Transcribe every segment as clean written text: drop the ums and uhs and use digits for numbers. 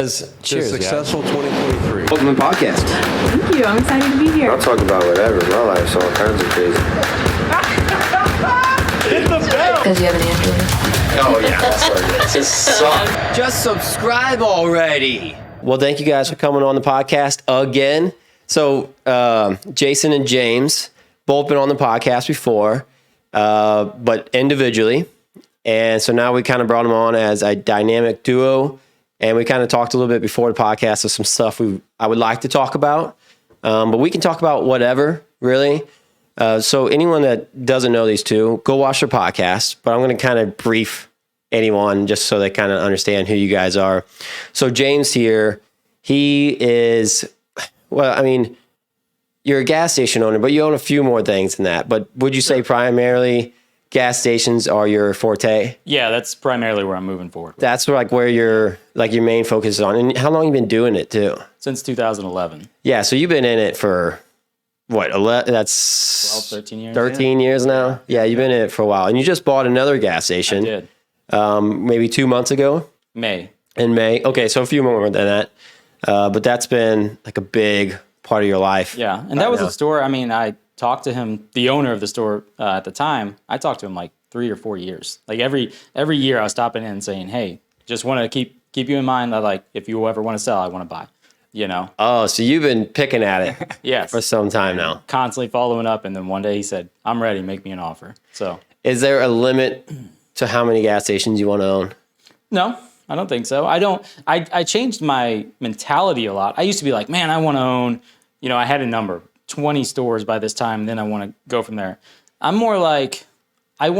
Cheers, successful guys. 2023. Welcome to the podcast. Thank you. I'm excited to be here. I'll talk about whatever. My life's all kinds of crazy. Hit the bell! Because you have an Android. Oh, yeah. That's what it is. Just suck. Just subscribe already. Well, thank you guys for coming on the podcast again. So, Jason and James both been on the podcast before, but individually. And so now we kind of brought them on as a dynamic duo. And we kind of talked a little bit before the podcast of some stuff I would like to talk about. But we can talk about whatever, really. So anyone that doesn't know these two, go watch their podcast. But I'm going to kind of brief anyone just so they kind of understand who you guys are. So James here, he is, well, I mean, you're a gas station owner, but you own a few more things than that. But would you say primarily gas stations are your forte? Yeah, that's primarily where I'm moving forward with. That's where your main focus is on. And how long have you been doing it too? Since 2011. Yeah, so you've been in it for what? That's 12, 13 years. 13 years now. Yeah, you've been in it for a while, and you just bought another gas station. I did. Maybe 2 months ago. May. In May. Okay, so a few more than that. But that's been like a big part of your life. Yeah, and that was a store. I mean, I talked to him, the owner of the store at the time. I talked to him like 3 or 4 years. Like every year I was stopping in and saying, hey, just want to keep you in mind that like if you ever want to sell, I want to buy, you know? Oh, so you've been picking at it Yes. for some time now. Constantly following up. And then one day he said, I'm ready, make me an offer. So is there a limit to how many gas stations you want to own? no, I don't think so. I changed my mentality a lot. I used to be like, man, I want to own, I had a number, 20 stores by this time, then I want to go from there. I'm more like, I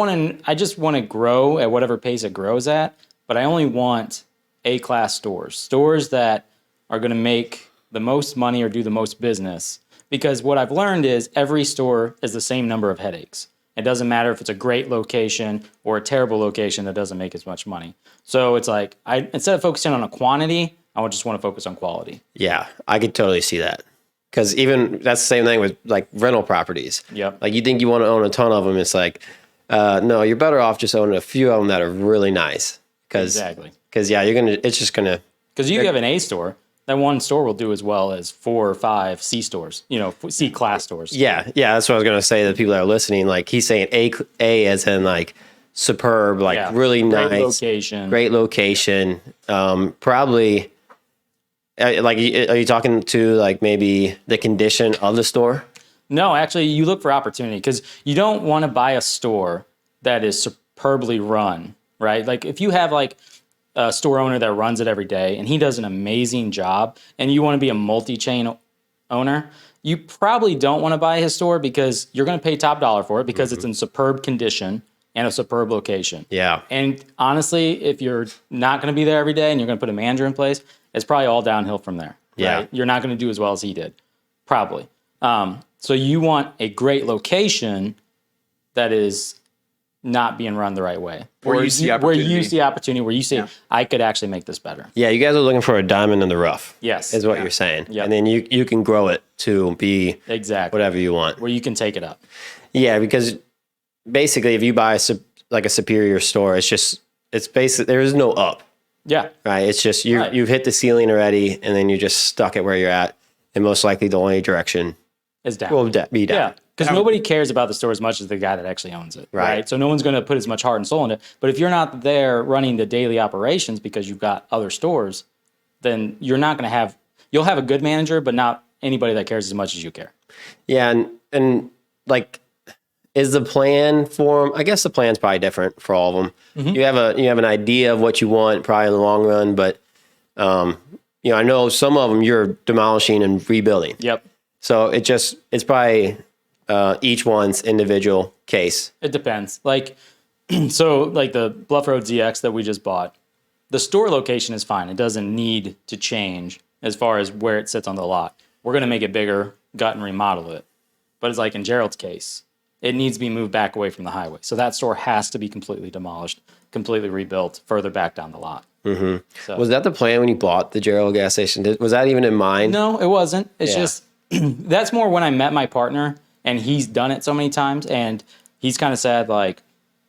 just want to grow at whatever pace it grows at, but I only want A-class stores that are going to make the most money or do the most business. Because what I've learned is every store is the same number of headaches. It doesn't matter if it's a great location or a terrible location that doesn't make as much money. So it's like, instead of focusing on a quantity, I would just want to focus on quality. Yeah, I could totally see that. Because even that's the same thing with like rental properties. Yep. Like you think you want to own a ton of them. It's like, no, you're better off just owning a few of them that are really nice. Exactly. Because yeah, it's just going to. Because you have an A store, that one store will do as well as 4 or 5 C stores, C class stores. Yeah, that's what I was going to say to the people that are listening. Like he's saying A as in like superb, like really nice. Great location. Probably. Like, are you talking to like maybe the condition of the store? No, actually, you look for opportunity because you don't want to buy a store that is superbly run, right? Like if you have like a store owner that runs it every day and he does an amazing job and you want to be a multi-chain owner, you probably don't want to buy his store because you're going to pay top dollar for it because it's in superb condition and a superb location. Yeah. And honestly, if you're not going to be there every day and you're going to put a manager in place, it's probably all downhill from there. Yeah. Right? You're not going to do as well as he did, probably. So you want a great location that is not being run the right way. Where you see opportunity. Where you see opportunity, where you say, I could actually make this better. Yeah, you guys are looking for a diamond in the rough. Yes. Is what you're saying. Yep. And then you can grow it to be exactly whatever you want. Where you can take it up. Yeah, because basically if you buy a superior store, it's basically, there is no up. Yeah. Right. It's just you've hit the ceiling already, and then you're just stuck at where you're at, and most likely the only direction is down. Will be down. Yeah, because nobody cares about the store as much as the guy that actually owns it. Right. So no one's going to put as much heart and soul in it. But if you're not there running the daily operations because you've got other stores, then you're not going to have. You'll have a good manager, but not anybody that cares as much as you care. Yeah, and like. Is the plan for them? I guess the plan's probably different for all of them. Mm-hmm. You have an idea of what you want probably in the long run, but I know some of them you're demolishing and rebuilding. Yep. So it's probably each one's individual case. It depends. Like the Bluff Road ZX that we just bought, the store location is fine. It doesn't need to change as far as where it sits on the lot. We're going to make it bigger, gut and remodel it. But it's like in Gerald's case, it needs to be moved back away from the highway. So that store has to be completely demolished, completely rebuilt further back down the lot. Mm-hmm. So, was that the plan when you bought the Gerald gas station? Was that even in mind? No, it wasn't. It's just, that's more when I met my partner and he's done it so many times. And he's kind of said, like,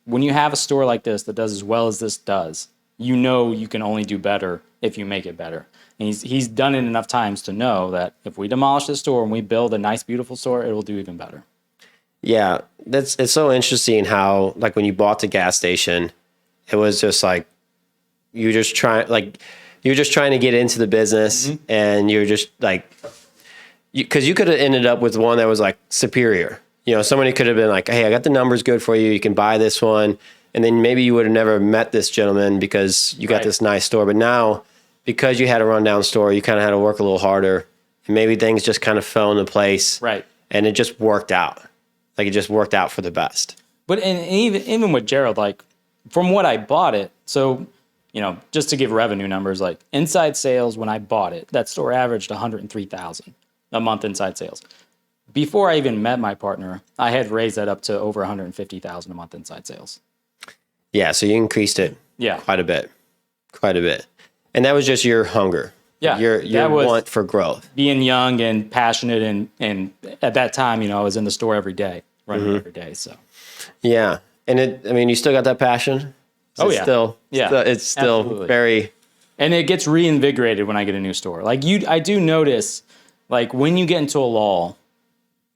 when you have a store like this that does as well as this does, you know you can only do better if you make it better. And he's done it enough times to know that if we demolish the store and we build a nice, beautiful store, it will do even better. Yeah, it's so interesting how, like, when you bought the gas station, it was just like you're just trying to get into the business, and you're just like, because you could have ended up with one that was like superior. You know, somebody could have been like, hey, I got the numbers good for you. You can buy this one. And then maybe you would have never met this gentleman because you got this nice store. But now, because you had a rundown store, you kind of had to work a little harder. And maybe things just kind of fell into place. Right. And it just worked out. Like, it just worked out for the best. But and even with Gerald, like, from what I bought it, so, you know, just to give revenue numbers, like, inside sales when I bought it, that store averaged $103,000 a month inside sales. Before I even met my partner, I had raised that up to over $150,000 a month inside sales. Yeah, so you increased it quite a bit. And that was just your hunger. Yeah. Your want for growth. Being young and passionate, and at that time, you know, I was in the store every day, running every day. So yeah. And you still got that passion? It's still absolutely. very. And it gets reinvigorated when I get a new store. Like, I do notice, like, when you get into a lull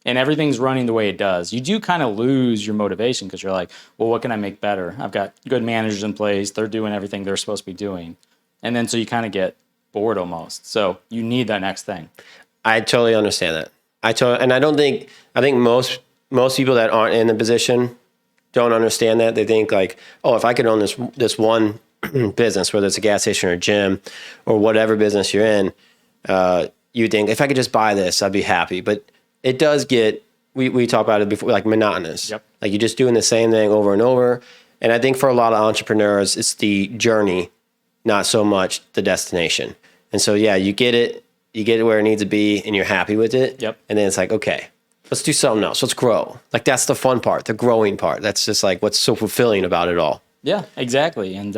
and everything's running the way it does, you do kind of lose your motivation, because you're like, well, what can I make better? I've got good managers in place. They're doing everything they're supposed to be doing. And then so you kind of get bored almost. So you need that next thing. I totally understand that. I think most people that aren't in the position don't understand that. They think like, oh, if I could own this one business, whether it's a gas station or a gym or whatever business you're in, you think if I could just buy this, I'd be happy. But it does get, we talked about it before, like monotonous. Yep. Like you're just doing the same thing over and over. And I think for a lot of entrepreneurs, it's the journey, not so much the destination. And so, yeah, you get it where it needs to be, and you're happy with it. Yep. And then it's like, okay, let's do something else. Let's grow. Like, that's the fun part, the growing part. That's just like what's so fulfilling about it all. Yeah, exactly. And,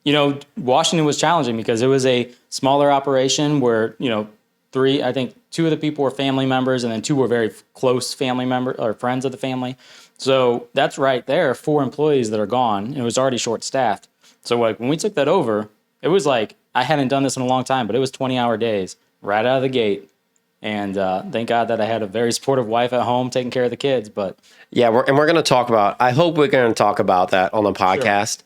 you know, Washington was challenging because it was a smaller operation where, you know, two of the people were family members, and then two were very close family members or friends of the family. So that's right there, 4 employees that are gone, and it was already short-staffed. So like when we took that over, it was like, I hadn't done this in a long time, but it was 20-hour days right out of the gate. And thank God that I had a very supportive wife at home taking care of the kids. But yeah, we're going to talk about, I hope we're going to talk about that on the podcast.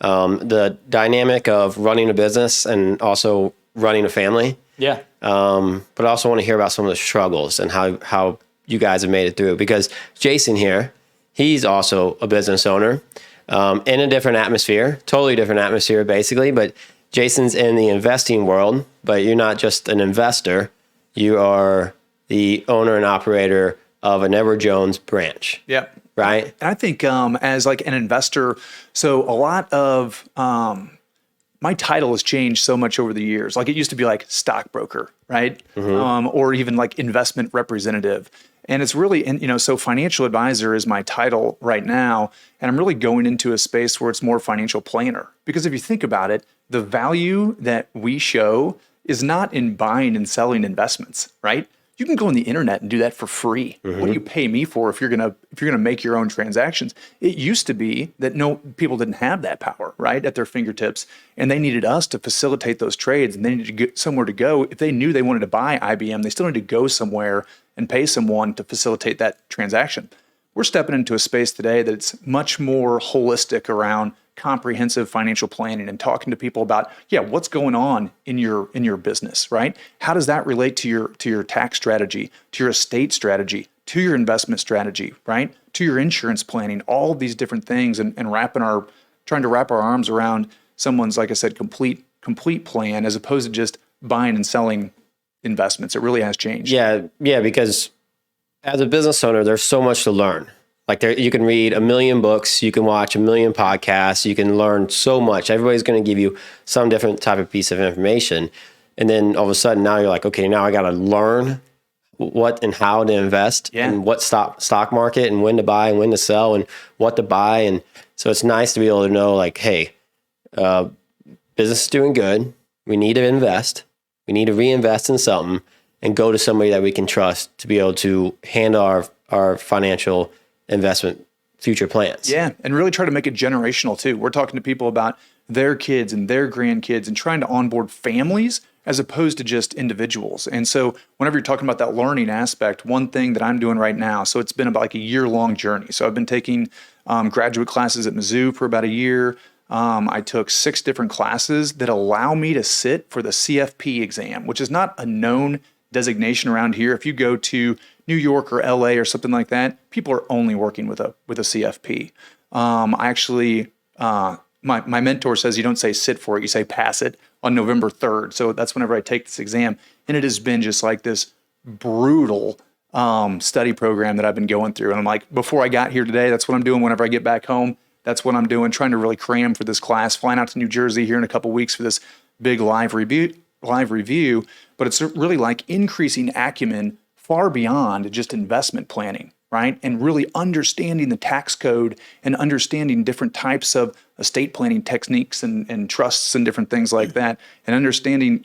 Sure. The dynamic of running a business and also running a family. Yeah. But I also want to hear about some of the struggles and how you guys have made it through. Because Jason here, he's also a business owner in a different atmosphere, totally different atmosphere basically. But Jason's in the investing world, but you're not just an investor. You are the owner and operator of an Edward Jones branch. Yep. Right? And I think as like an investor, so a lot of my title has changed so much over the years. Like it used to be like stockbroker, right? Or even like investment representative. And it's really, so financial advisor is my title right now. And I'm really going into a space where it's more financial planner. Because if you think about it, the value that we show is not in buying and selling investments, right? You can go on the internet and do that for free. What do you pay me for if you're gonna make your own transactions? It used to be that people didn't have that power, right, at their fingertips, and they needed us to facilitate those trades, and they needed to get somewhere to go. If they knew they wanted to buy IBM, they still need to go somewhere and pay someone to facilitate that transaction. We're stepping into a space today that's much more holistic around comprehensive financial planning and talking to people about, what's going on in your business, right? How does that relate to your tax strategy, to your estate strategy, to your investment strategy, right? To your insurance planning, all of these different things, and trying to wrap our arms around someone's, like I said, complete plan, as opposed to just buying and selling investments. It really has changed. Yeah, because as a business owner, there's so much to learn. Like you can read 1 million books, you can watch 1 million podcasts, you can learn so much. Everybody's going to give you some different type of piece of information. And then all of a sudden now you're like, okay, now I got to learn what and how to invest and what stock market and when to buy and when to sell and what to buy. And so it's nice to be able to know like, hey, business is doing good. We need to invest. We need to reinvest in something and go to somebody that we can trust to be able to handle our financial investment future plans. Yeah, and really try to make it generational too. We're talking to people about their kids and their grandkids and trying to onboard families as opposed to just individuals. And so whenever you're talking about that learning aspect, one thing that I'm doing right now, so it's been about like a year-long journey. So I've been taking graduate classes at Mizzou for about a year. I took 6 different classes that allow me to sit for the CFP exam, which is not a known designation around here. If you go to New York or LA or something like that, people are only working with a CFP. I actually, my mentor says you don't say sit for it, you say pass it on November 3rd. So that's whenever I take this exam. And it has been just like this brutal study program that I've been going through. And I'm like, before I got here today, that's what I'm doing. Whenever I get back home, that's what I'm doing, trying to really cram for this class, flying out to New Jersey here in a couple weeks for this big live review. But it's really like increasing acumen far beyond just investment planning, right? And really understanding the tax code and understanding different types of estate planning techniques and trusts and different things like that. And understanding,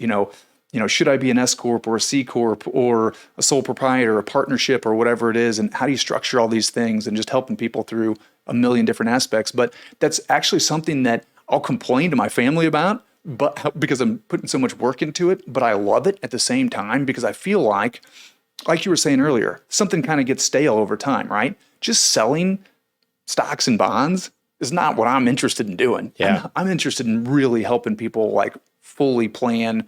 should I be an S corp or a C corp or a sole proprietor, a partnership or whatever it is, and how do you structure all these things, and just helping people through a million different aspects. But that's actually something that I'll complain to my family about, but because I'm putting so much work into it, but I love it at the same time, because I feel like you were saying earlier, something kind of gets stale over time, right? Just selling stocks and bonds is not what I'm interested in doing. Yeah. I'm interested in really helping people like fully plan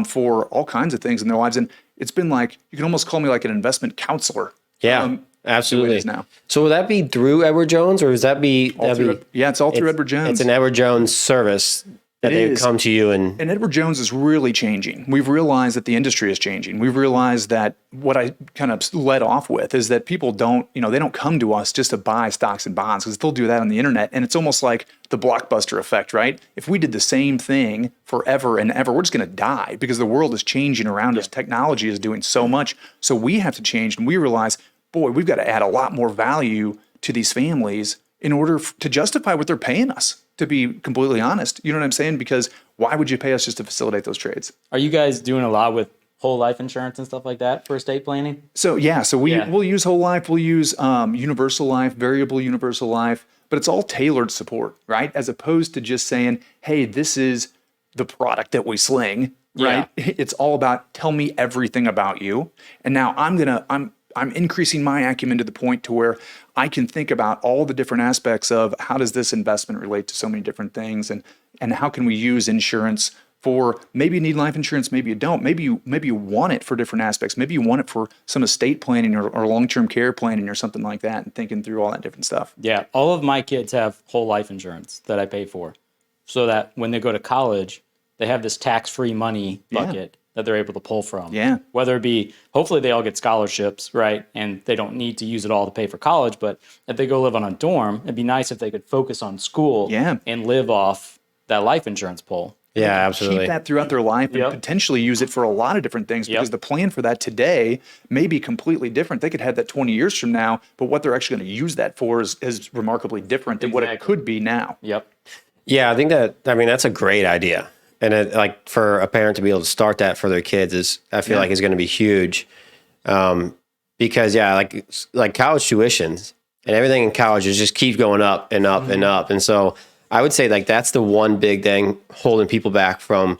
for all kinds of things in their lives. And it's been like, you can almost call me like an investment counselor. Yeah, absolutely. the way it is now. So will that be through Edward Jones, or is that be? It's all through Edward Jones. It's an Edward Jones service that they come to you and Edward Jones is really changing. We've realized that the industry is changing. We've realized that what I kind of led off with is that people don't come to us just to buy stocks and bonds, because they'll do that on the internet. And it's almost like the blockbuster effect, right? If we did the same thing forever and ever, we're just going to die, because the world is changing around us. Technology is doing so much. So we have to change. And we realize, boy, we've got to add a lot more value to these families in order to justify what they're paying us, to be completely honest. You know what I'm saying? Because why would you pay us just to facilitate those trades? Are you guys doing a lot with whole life insurance and stuff like that for estate planning? So we'll use whole life, we'll use universal life, variable universal life, but it's all tailored support, right? As opposed to just saying, hey, this is the product that we sling, right? Yeah. It's all about, tell me everything about you. And now I'm increasing my acumen to the point to where I can think about all the different aspects of how does this investment relate to so many different things, and how can we use insurance for, maybe you need life insurance, maybe you don't, maybe you want it for different aspects, maybe you want it for some estate planning or long-term care planning or something like that, and thinking through all that different stuff. Yeah, all of my kids have whole life insurance that I pay for, so that when they go to college, they have this tax-free money bucket that they're able to pull from. Yeah. Whether it be, hopefully they all get scholarships, right? And they don't need to use it all to pay for college, but if they go live on a dorm, it'd be nice if they could focus on school and live off that life insurance pool. Yeah, absolutely. Keep that throughout their life and potentially use it for a lot of different things, because the plan for that today may be completely different. They could have that 20 years from now, but what they're actually going to use that for is remarkably different than what it could be now. Yep. Yeah, I think that's a great idea. And like for a parent to be able to start that for their kids I feel like is going to be huge. Because like college tuitions and everything in college just keeps going up and up and up. And so I would say like that's the one big thing holding people back from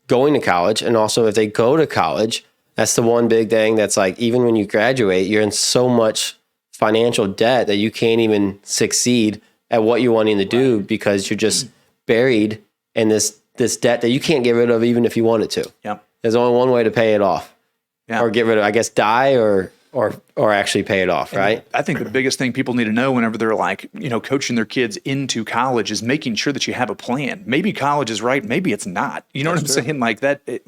going to college. And also if they go to college, that's the one big thing that's like, even when you graduate, you're in so much financial debt that you can't even succeed at what you're wanting to do, because you're just buried in this debt that you can't get rid of even if you wanted to. Yeah. There's only one way to pay it off. Yeah. Or get rid of, I guess, die or actually pay it off, right? And I think the biggest thing people need to know whenever they're like, coaching their kids into college is making sure that you have a plan. Maybe college is right, maybe it's not. You know what I'm saying? Like that, it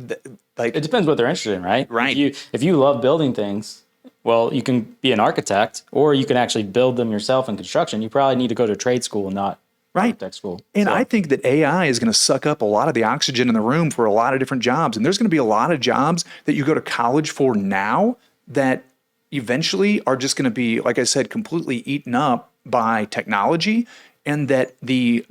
depends what they're interested in, right? Right. If you love building things, well, you can be an architect, or you can actually build them yourself in construction. You probably need to go to trade school and not architect school. And I think that AI is going to suck up a lot of the oxygen in the room for a lot of different jobs. And there's going to be a lot of jobs that you go to college for now that eventually are just going to be, like I said, completely eaten up by technology, and that the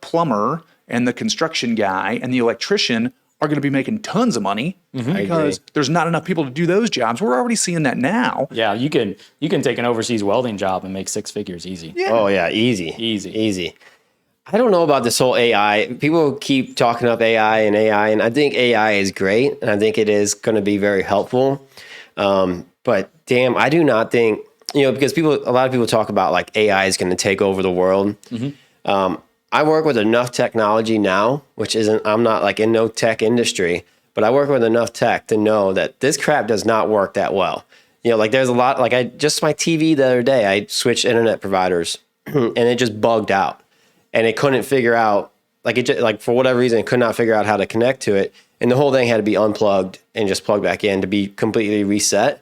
plumber and the construction guy and the electrician are going to be making tons of money because there's not enough people to do those jobs. We're already seeing that now. Yeah, you can take an overseas welding job and make 6 figures easy. Yeah. Oh yeah, easy. I don't know about this whole AI. People keep talking up AI, and I think AI is great, and I think it is going to be very helpful. But damn, I do not think, because a lot of people talk about like AI is going to take over the world. I work with enough technology now, I'm not like in no tech industry, but I work with enough tech to know that this crap does not work that well. Like there's a lot, like my TV the other day, I switched internet providers and it just bugged out. And it couldn't figure out, for whatever reason, it could not figure out how to connect to it. And the whole thing had to be unplugged and just plugged back in to be completely reset.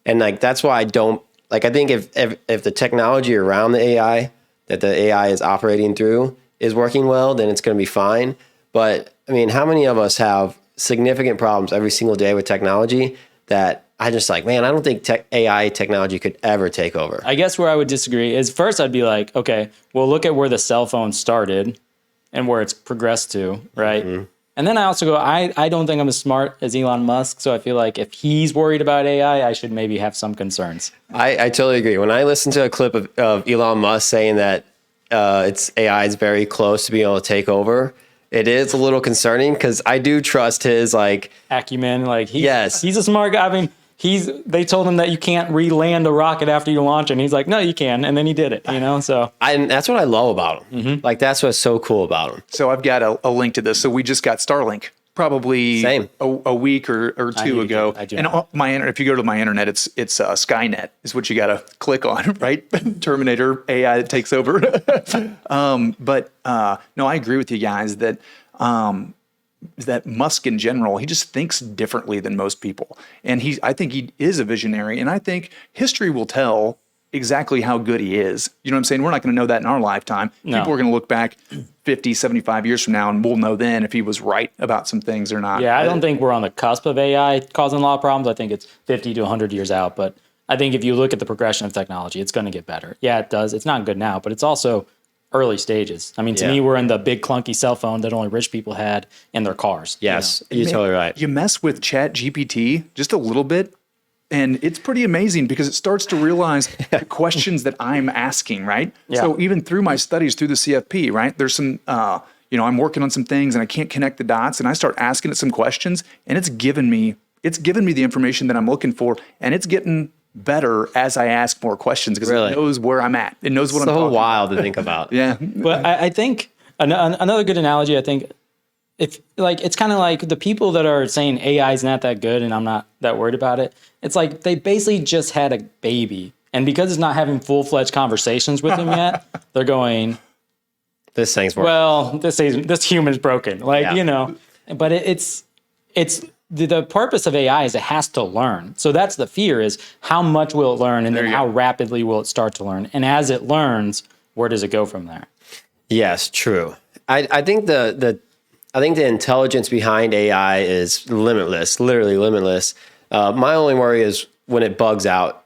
And that's why I think if the technology around the AI that the AI is operating through is working well, then it's going to be fine. But I mean, how many of us have significant problems every single day with technology that I just I don't think AI technology could ever take over. I guess where I would disagree is first I'd be like, okay, well, look at where the cell phone started and where it's progressed to, right? Mm-hmm. And then I also go, I don't think I'm as smart as Elon Musk, so I feel like if he's worried about AI, I should maybe have some concerns. I totally agree. When I listened to a clip of Elon Musk saying that AI is very close to being able to take over, it is a little concerning because I do trust his acumen. He's a smart guy. I mean, they told him that you can't re-land a rocket after you launch it. And he's like, no, you can. And then he did it, so. That's what I love about him. Mm-hmm. That's what's so cool about him. So I've got a link to this. So we just got Starlink probably a week or two ago. And if you go to my internet, it's Skynet is what you got to click on, right? Terminator AI that takes over. No, I agree with you guys that Musk in general, he just thinks differently than most people. And I think he is a visionary. And I think history will tell exactly how good he is. You know what I'm saying? We're not going to know that in our lifetime. No. People are going to look back 50, 75 years from now, and we'll know then if he was right about some things or not. Yeah, I don't think we're on the cusp of AI causing a lot of problems. I think it's 50 to 100 years out. But I think if you look at the progression of technology, it's going to get better. Yeah, it does. It's not good now, but it's also early stages. I mean, to me, we're in the big clunky cell phone that only rich people had in their cars. Yes, you're totally right. You mess with Chat GPT just a little bit, and it's pretty amazing because it starts to realize the questions that I'm asking, right? Yeah. So even through my studies through the CFP, right, there's some, I'm working on some things and I can't connect the dots, and I start asking it some questions, and it's given me the information that I'm looking for, and it's getting better as I ask more questions because it knows where I'm at. It knows what I'm talking about. It's so wild to think about. Yeah. But I think another good analogy, I think, it's kind of like the people that are saying AI is not that good and I'm not that worried about it. It's like they basically just had a baby. And because it's not having full-fledged conversations with him yet, they're going, this thing's working. Well, this human's broken. But it's the purpose of AI is it has to learn. So that's the fear, is how much will it learn and then how rapidly will it start to learn? And as it learns, where does it go from there? Yes, true. I think the intelligence behind AI is limitless, literally limitless. My only worry is when it bugs out,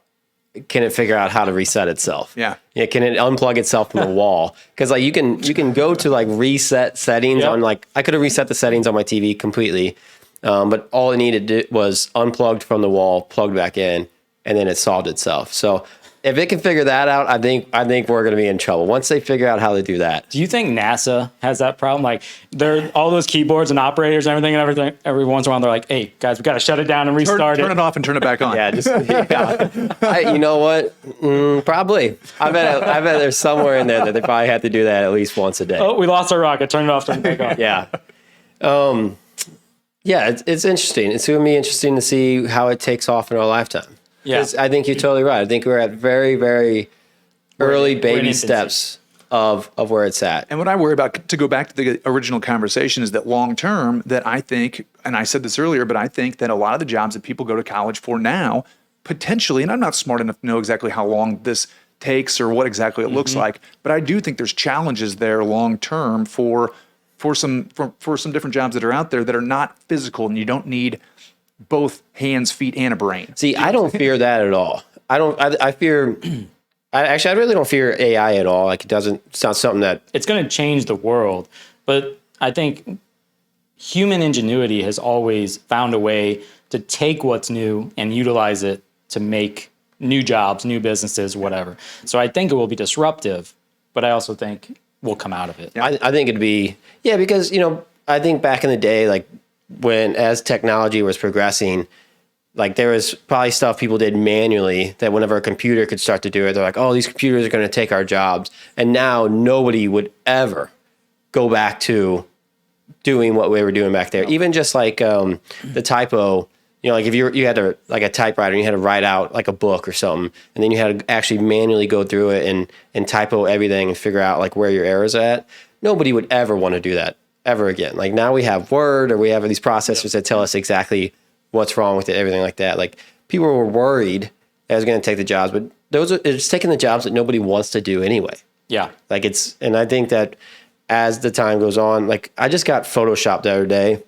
can it figure out how to reset itself? Yeah. Can it unplug itself from the wall? Because you can go to reset settings on I could have reset the settings on my TV completely. But all it needed was unplugged from the wall, plugged back in, and then it solved itself. So if it can figure that out, I think we're going to be in trouble once they figure out how to do that. Do you think NASA has that problem? They're all those keyboards and operators and everything. Every once in a while, they're like, "Hey guys, we got to shut it down and restart turn it off and turn it back on." You know what? Probably. I bet there's somewhere in there that they probably have to do that at least once a day. Oh, we lost our rocket. Turn it off. Turn it back on. Yeah. It's interesting. It's going to be interesting to see how it takes off in our lifetime. Yeah, I think you're totally right. I think we're at very, very early baby steps of where it's at. And what I worry about, to go back to the original conversation, is that long term, that I think, and I said this earlier, but I think that a lot of the jobs that people go to college for now, potentially, and I'm not smart enough to know exactly how long this takes or what exactly it looks like, but I do think there's challenges there long term for some different jobs that are out there that are not physical, and you don't need both hands, feet, and a brain. See, I don't fear that at all. I really don't fear AI at all. It's not something that it's going to change the world. But I think human ingenuity has always found a way to take what's new and utilize it to make new jobs, new businesses, whatever. So I think it will be disruptive, but I also think will come out of it. I think it'd be, because, I think back in the day, like as technology was progressing, like there was probably stuff people did manually that whenever a computer could start to do it, they're like, oh, these computers are going to take our jobs. And now nobody would ever go back to doing what we were doing back there. Even just like the typo, like if you had to, like a typewriter, and you had to write out like a book or something, and then you had to actually manually go through it and typo everything and figure out like where your errors are at. Nobody would ever want to do that ever again. Like now we have Word, or we have these processors that tell us exactly what's wrong with it, everything like that. Like people were worried that it was going to take the jobs, but it's taking the jobs that nobody wants to do anyway. Yeah. Like and I think that as the time goes on, like I just got Photoshop the other day.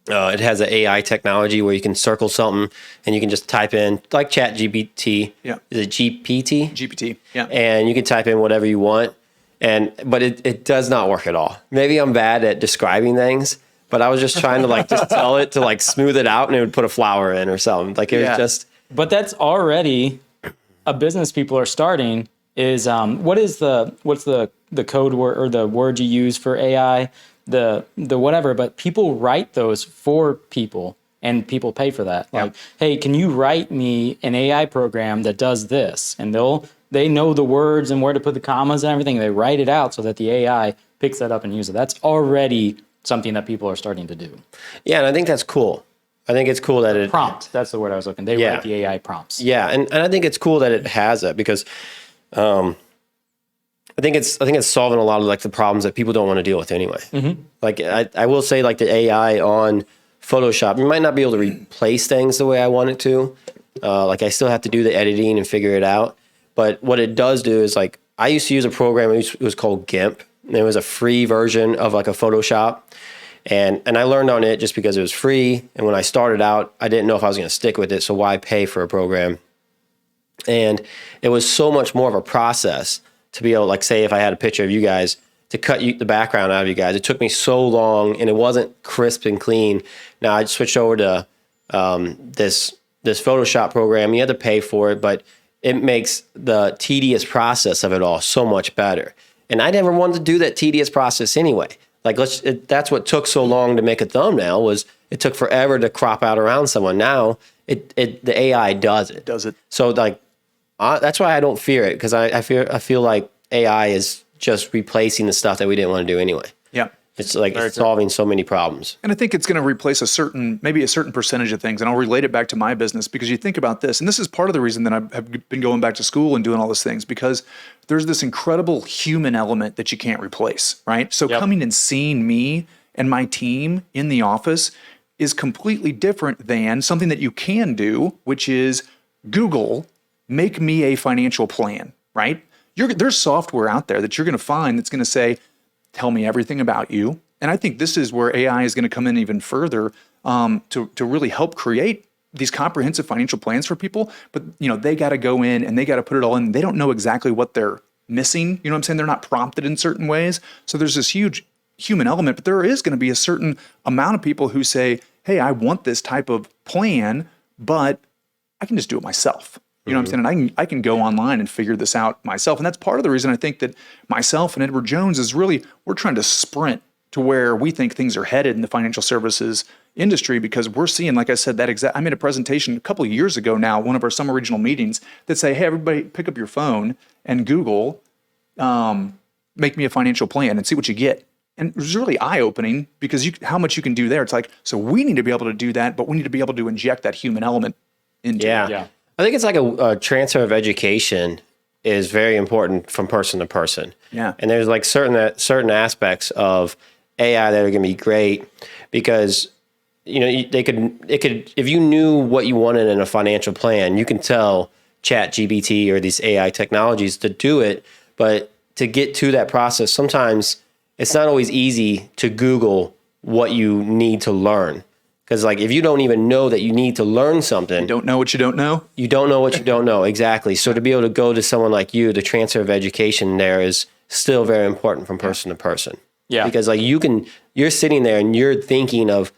It has an AI technology where you can circle something and you can just type in like Chat GPT. Yeah. Is it GPT? GPT. Yeah. And you can type in whatever you want. But it does not work at all. Maybe I'm bad at describing things, but I was just trying to like just tell it to like smooth it out, and it would put a flower in or something. Like it was just. But that's already a business people are starting. Is what's the code word or the word you use for AI? The whatever. But people write those for people, and people pay for that. Like, hey, can you write me an AI program that does this? And they know the words and where to put the commas and everything. They write it out so that the AI picks that up and uses it. That's already something that people are starting to do. Yeah, and I think that's cool. I think it's cool that it prompt. That's the word I was looking. They write the AI prompts. Yeah, and I think it's cool that it has that because I think it's solving a lot of like the problems that people don't want to deal with anyway. Mm-hmm. Like I will say like the AI on Photoshop, you might not be able to replace things the way I want it to. Like I still have to do the editing and figure it out. But what it does do is like I used to use a program. It was called GIMP. And it was a free version of like a Photoshop. And I learned on it just because it was free. And when I started out, I didn't know if I was going to stick with it. So why pay for a program? And it was so much more of a process to be able to, like, say if I had a picture of you guys, to cut the background out of you guys. It took me so long, and it wasn't crisp and clean. Now I switched over to this Photoshop program. You had to pay for it, but it makes the tedious process of it all so much better. And I never wanted to do that tedious process anyway. Like that's what took so long to make a thumbnail was it took forever to crop out around someone. Now the AI does it. So like that's why I don't fear it, because I feel like AI is just replacing the stuff that we didn't want to do anyway. Yeah. It's like it's solving so many problems. And I think it's going to replace maybe a certain percentage of things. And I'll relate it back to my business, because you think about this, and this is part of the reason that I have been going back to school and doing all these things, because there's this incredible human element that you can't replace, right? So coming and seeing me and my team in the office is completely different than something that you can do, which is Google, make me a financial plan, right? There's software out there that you're going to find that's going to say, tell me everything about you. And I think this is where AI is going to come in even further to really help create these comprehensive financial plans for people. But they got to go in and they got to put it all in. They don't know exactly what they're missing. You know what I'm saying? They're not prompted in certain ways. So there's this huge human element, but there is going to be a certain amount of people who say, hey, I want this type of plan, but I can just do it myself. You know what I'm saying? And I can go online and figure this out myself. And that's part of the reason I think that myself and Edward Jones is really, we're trying to sprint to where we think things are headed in the financial services industry, because we're seeing, like I said, I made a presentation a couple of years ago now, one of our summer regional meetings, that say, hey, everybody pick up your phone and Google, make me a financial plan and see what you get. And it was really eye-opening, because how much you can do there. It's like, so we need to be able to do that, but we need to be able to inject that human element into it. Yeah. I think it's like a transfer of education is very important from person to person. Yeah. And there's like certain aspects of AI that are going to be great, because it could if you knew what you wanted in a financial plan, you can tell Chat GPT or these AI technologies to do it. But to get to that process, sometimes it's not always easy to Google what you need to learn. Because like if you don't even know that you need to learn something. You don't know what you don't know? You don't know what you don't know, exactly. So to be able to go to someone like you, the transfer of education there is still very important from person to person. Yeah. Because like you're sitting there and you're thinking of,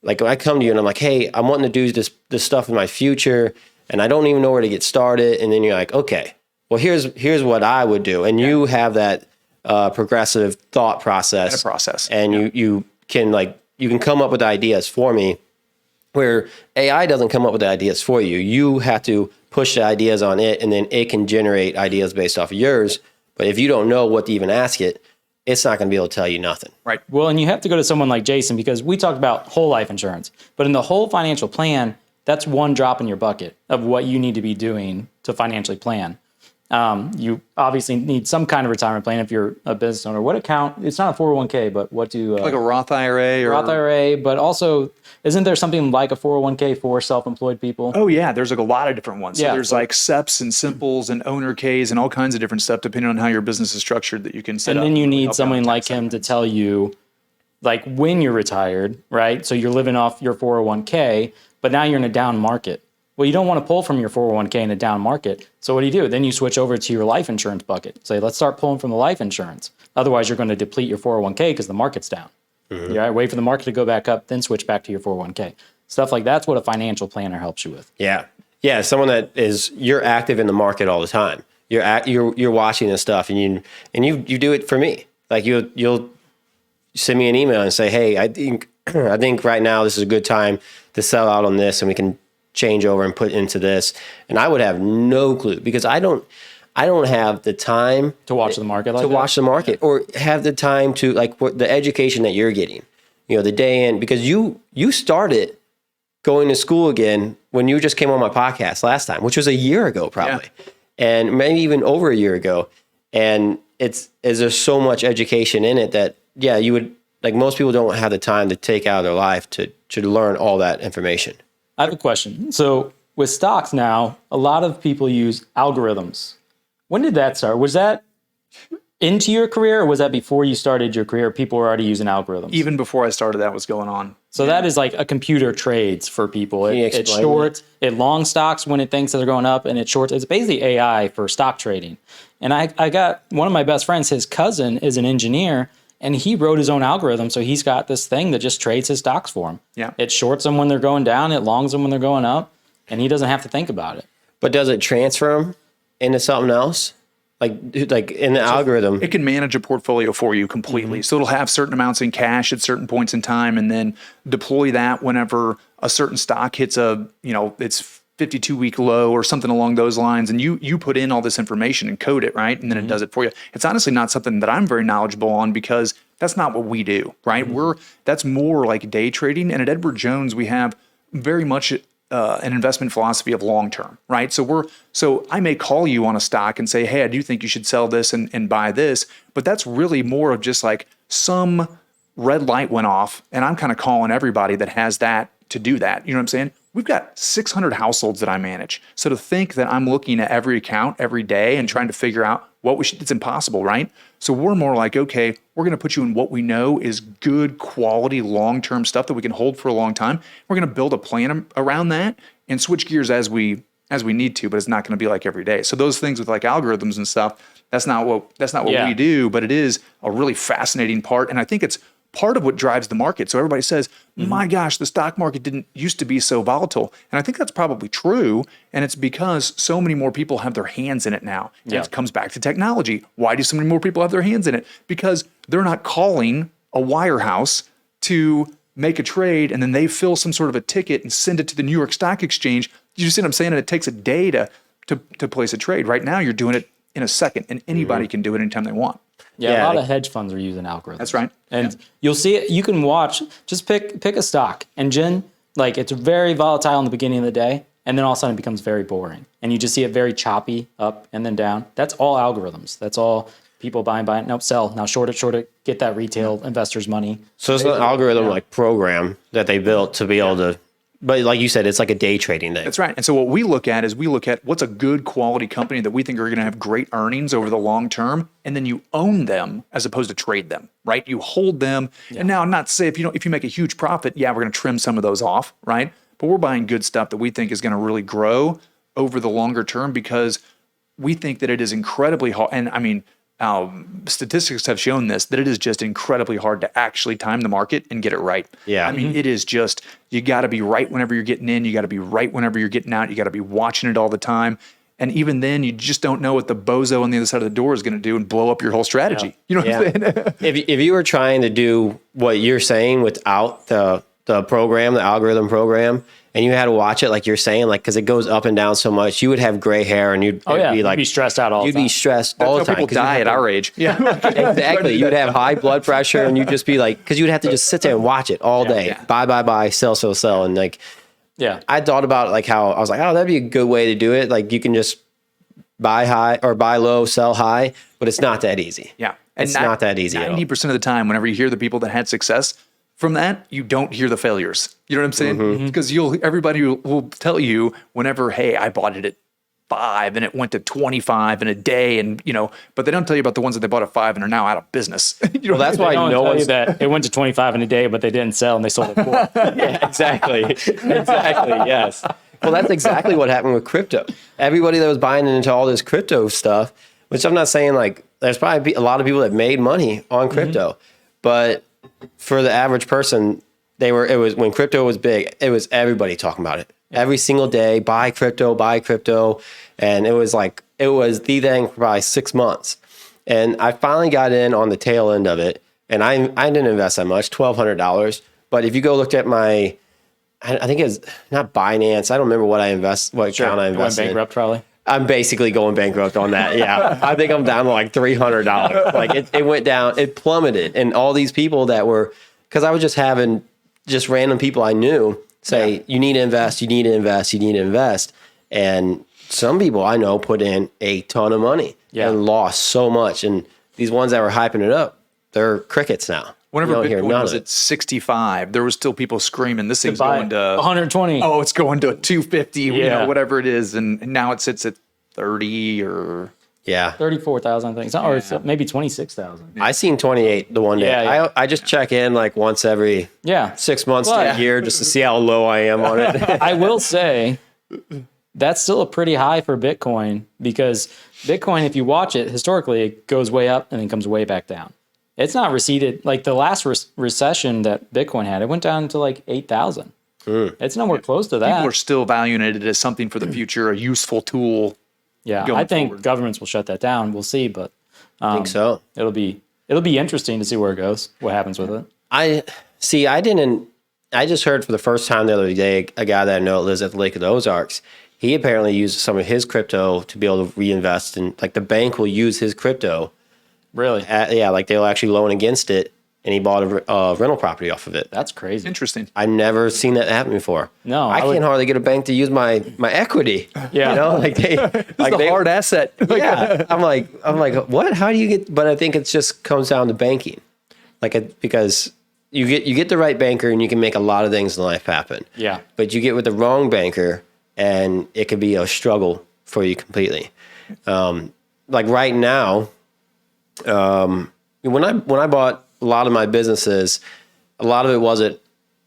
like when I come to you and I'm like, hey, I'm wanting to do this stuff in my future and I don't even know where to get started. And then you're like, okay, well here's what I would do. And you have that progressive thought process. And a process. And you can come up with ideas for me, where AI doesn't come up with the ideas for you. You have to push the ideas on it, and then it can generate ideas based off of yours. But if you don't know what to even ask it, it's not going to be able to tell you nothing. Right. Well, and you have to go to someone like Jason, because we talked about whole life insurance, but in the whole financial plan, that's one drop in your bucket of what you need to be doing to financially plan. You obviously need some kind of retirement plan if you're a business owner. What account? It's not a 401k, but what do Like a Roth IRA or Roth IRA? But also, isn't there something like a 401k for self-employed people? Oh yeah, there's like a lot of different ones. So Yeah. there's like SEPs and Simples and Owner Ks and all kinds of different stuff depending on how your business is structured that you can set And up. then you Really need help someone out. like him to tell you, like, when you're retired, right? So you're living off your 401k, but now you're in a down market. Well, you don't want to pull from your 401k in a down market. So what do? Then you switch over to your life insurance bucket. Say, let's start pulling from the life insurance. Otherwise, you're going to deplete your 401k because the market's down. You right? Wait for the market to go back up, then switch back to your 401k. Stuff like that's what a financial planner helps you with. Yeah. Yeah. Someone that you're active in the market all the time. You're watching this stuff, and you do it for me. Like you'll send me an email and say, hey, I think right now this is a good time to sell out on this, and we can change over and put into this. And I would have no clue, because I don't have the time To watch the market like to that? watch the market, or have the time to, like, the education that you're getting, the day in, because you started going to school again when you just came on my podcast last time, which was a year ago probably, and maybe even over a year ago. And there's so much education in it that, yeah, you would, like, most people don't have the time to take out of their life to learn all that information. I have a question. So with stocks now, a lot of people use algorithms. When did that start? Was that into your career, or was that before you started your career? People were already using algorithms. Even before I started, that was going on. So that is like a computer trades for people. you It explain shorts, it long stocks when it thinks that they're going up, and it shorts. It's basically AI for stock trading. And I got one of my best friends, his cousin is an engineer, and he wrote his own algorithm. So he's got this thing that just trades his stocks for him. Yeah. It shorts them when they're going down, it longs them when they're going up, and he doesn't have to think about it. But does it transfer them into something else? Like in the algorithm? It can manage a portfolio for you completely. So it'll have certain amounts in cash at certain points in time, and then deploy that whenever a certain stock hits its 52-week low or something along those lines. And you put in all this information and code it, right? And then it does it for you. It's honestly not something that I'm very knowledgeable on, because that's not what we do, right? That's more like day trading. And at Edward Jones, we have very much an investment philosophy of long term, right? So I may call you on a stock and say, hey, I do think you should sell this and buy this, but that's really more of just like some red light went off, and I'm kind of calling everybody that has that to do that. You know what I'm saying? We've got 600 households that I manage. So to think that I'm looking at every account every day and trying to figure out what we should, it's impossible, right? So we're more like, okay, we're going to put you in what we know is good quality long-term stuff that we can hold for a long time. We're going to build a plan around that and switch gears as we need to, but it's not going to be like every day. So those things with like algorithms and stuff, that's not what we do, but it is a really fascinating part. And I think it's part of what drives the market. So everybody says, my gosh, the stock market didn't used to be so volatile. And I think that's probably true. And it's because so many more people have their hands in it now. And it comes back to technology. Why do so many more people have their hands in it? Because they're not calling a wirehouse to make a trade, and then they fill some sort of a ticket and send it to the New York Stock Exchange. You see what I'm saying? And it takes a day to place a trade. Right now, you're doing it in a second, and anybody can do it anytime they want. Yeah, a lot of hedge funds are using algorithms. That's right. And you'll see it. You can watch. Just pick a stock, and like, it's very volatile in the beginning of the day, and then all of a sudden it becomes very boring, and you just see it very choppy up and then down. That's all algorithms. That's all people buy, nope, sell, now short it, get that retail investors' money. So it's an algorithm like program that they built to be able to. But like you said, it's like a day trading thing. That's right. And so what we look at is what's a good quality company that we think are going to have great earnings over the long term, and then you own them as opposed to trade them, right? You hold them. Yeah. And now, not to say if you make a huge profit, we're going to trim some of those off, right? But we're buying good stuff that we think is going to really grow over the longer term, because we think that it is incredibly hard. And I mean, statistics have shown this, that it is just incredibly hard to actually time the market and get it right. Yeah. I mean, it is just, you got to be right whenever you're getting in. You got to be right whenever you're getting out. You got to be watching it all the time. And even then, you just don't know what the bozo on the other side of the door is going to do and blow up your whole strategy. You know what I'm saying? If you were trying to do what you're saying without the program, the algorithm program, and you had to watch it like you're saying, like, because it goes up and down so much, you would have gray hair and you'd be like, you'd be stressed out all the you'd time. be stressed all the That's how time. people die at our age. Yeah. Exactly. You'd have high blood pressure and you'd just be like, because you'd have to just sit there and watch it all day. Yeah. Buy, sell. And like, I thought about like how I was like, oh, that'd be a good way to do it. Like you can just buy high or buy low, sell high, but it's not that easy. Yeah. It's not that easy at all. 90% of the time, whenever you hear the people that had success from that, you don't hear the failures. You know what I'm saying? Because everybody will tell you whenever, hey, I bought it at 5 and it went to 25 in a day, and but they don't tell you about the ones that they bought at 5 and are now out of business. Well, that's why no one's that it went to 25 in a day, but they didn't sell and they sold it 4. Yeah, exactly. Yes. Well, that's exactly what happened with crypto. Everybody that was buying into all this crypto stuff, which I'm not saying like there's probably a lot of people that made money on crypto, but for the average person, it was when crypto was big, it was everybody talking about it. Every single day, buy crypto. And it was the thing for probably 6 months. And I finally got in on the tail end of it. And I didn't invest that much, $1,200. But if you go look at my, I think it's not Binance. I don't remember what account I invested in. Going bankrupt probably. I'm basically going bankrupt on that. Yeah. I think I'm down to like $300. Like it went down, it plummeted. And all these people that were, because I was just having just random people I knew say, you need to invest. And some people I know put in a ton of money and lost so much. And these ones that were hyping it up, they're crickets now. Whenever Bitcoin was at 65, there was still people screaming, this thing's going to 120. Oh, it's going to 250, whatever it is. And now it sits at 30 or 34,000, I think. Or it's maybe 26,000. I seen 28 the one day. Yeah. I just check in like once every 6 months to a year just to see how low I am on it. I will say that's still a pretty high for Bitcoin, because Bitcoin, if you watch it historically, it goes way up and then comes way back down. It's not receded. Like the last recession that Bitcoin had, it went down to like 8,000. It's nowhere close to that. People are still valuing it as something for the future, a useful tool. Yeah, I think governments will shut that down. We'll see, but I think so. It'll be interesting to see where it goes, what happens with it. I just heard for the first time the other day, a guy that I know lives at the Lake of the Ozarks. He apparently used some of his crypto to be able to reinvest, and like the bank will use his crypto. Really? Like they'll actually loan against it, and he bought a rental property off of it. That's crazy. Interesting. I've never seen that happen before. No, I can't hardly get a bank to use my equity. Yeah, like it's a hard asset. Yeah, I'm like, what? How do you get? But I think it just comes down to banking, because you get the right banker and you can make a lot of things in life happen. Yeah, but you get with the wrong banker and it could be a struggle for you completely. Like right now. When I bought a lot of my businesses, a lot of it wasn't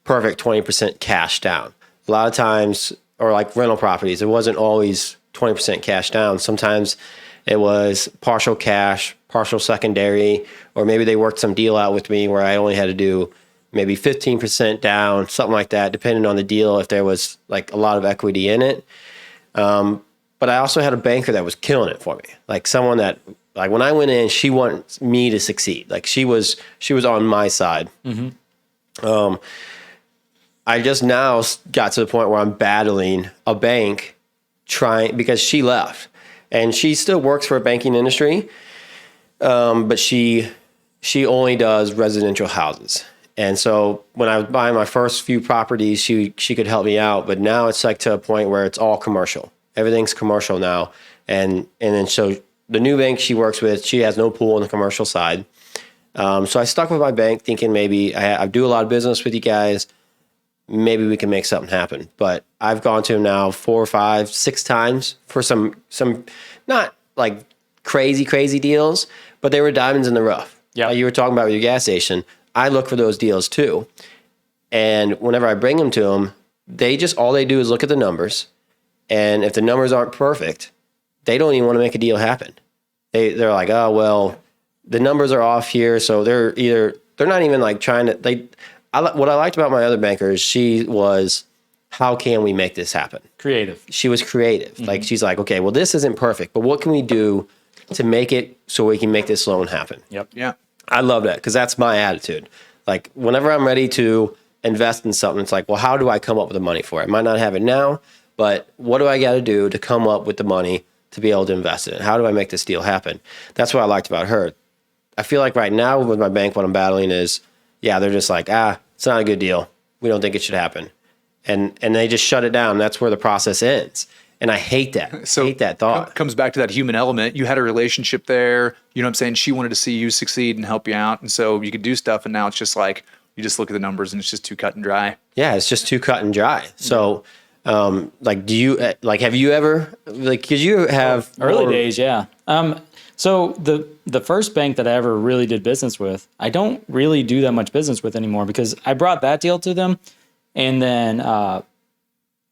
perfect 20% cash down. A lot of times, or like rental properties, it wasn't always 20% cash down. Sometimes it was partial cash, partial secondary, or maybe they worked some deal out with me where I only had to do maybe 15% down, something like that, depending on the deal, if there was like a lot of equity in it. But I also had a banker that was killing it for me. Like someone that, like when I went in, she wanted me to succeed. Like she was on my side. Mm-hmm. I just now got to the point where I'm battling a bank because she left, and she still works for a banking industry. But she only does residential houses. And so when I was buying my first few properties, she could help me out. But now it's like to a point where it's all commercial. Everything's commercial now. And then so the new bank she works with, she has no pool on the commercial side. So I stuck with my bank thinking maybe I do a lot of business with you guys. Maybe we can make something happen. But I've gone to them now 4, 5, 6 times for some not like crazy deals, but they were diamonds in the rough. Yeah, like you were talking about with your gas station. I look for those deals too. And whenever I bring them to them, all they do is look at the numbers. And if the numbers aren't perfect, they don't even want to make a deal happen. They're like, oh, well, the numbers are off here. So they're not even like trying to, what I liked about my other banker is she was how can we make this happen? Creative. She was creative. Like, she's like, okay, well, this isn't perfect, but what can we do to make it so we can make this loan happen? Yep. Yeah. I love that because that's my attitude. Like, whenever I'm ready to invest in something, it's like, well, how do I come up with the money for it? I might not have it now, but what do I got to do to come up with the money to be able to invest in it? How do I make this deal happen? That's what I liked about her. I feel like right now with my bank, what I'm battling is, yeah, they're just like, it's not a good deal. We don't think it should happen. And they just shut it down. That's where the process ends. And I hate that. I hate that thought. Comes back to that human element. You had a relationship there. You know what I'm saying? She wanted to see you succeed and help you out. And so you could do stuff. And now it's just like, you just look at the numbers and it's just too cut and dry. Yeah, it's just too cut and dry. So, like, do you, like, have you ever, like, because you have Early days, yeah. So the first bank that I ever really did business with, I don't really do that much business with anymore because I brought that deal to them, and then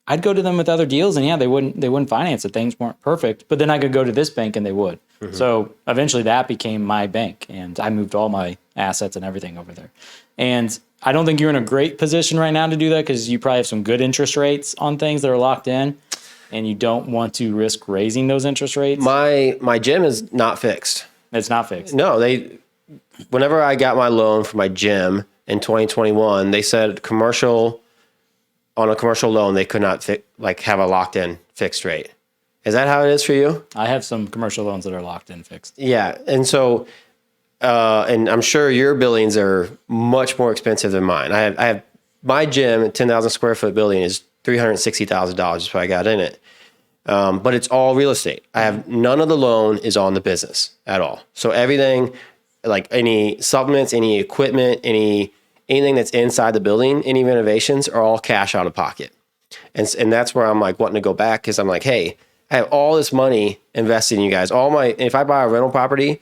I'd go to them with other deals, and yeah, they wouldn't finance it. Things weren't perfect, but then I could go to this bank and they would. Mm-hmm. So eventually that became my bank, and I moved all my assets and everything over there. And I don't think you're in a great position right now to do that because you probably have some good interest rates on things that are locked in, and you don't want to risk raising those interest rates. My gym is not fixed. It's not fixed. No, whenever I got my loan for my gym in 2021, they said on a commercial loan, they could not have a locked in fixed rate. Is that how it is for you? I have some commercial loans that are locked in fixed. Yeah. And so, and I'm sure your buildings are much more expensive than mine. I have my gym, 10,000 square foot building, is $360,000 is what I got in it. But it's all real estate. I have none of the loan is on the business at all. So everything, like any supplements, any equipment, anything that's inside the building, any renovations are all cash out of pocket. And that's where I'm like wanting to go back because I'm like, hey, I have all this money invested in you guys. If I buy a rental property,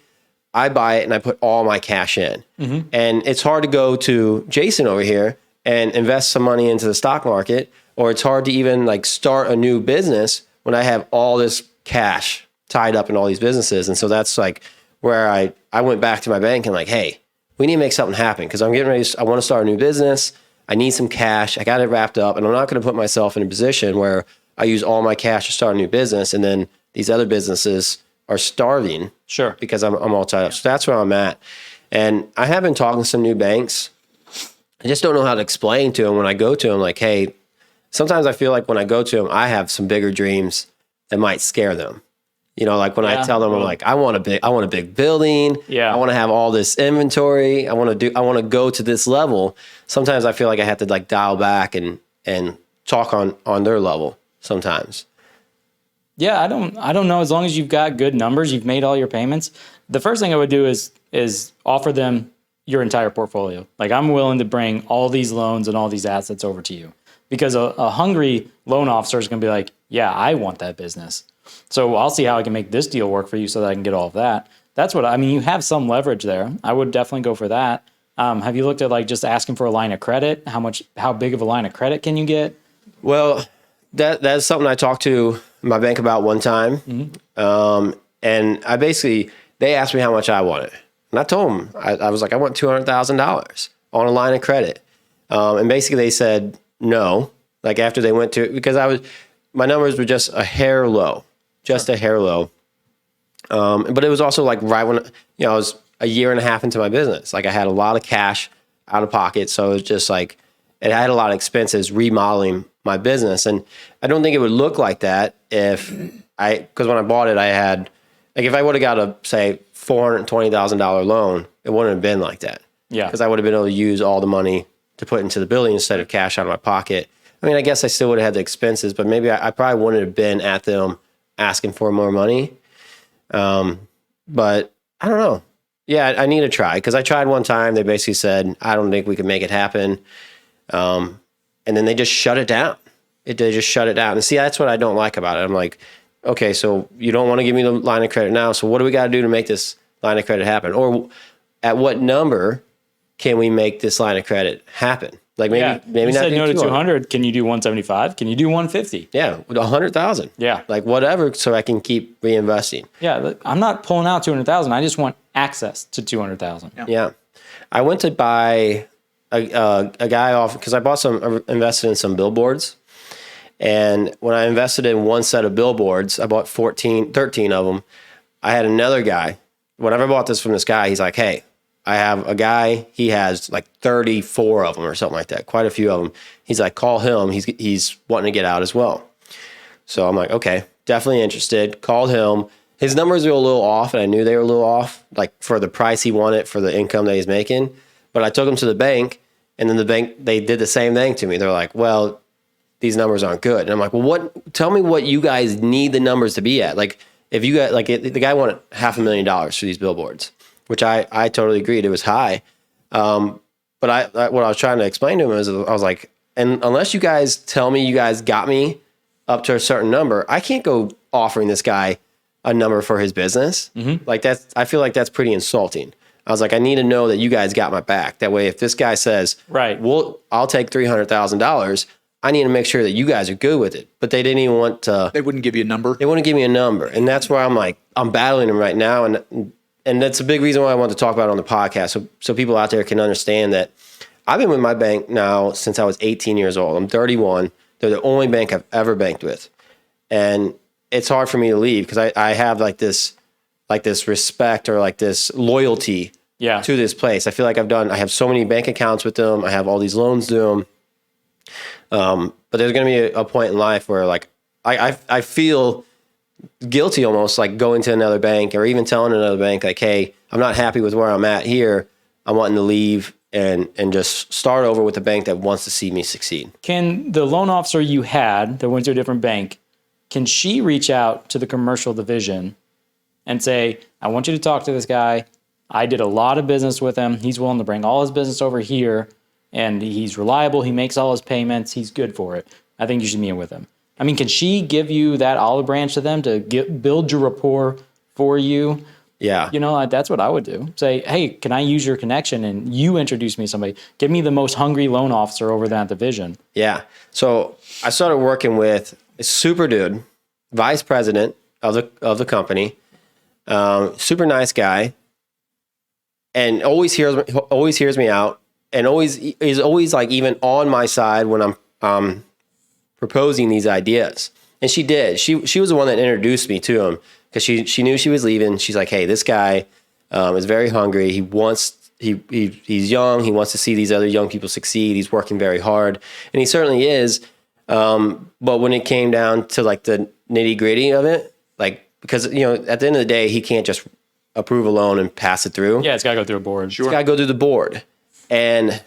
I buy it and I put all my cash in. Mm-hmm. And it's hard to go to Jason over here and invest some money into the stock market, or it's hard to even like start a new business when I have all this cash tied up in all these businesses. And so that's like where I went back to my bank and like, hey, we need to make something happen because I'm getting ready. I want to start a new business. I need some cash. I got it wrapped up, and I'm not going to put myself in a position where I use all my cash to start a new business, and then these other businesses are starving. Sure. Because I'm all tied up. So that's where I'm at. And I have been talking to some new banks. I just don't know how to explain to them when I go to them, like, hey, sometimes I feel like when I go to them, I have some bigger dreams that might scare them. You know, like when I tell them, I'm like, I want a big building. Yeah. I want to have all this inventory. I want to go to this level. Sometimes I feel like I have to like dial back and talk on their level sometimes. Yeah, I don't know. As long as you've got good numbers, you've made all your payments. The first thing I would do is offer them your entire portfolio. Like, I'm willing to bring all these loans and all these assets over to you, because a hungry loan officer is going to be like, yeah, I want that business. So I'll see how I can make this deal work for you so that I can get all of that. That's what I mean. You have some leverage there. I would definitely go for that. Have you looked at like just asking for a line of credit? How big of a line of credit can you get? Well, that's something I talked to my bank about one time. Mm-hmm. And they asked me how much I wanted. And I told them, I was like, I want $200,000 on a line of credit. And basically they said no, like after they went to, because my numbers were just a hair low, a hair low. But it was also like right when, I was a year and a half into my business. Like I had a lot of cash out of pocket. So it was just like, it had a lot of expenses remodeling my business. And I don't think it would look like that because when I bought it, I had, like if I would have got a, say, $420,000 loan, it wouldn't have been like that. Yeah. Because I would have been able to use all the money to put into the building instead of cash out of my pocket. I mean, I guess I still would have had the expenses, but maybe I probably wouldn't have been at them asking for more money. But I don't know. Yeah, I need to try, because I tried one time. They basically said, I don't think we can make it happen. And then they just shut it down. They just shut it down. And see, that's what I don't like about it. I'm like, okay, so you don't want to give me the line of credit now. So what do we got to do to make this line of credit happen? Or at what number can we make this line of credit happen? Like maybe you not said do no to 200. 200. Can you do 175? Can you do 150? Yeah, 100,000. Yeah, like whatever, so I can keep reinvesting. Yeah, I'm not pulling out 200,000. I just want access to 200,000. Yeah, I went to buy a guy off because I invested in some billboards, And when I invested in one set of billboards, I bought 13 of them. I had another guy. Whenever I bought this from this guy, he's like, hey, I have a guy, he has like 34 of them or something like that, quite a few of them. He's like, call him. He's wanting to get out as well. So I'm like, okay, definitely interested. Called him. His numbers were a little off, and I knew they were a little off, like for the price he wanted for the income that he's making. But I took him to the bank, and then the bank, they did the same thing to me. They're like, well, these numbers aren't good. And I'm like, well, tell me what you guys need the numbers to be at. Like, if you got, like, the guy wanted $500,000 for these billboards, which I totally agreed. It was high. But what I was trying to explain to him is, I was like, and unless you guys tell me you guys got me up to a certain number, I can't go offering this guy a number for his business. Like I feel like that's pretty insulting. I was like, I need to know that you guys got my back. That way, if this guy says, right, well, I'll take $300,000, I need to make sure that you guys are good with it. But they didn't even want to. They wouldn't give you a number. They wouldn't give me a number. And that's where I'm like, I'm battling them right now. And that's a big reason why I want to talk about it on the podcast. So people out there can understand that I've been with my bank now since I was 18 years old. I'm 31. They're the only bank I've ever banked with. And it's hard for me to leave because I have like this respect or like this loyalty to this place. I feel like I have so many bank accounts with them. I have all these loans to them. But there's going to be a point in life where like I feel guilty almost like going to another bank or even telling another bank like, hey, I'm not happy with where I'm at here. I'm wanting to leave and just start over with a bank that wants to see me succeed. Can the loan officer you had that went to a different bank, can she reach out to the commercial division and say, I want you to talk to this guy. I did a lot of business with him. He's willing to bring all his business over here, and he's reliable. He makes all his payments. He's good for it. I think you should meet with him. I mean, can she give you that olive branch to them to build your rapport for you? Yeah. You know, that's what I would do. Say, hey, can I use your connection and you introduce me to somebody? Give me the most hungry loan officer over that division. Yeah. So I started working with a super dude, vice president of the company, super nice guy, and always hears me out, and is always like even on my side when I'm proposing these ideas. And she did. She was the one that introduced me to him because she knew she was leaving. She's like, hey, this guy is very hungry. He's young. He wants to see these other young people succeed. He's working very hard, and he certainly is. But when it came down to like the nitty gritty of it, like, because, you know, at the end of the day, he can't just approve a loan and pass it through. Yeah, it's got to go through a board. Sure. It's got to go through the board. And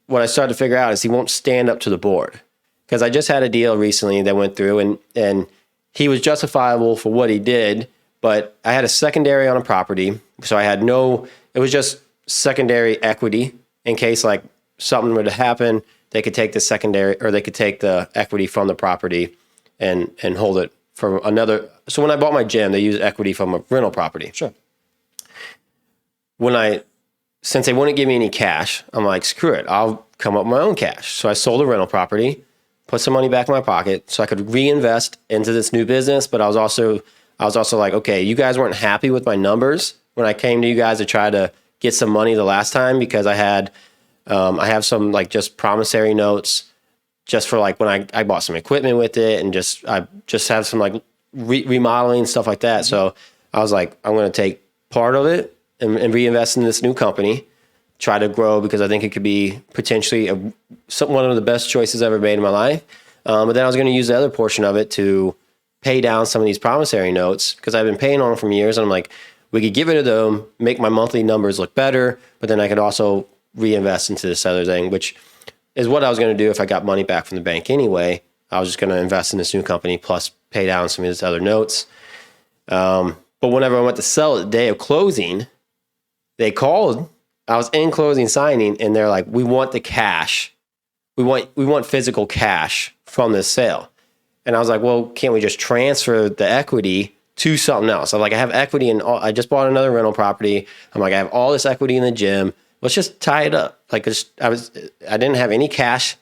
what I started to figure out is he won't stand up to the board. Because I just had a deal recently that went through, and he was justifiable for what he did, but I had a secondary on a property, so I had it was just secondary equity in case like something were to happen. They could take the secondary, or they could take the equity from the property and hold it for another. So when I bought my gym, they used equity from a rental property. Sure. Since they wouldn't give me any cash, I'm like, screw it, I'll come up with my own cash. So I sold a rental property, put some money back in my pocket so I could reinvest into this new business. But I was also like, okay, you guys weren't happy with my numbers when I came to you guys to try to get some money the last time, because I have some like just promissory notes just for like when I bought some equipment with it, and I just have some like remodeling stuff like that. Mm-hmm. So I was like, I'm going to take part of it and reinvest in this new company, try to grow, because I think it could be potentially one of the best choices I've ever made in my life. But then I was going to use the other portion of it to pay down some of these promissory notes, because I've been paying on them for years. And I'm like, we could get rid of them, make my monthly numbers look better, but then I could also reinvest into this other thing, which is what I was going to do if I got money back from the bank anyway. I was just going to invest in this new company plus pay down some of these other notes. But whenever I went to sell it the day of closing, they called. I was in closing signing, and they're like, we want the cash. We want physical cash from this sale. And I was like, well, can't we just transfer the equity to something else? I'm like, I have equity in I just bought another rental property. I'm like, I have all this equity in the gym. Let's just tie it up. Like, I didn't have any cash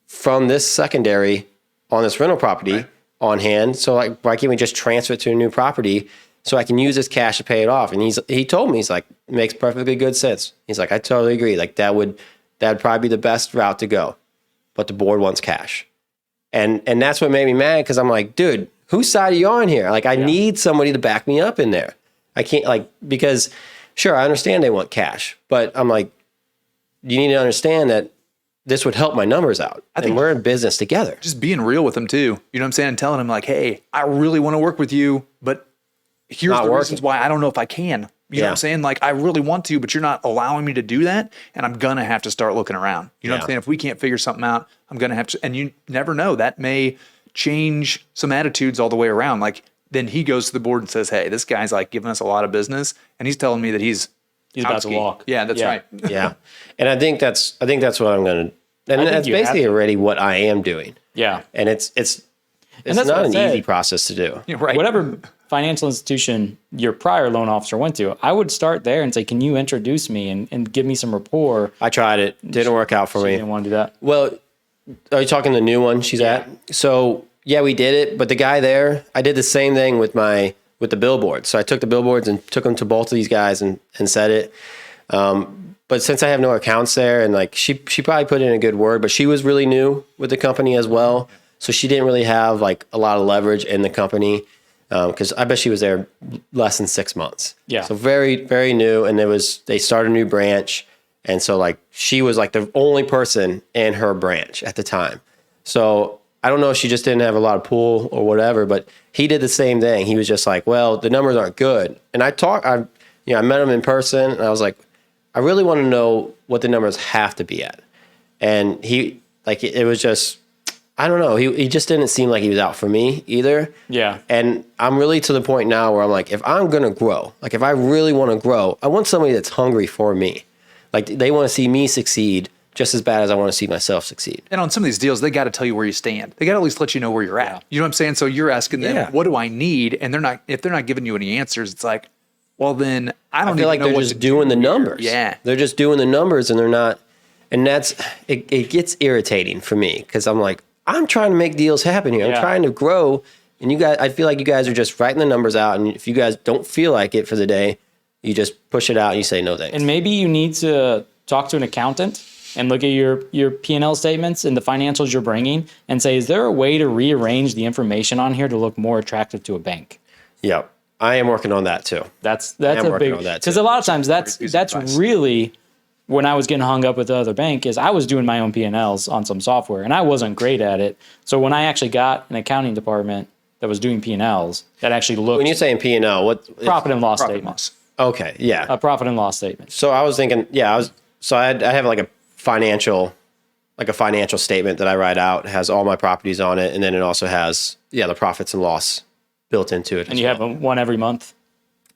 from this secondary on this rental property on hand. So like, why can't we just transfer it to a new property so I can use this cash to pay it off? And he told me, he's like, it makes perfectly good sense. He's like, I totally agree. Like that'd probably be the best route to go, but the board wants cash. And that's what made me mad, because I'm like, dude, whose side are you on here? Like, I need somebody to back me up in there. I can't, like, because sure, I understand they want cash, but I'm like, you need to understand that this would help my numbers out. I think we're in business together. Just being real with them too. You know what I'm saying? And telling them like, hey, I really want to work with you, but here's Not the working. reasons why I don't know if I can. You know what I'm saying? Like, I really want to, but you're not allowing me to do that. And I'm going to have to start looking around. You know what I'm saying? If we can't figure something out, I'm going to have to, and you never know, that may change some attitudes all the way around. Like, then he goes to the board and says, hey, this guy's like giving us a lot of business. And he's telling me that he's about to walk. Yeah, that's right. Yeah. And I think that's what I'm going to, and that's basically already what I am doing. Yeah. And it's that's not what I an said. easy process to do. Yeah, right. Whatever financial institution your prior loan officer went to, I would start there and say, can you introduce me and give me some rapport? I tried it. Didn't work out for She me. didn't want to do that. Well, are you talking the new one she's at? So yeah, we did it. But the guy there, I did the same thing with the billboards. So I took the billboards and took them to both of these guys and said it. But since I have no accounts there, and like she probably put in a good word, but she was really new with the company as well. So she didn't really have like a lot of leverage in the company. Because I bet she was there less than 6 months. Yeah. So very, very new. And they started a new branch. And so like she was like the only person in her branch at the time. So I don't know if she just didn't have a lot of pull or whatever, but he did the same thing. He was just like, well, the numbers aren't good. And I met him in person, and I was like, I really want to know what the numbers have to be at. And he, like, it was just, I don't know. He just didn't seem like he was out for me either. Yeah. And I'm really to the point now where I'm like, if I'm going to grow, like if I really want to grow, I want somebody that's hungry for me. Like they want to see me succeed just as bad as I want to see myself succeed. And on some of these deals, they got to tell you where you stand. They got to at least let you know where you're at. You know what I'm saying? So you're asking them, what do I need? And if they're not giving you any answers, it's like, well, then I don't feel like know they're what just to doing do the here. numbers. Yeah. They're just doing the numbers, and they're not. And it gets irritating for me, because I'm like, I'm trying to make deals happen here. I'm trying to grow. And you guys, I feel like you guys are just writing the numbers out. And if you guys don't feel like it for the day, you just push it out and you say no thanks. And maybe you need to talk to an accountant and look at your P&L statements and the financials you're bringing and say, is there a way to rearrange the information on here to look more attractive to a bank? Yep. I am working on that too. That's am a working big, on that, because too. a lot of times that's really when I was getting hung up with the other bank is I was doing my own P&Ls on some software and I wasn't great at it. So when I actually got an accounting department that was doing P&Ls that actually looked When you're saying P&L, what? profit and loss Profit statement, loss. Okay, yeah. a profit and loss statement. So I was thinking, I have like a financial statement that I write out. It has all my properties on it, and then it also has the profits and loss built into it. And you have one every month.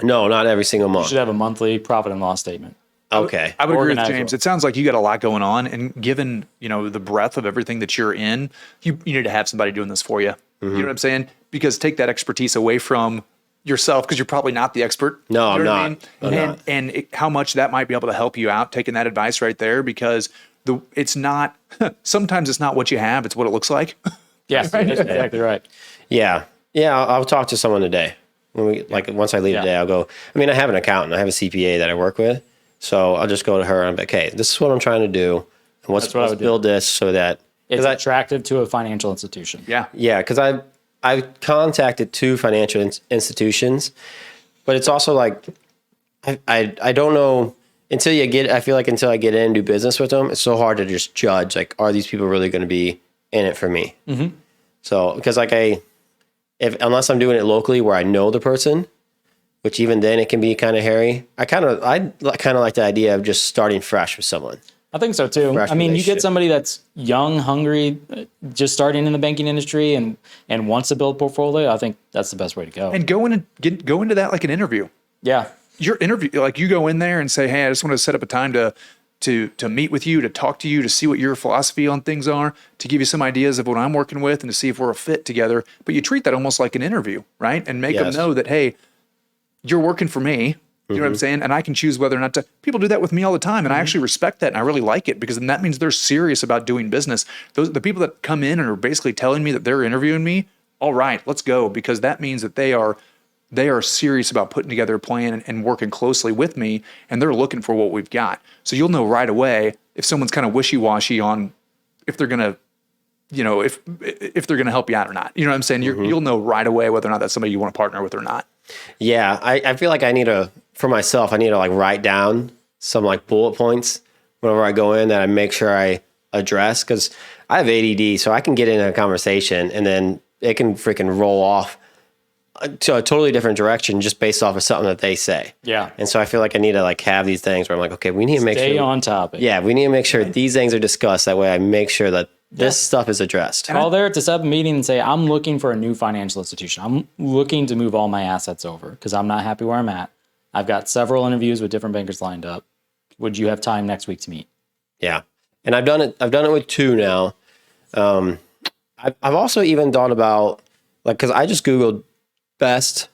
No, not every single You month. should have a monthly profit and loss statement. Okay. I would agree with Organized James. well. It sounds like you got a lot going on, and given the breadth of everything that you're in, you need to have somebody doing this for you. You know what I'm saying? Because take that expertise away from yourself, because you're probably not the expert. No, You know I'm what not. I mean? And how much that might be able to help you out, taking that advice right there, because it's not. Sometimes it's not what you have; it's what it looks like. Yeah, that's exactly right. Yeah. I'll talk to someone today. Once I leave today, I'll go. I mean, I have an accountant. I have a CPA that I work with. So I'll just go to her and I'm like, okay, this is what I'm trying to do. And let's build this so that It's attractive to a financial institution. Yeah. Yeah, because I've contacted 2 financial institutions, but it's also like I don't know until I get in and do business with them. It's so hard to just judge, like, are these people really going to be in it for me? Mm-hmm. So because unless I'm doing it locally where I know the person, which even then it can be kind of hairy. I kind of like the idea of just starting fresh with someone. I think so too. Fresh I mean, you relationship. get somebody that's young, hungry, just starting in the banking industry and wants to build a portfolio. I think that's the best way to go. And go into that like an interview. Yeah. Your interview, like you go in there and say, hey, I just want to set up a time to meet with you, to talk to you, to see what your philosophy on things are, to give you some ideas of what I'm working with and to see if we're a fit together. But you treat that almost like an interview, right? And make them know that, hey, you're working for me. You know what I'm saying? And I can choose whether or not to. People do that with me all the time. And I actually respect that. And I really like it, because then that means they're serious about doing business. The people that come in and are basically telling me that they're interviewing me, all right, let's go. Because that means that they are serious about putting together a plan and working closely with me. And they're looking for what we've got. So you'll know right away if someone's kind of wishy-washy on if they're going to, you know, if they're going to help you out or not. You know what I'm saying? You'll know right away whether or not that's somebody you want to partner with or not. Yeah, I feel like I need to like write down some like bullet points whenever I go in that I make sure I address, because I have ADD, so I can get in a conversation and then it can freaking roll off to a totally different direction just based off of something that they say. Yeah. And so I feel like I need to like have these things where I'm like, okay, we need to make Stay sure on topic. Yeah, we need to make sure these things are discussed. That way I make sure that this stuff is addressed. Call there to set up a meeting and say, I'm looking for a new financial institution. I'm looking to move all my assets over because I'm not happy where I'm at. I've got several interviews with different bankers lined up. Would you have time next week to meet? Yeah. And I've done it with 2 now. I've also even thought about, like, because I just Googled best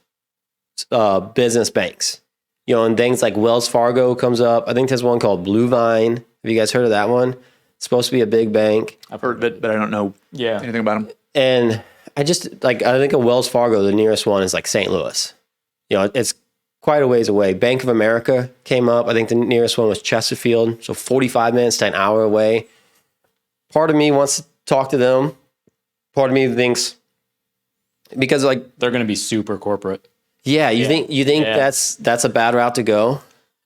business banks, you know, and things like Wells Fargo comes up. I think there's one called Blue Vine. Have you guys heard of that one? It's supposed to be a big bank. I've heard of it, but I don't know anything about them. And I think of Wells Fargo, the nearest one is like St. Louis. You know, it's quite a ways away. Bank of America came up. I think the nearest one was Chesterfield. So 45 minutes to an hour away. Part of me wants to talk to them. Part of me thinks, because like they're going to be super corporate. Yeah, you think that's a bad route to go?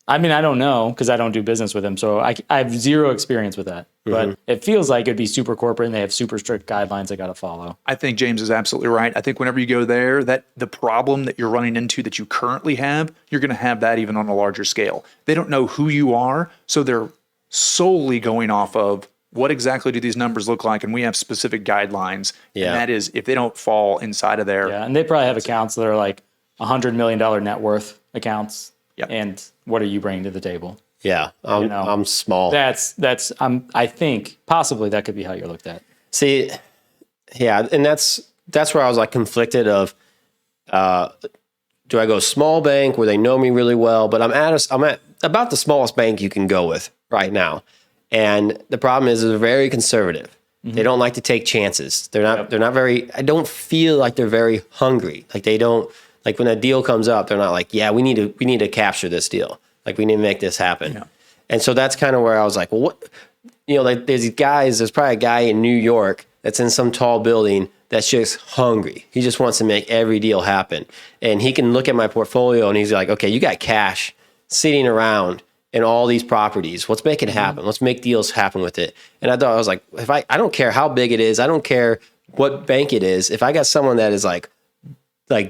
I mean, I don't know because I don't do business with them, so I have zero experience with that. But it feels like it'd be super corporate, and they have super strict guidelines they got to follow. I think James is absolutely right. I think whenever you go there, that the problem that you're running into that you currently have, you're going to have that even on a larger scale. They don't know who you are, so they're solely going off of what exactly do these numbers look like, and we have specific guidelines. Yeah. And that is, if they don't fall inside of there. Yeah, and they probably have accounts that are like $100 million net worth accounts. Yep. And what are you bringing to the table? Yeah, I'm small. I think possibly that could be how you're looked at. See, yeah, and that's where I was like conflicted of, do I go small bank where they know me really well? But I'm at about the smallest bank you can go with right now, and the problem is they're very conservative. Mm-hmm. They don't like to take chances. They're not very. I don't feel like they're very hungry. Like they don't. Like when a deal comes up, they're not like, yeah, we need to capture this deal. Like we need to make this happen. Yeah. And so that's kind of where I was like, well, what, you know, like there's probably a guy in New York that's in some tall building that's just hungry. He just wants to make every deal happen. And he can look at my portfolio and he's like, okay, you got cash sitting around in all these properties. Let's make it happen. Let's make deals happen with it. And I was like, I don't care how big it is. I don't care what bank it is. If I got someone that is like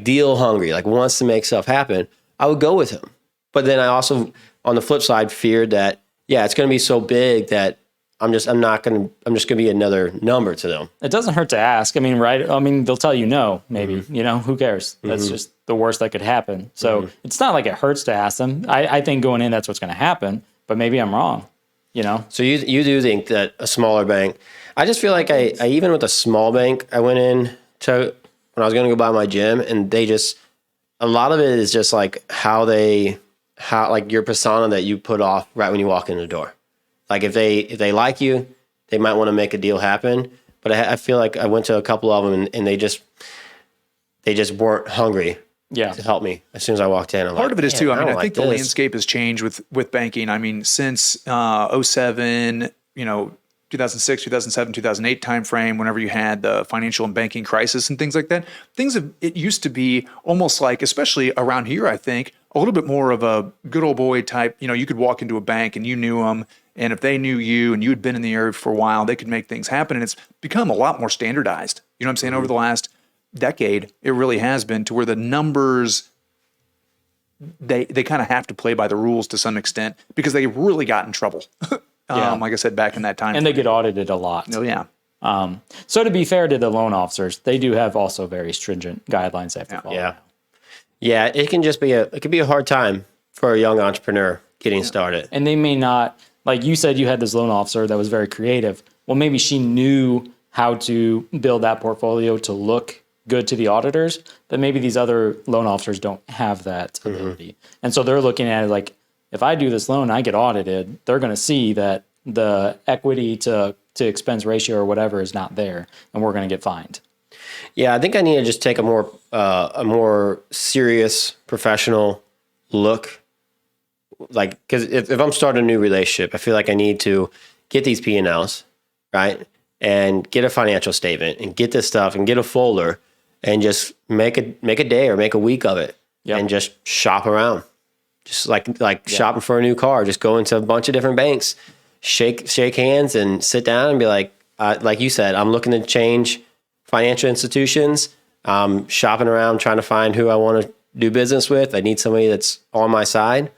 deal hungry, like wants to make stuff happen, I would go with him. But then I also, on the flip side, feared that, yeah, it's going to be so big that I'm just going to be another number to them. It doesn't hurt to ask. I mean, right? I mean, they'll tell you no, maybe, you know, who cares? That's just the worst that could happen. So it's not like it hurts to ask them. I think going in, that's what's going to happen, but maybe I'm wrong, you know? So you do think that a smaller bank, I just feel like I even with a small bank, I went in to, when I was going to go buy my gym, and a lot of it is just like how like your persona that you put off right when you walk in the door. Like if they like you, they might want to make a deal happen. But I feel like I went to a couple of them and they just weren't hungry to help me as soon as I walked in. Part of it is too, I think the landscape has changed with banking. I mean, since 07, you know, 2006, 2007, 2008 timeframe, whenever you had the financial and banking crisis and things like that, it used to be almost like, especially around here, I think, a little bit more of a good old boy type. You know, you could walk into a bank and you knew them, and if they knew you and you had been in the area for a while, they could make things happen. And it's become a lot more standardized. You know what I'm saying? Over the last decade, it really has been, to where the numbers, they kind of have to play by the rules to some extent, because they really got in trouble. Like I said, back in that time. And they get audited a lot. Oh, yeah. So to be fair to the loan officers, they do have also very stringent guidelines they have to follow. Yeah. Yeah, it can just be a hard time for a young entrepreneur getting started. And they may not, like you said, you had this loan officer that was very creative. Well, maybe she knew how to build that portfolio to look good to the auditors, but maybe these other loan officers don't have that ability. And so they're looking at it like, if I do this loan, I get audited, they're going to see that the equity to expense ratio or whatever is not there, and we're going to get fined. Yeah, I think I need to just take a more serious professional look. Like, because if I'm starting a new relationship, I feel like I need to get these P&Ls, right? and get a financial statement and get this stuff and get a folder and just make a day or make a week of it and just shop around. Just like shopping for a new car, just go into a bunch of different banks, shake hands and sit down and be like you said, I'm looking to change financial institutions. I'm shopping around trying to find who I want to do business with. I need somebody that's on my side.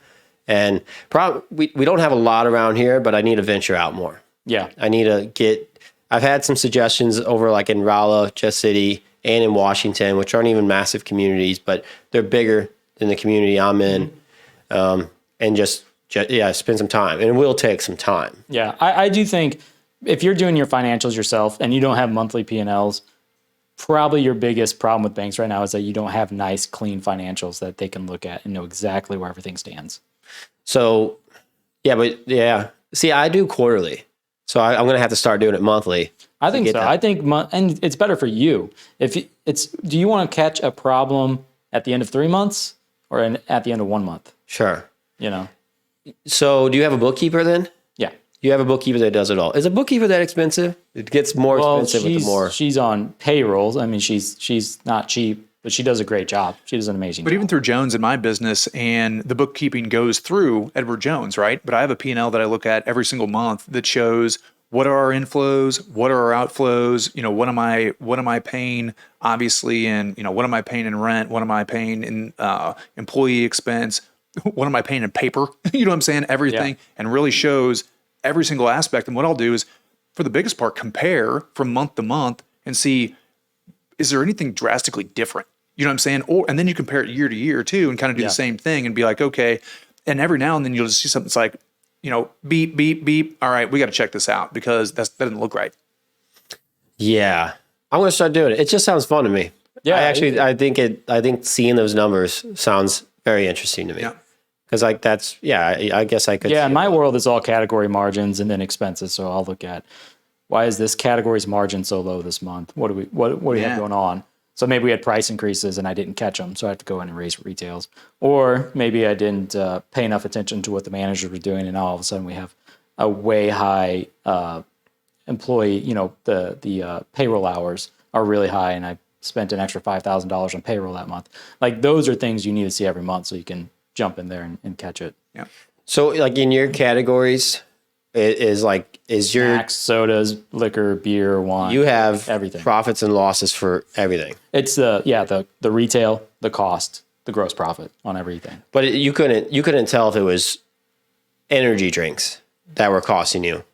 And we don't have a lot around here, but I need to venture out more. Yeah. I need to I've had some suggestions over like in Rolla, Chess City, and in Washington, which aren't even massive communities, but they're bigger than the community I'm in. And just spend some time. And it will take some time. Yeah. I do think if you're doing your financials yourself and you don't have monthly P&Ls, probably your biggest problem with banks right now is that you don't have nice, clean financials that they can look at and know exactly where everything stands. So, see, I do quarterly. So I'm going to have to start doing it monthly. I think so. I think, and it's better for you. Do you want to catch a problem at the end of 3 months or at the end of 1 month? Sure. So do you have a bookkeeper then? Yeah. You have a bookkeeper that does it all. Is a bookkeeper that expensive? It gets more expensive with the more. She's on payrolls. I mean, she's not cheap, but she does a great job. She does an amazing job. But even through Jones in my business, and the bookkeeping goes through Edward Jones, right? But I have a P&L that I look at every single month that shows what are our inflows, what are our outflows, what am I paying, obviously, and what am I paying in rent, what am I paying in employee expense, what am I paying in paper, you know what I'm saying, everything, and really shows every single aspect. And what I'll do is, for the biggest part, compare from month to month and see, is there anything drastically different? You know what I'm saying? And then you compare it year to year too, and kind of do the same thing and be like, okay. And every now and then you'll just see something that's like, beep, beep, beep. All right, we got to check this out because that doesn't look right. Yeah. I'm going to start doing it. It just sounds fun to me. Yeah. I think seeing those numbers sounds very interesting to me. Yeah. Because I guess I could. Yeah, in my world, it's all category margins and then expenses. So I'll look at, why is this category's margin so low this month? What do we have going on? So maybe we had price increases and I didn't catch them, so I have to go in and raise retails. Or maybe I didn't pay enough attention to what the managers were doing, and all of a sudden we have a way high employee. The payroll hours are really high, and I spent an extra $5,000 on payroll that month. Like, those are things you need to see every month so you can jump in there and catch it. Yeah. So like in your categories, is your snacks, sodas, liquor, beer, wine. You have everything, profits and losses for everything. It's the retail, the cost, the gross profit on everything. But you couldn't tell if it was energy drinks that were costing you.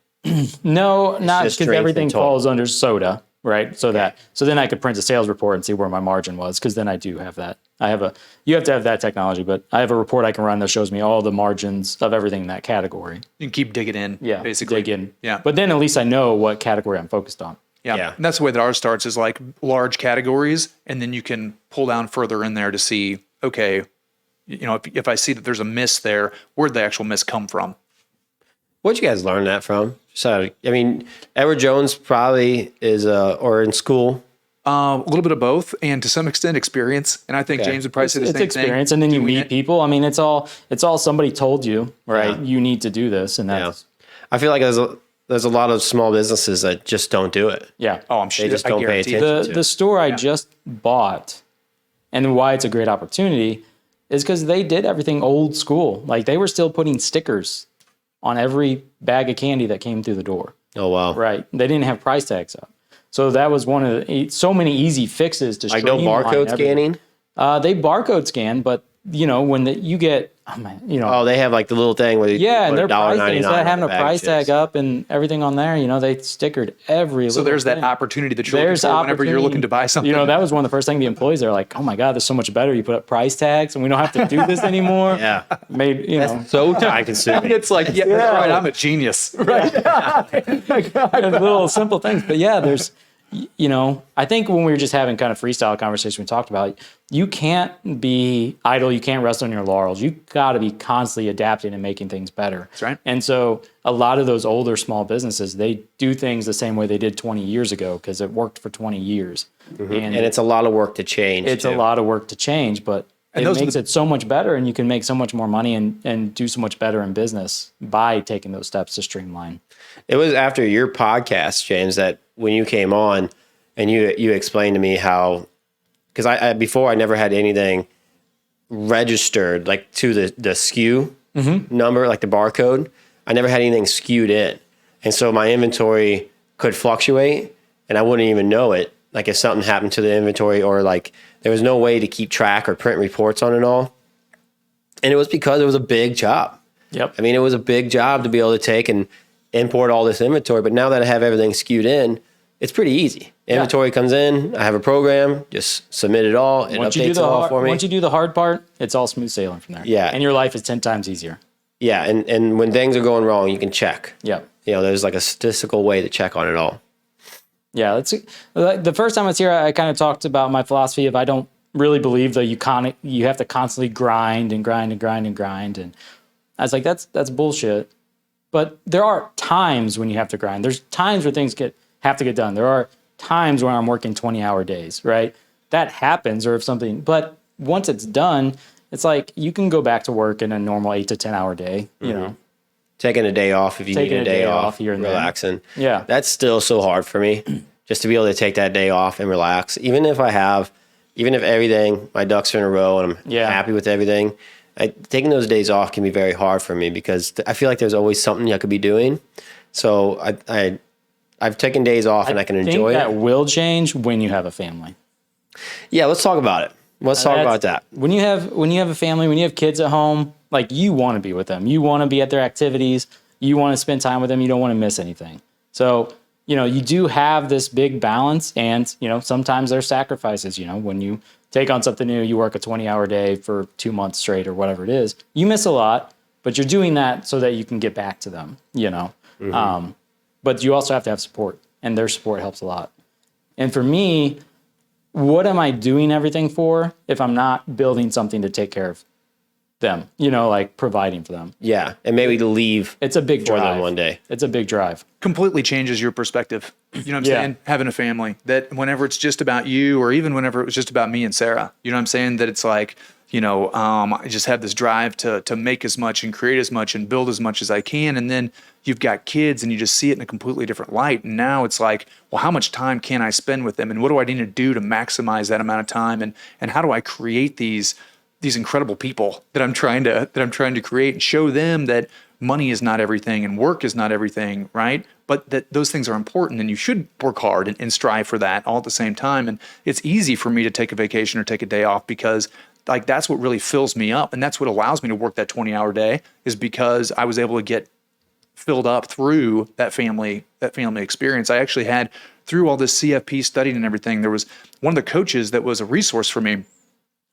No, not because everything falls under soda, right? So then I could print a sales report and see where my margin was, because then I do have that. You have to have that technology, but I have a report I can run that shows me all the margins of everything in that category. You can keep digging in, basically. Dig in. Yeah. But then at least I know what category I'm focused on. Yeah. And that's the way that ours starts, is like large categories, and then you can pull down further in there to see, okay, if I see that there's a miss there, where'd the actual miss come from? Where'd you guys learn that from? Edward Jones probably is, or in school. A little bit of both, and to some extent experience. And I think James would probably say the same thing. It's experience, and then you meet people. I mean, it's all somebody told you, right? Yeah. You need to do this, and that's. I feel like there's a lot of small businesses that just don't do it. Yeah. Oh, I'm sure. They just don't pay attention. The store I just bought, and why it's a great opportunity, is because they did everything old school. Like, they were still putting stickers on every bag of candy that came through the door. Oh, wow. Right. They didn't have price tags up. So that was one of so many easy fixes to streamline. Like no barcode scanning? They barcode scan, but when you get, they have like the little thing where and their pricing, instead of having a price tag up and everything on there, they stickered every little So there's thing. that opportunity that you're looking for whenever you're looking to buy something. That was one of the first things the employees are like, oh my God, this is so much better. You put up price tags and we don't have to do this anymore. Yeah. Maybe, That's so time consuming. It's like, that's right, I'm a genius. Right. Little simple things. But there's, I think when we were just having kind of freestyle conversation, we talked about, you can't be idle. You can't rest on your laurels. You got to be constantly adapting and making things better. That's right. And so a lot of those older small businesses, they do things the same way they did 20 years ago because it worked for 20 years. Mm-hmm. And it's a lot of work to change. It's a lot of work to change, but it makes it so much better, and you can make so much more money and do so much better in business by taking those steps to streamline. It was after your podcast, James, that when you came on and you explained to me how, because I before I never had anything registered like to the SKU number, like the barcode. I never had anything skewed in. And so my inventory could fluctuate and I wouldn't even know it. Like if something happened to the inventory, or like there was no way to keep track or print reports on it all. And it was because it was a big job. Yep. I mean, it was a big job to be able to take and import all this inventory. But now that I have everything skewed in, it's pretty easy. Inventory comes in, I have a program, just submit it all, it updates it all for me. Once you do the hard part, it's all smooth sailing from there. Yeah. And your life is 10 times easier. Yeah, and when things are going wrong, you can check. Yep. You know, there's like a statistical way to check on it all. Yeah, the first time I was here, I kind of talked about my philosophy of I don't really believe that you have to constantly grind and grind and grind and grind. And I was like, that's bullshit. But there are times when you have to grind. There's times where things have to get done. There are times when I'm working 20-hour days, right? That happens, or if something. But once it's done, it's like you can go back to work in a normal 8 to 10 hour day. You know, Taking a day off if you need a day off, here and there. relaxing. Yeah. That's still so hard for me, just to be able to take that day off and relax. Even if everything, my ducks are in a row and I'm happy with everything, taking those days off can be very hard for me because I feel like there's always something I could be doing. So I've taken days off and I can enjoy it. That will change when you have a family. Yeah, let's talk about it. Let's talk about that. When you have a family, when you have kids at home, like you want to be with them. You want to be at their activities. You want to spend time with them. You don't want to miss anything. So, you do have this big balance, and, sometimes there's sacrifices. When you take on something new, you work a 20-hour day for 2 months straight or whatever it is. You miss a lot, but you're doing that so that you can get back to them, But you also have to have support, and their support helps a lot. And for me, what am I doing everything for if I'm not building something to take care of them, like providing for them? Yeah, and maybe to leave it's a big for drive. them one day. It's a big drive. Completely changes your perspective. You know what I'm saying? Having a family, that whenever it's just about you, or even whenever it was just about me and Sarah, you know what I'm saying? That it's like, I just have this drive to make as much and create as much and build as much as I can. And then you've got kids and you just see it in a completely different light. And now it's like, well, how much time can I spend with them? And what do I need to do to maximize that amount of time? And how do I create these incredible people that I'm trying to create, and show them that money is not everything and work is not everything, right? But that those things are important, and you should work hard and strive for that all at the same time. And it's easy for me to take a vacation or take a day off because like that's what really fills me up, and that's what allows me to work that 20-hour day, is because I was able to get filled up through that family experience. I actually had, through all this CFP studying and everything, there was one of the coaches that was a resource for me.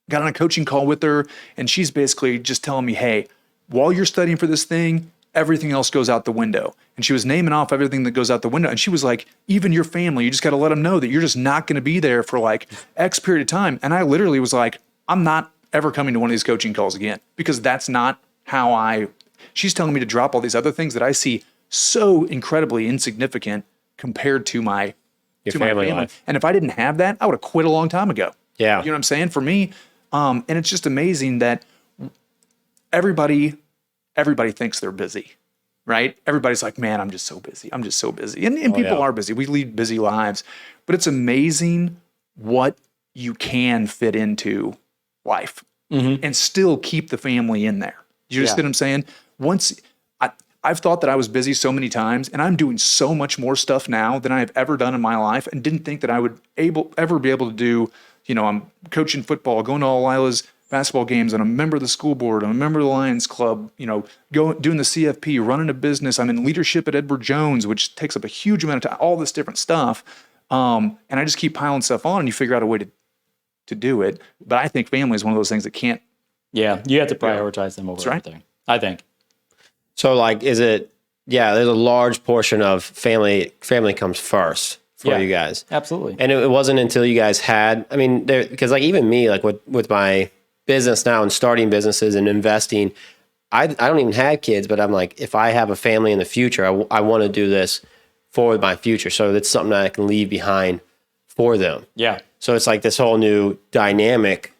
Got on a coaching call with her, and she's basically just telling me, hey, while you're studying for this thing, everything else goes out the window. And she was naming off everything that goes out the window. And she was like, even your family, you just got to let them know that you're just not going to be there for like X period of time. And I literally was like, I'm not ever coming to one of these coaching calls again, because that's not how she's telling me to drop all these other things that I see so incredibly insignificant compared to my family life. And if I didn't have that, I would have quit a long time ago. Yeah. You know what I'm saying? For me, and it's just amazing that everybody thinks they're busy, right? Everybody's like, man, I'm just so busy. I'm just so busy. And people are busy. We lead busy lives. But it's amazing what you can fit into life and still keep the family in there. You just see what I'm saying? I've thought that I was busy so many times, and I'm doing so much more stuff now than I've ever done in my life, and didn't think that I would ever be able to do. I'm coaching football, going to all Lila's basketball games, and I'm a member of the school board, I'm a member of the Lions Club, doing the CFP, running a business. I'm in leadership at Edward Jones, which takes up a huge amount of time, all this different stuff. And I just keep piling stuff on, and you figure out a way to do it. But I think family is one of those things that can't. Yeah, you have to prioritize them over everything, I think. So like, there's a large portion of family comes first for you guys. Absolutely. And it wasn't until you guys had, because like even me, like with my business now and starting businesses and investing, I don't even have kids, but I'm like, if I have a family in the future, I want to do this for my future. So that's something that I can leave behind for them. Yeah. So it's like this whole new dynamic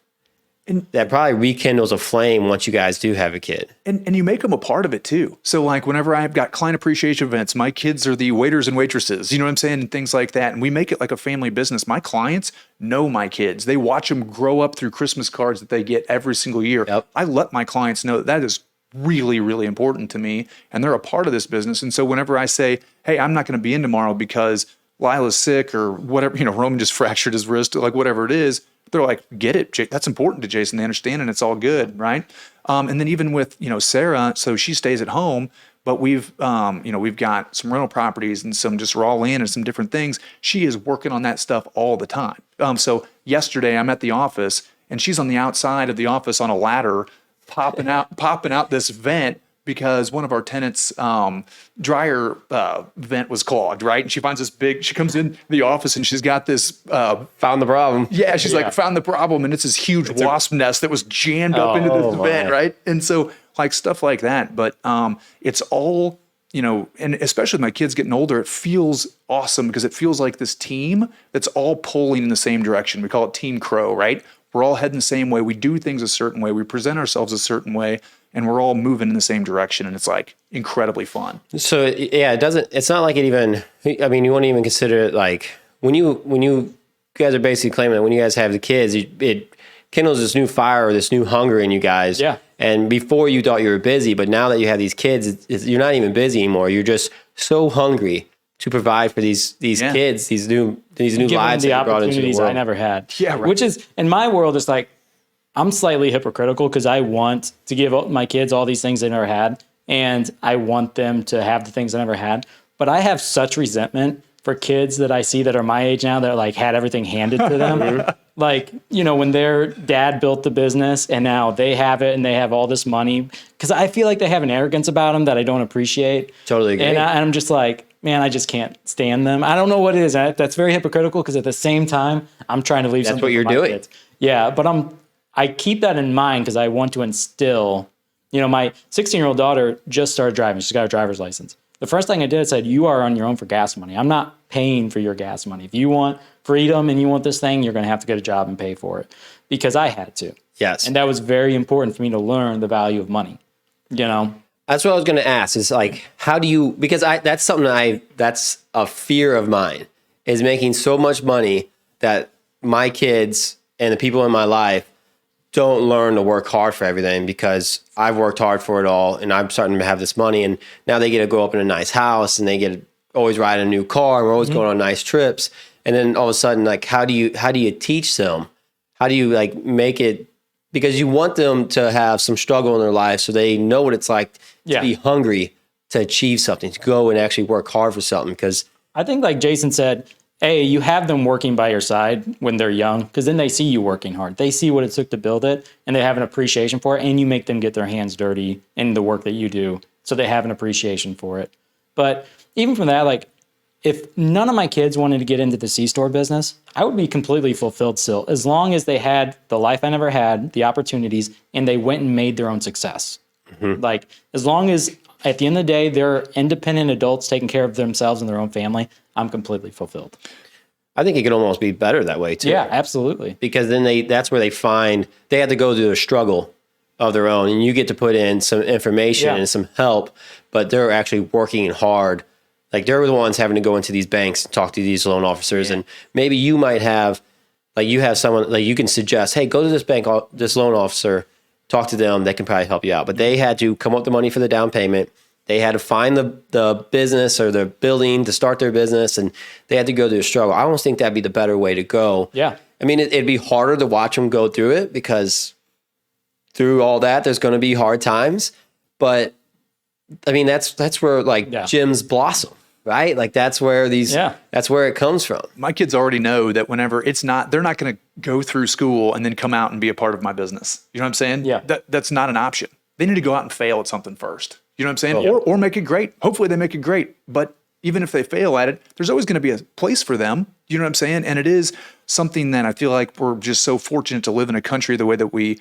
that probably rekindles a flame once you guys do have a kid. And you make them a part of it too. So like whenever I've got client appreciation events, my kids are the waiters and waitresses, you know what I'm saying? And things like that. And we make it like a family business. My clients know my kids. They watch them grow up through Christmas cards that they get every single year. Yep. I let my clients know that is really, really important to me. And they're a part of this business. And so whenever I say, hey, I'm not going to be in tomorrow because Lila's sick or whatever, Roman just fractured his wrist, like whatever it is, they're like, get it. That's important to Jason. They understand and it's all good. Right. And then even with, Sarah, so she stays at home, but we've got some rental properties and some just raw land and some different things. She is working on that stuff all the time. So yesterday I'm at the office and she's on the outside of the office on a ladder, popping out this vent because one of our tenants' dryer vent was clogged, right? And she finds she comes in the office and she's got this. Found the problem. Yeah, she's like, found the problem. And it's this huge wasp nest that was jammed up into this vent, right? And so like stuff like that. But it's all, and especially with my kids getting older, it feels awesome because it feels like this team that's all pulling in the same direction. We call it Team Crowe, right? We're all heading the same way. We do things a certain way. We present ourselves a certain way. And we're all moving in the same direction, and it's like incredibly fun. So it's not like it even, you wouldn't even consider it like when you guys are basically claiming that when you guys have the kids, it kindles this new fire or this new hunger in you guys. Yeah. And before you thought you were busy, but now that you have these kids, you're not even busy anymore. You're just so hungry to provide for these kids, these new lives the that you brought into the opportunities world. I never had. Yeah, right. Which is, in my world, it's like, I'm slightly hypocritical because I want to give my kids all these things they never had, and I want them to have the things I never had. But I have such resentment for kids that I see that are my age now that like had everything handed to them. Like, when their dad built the business and now they have it and they have all this money, because I feel like they have an arrogance about them that I don't appreciate. Totally agree. And I'm just like, man, I just can't stand them. I don't know what it is. That's very hypocritical because at the same time, I'm trying to leave something what you're for my doing. kids. Yeah, but I keep that in mind because I want to instill, my 16-year-old daughter just started driving. She's got a driver's license. The first thing I did, I said, you are on your own for gas money. I'm not paying for your gas money. If you want freedom and you want this thing, you're going to have to get a job and pay for it because I had to. Yes. And that was very important for me to learn the value of money, That's what I was going to ask is like, how do you, because that's something that's a fear of mine is making so much money that my kids and the people in my life don't learn to work hard for everything because I've worked hard for it all and I'm starting to have this money and now they get to grow up in a nice house and they get to always ride in a new car and we're always going on nice trips. And then all of a sudden, like, how do you teach them? How do you like make it, because you want them to have some struggle in their life so they know what it's like to be hungry to achieve something, to go and actually work hard for something. Because I think like Jason said, you have them working by your side when they're young, because then they see you working hard. They see what it took to build it, and they have an appreciation for it, and you make them get their hands dirty in the work that you do, so they have an appreciation for it. But even from that, like, if none of my kids wanted to get into the C-store business, I would be completely fulfilled still, as long as they had the life I never had, the opportunities, and they went and made their own success. Mm-hmm. Like, as long as at the end of the day, they're independent adults taking care of themselves and their own family, I'm completely fulfilled. I think it could almost be better that way too. Yeah, absolutely. Because then that's where they find they have to go through a struggle of their own, and you get to put in some information and some help, but they're actually working hard. Like they're the ones having to go into these banks and talk to these loan officers, and maybe you might have, like you have someone like you can suggest, hey, go to this bank, this loan officer, talk to them. They can probably help you out. But they had to come up with the money for the down payment. They had to find the business or the building to start their business, and they had to go through a struggle. I almost think that'd be the better way to go. Yeah. I mean, it'd be harder to watch them go through it because through all that, there's going to be hard times. But I mean, that's where like gyms blossom, right? Like that's where that's where it comes from. My kids already know that whenever they're not going to go through school and then come out and be a part of my business. You know what I'm saying? Yeah. That's not an option. They need to go out and fail at something first. You know what I'm saying? Or make it great. Hopefully they make it great. But even if they fail at it, there's always going to be a place for them. You know what I'm saying? And it is something that I feel like we're just so fortunate to live in a country the way that we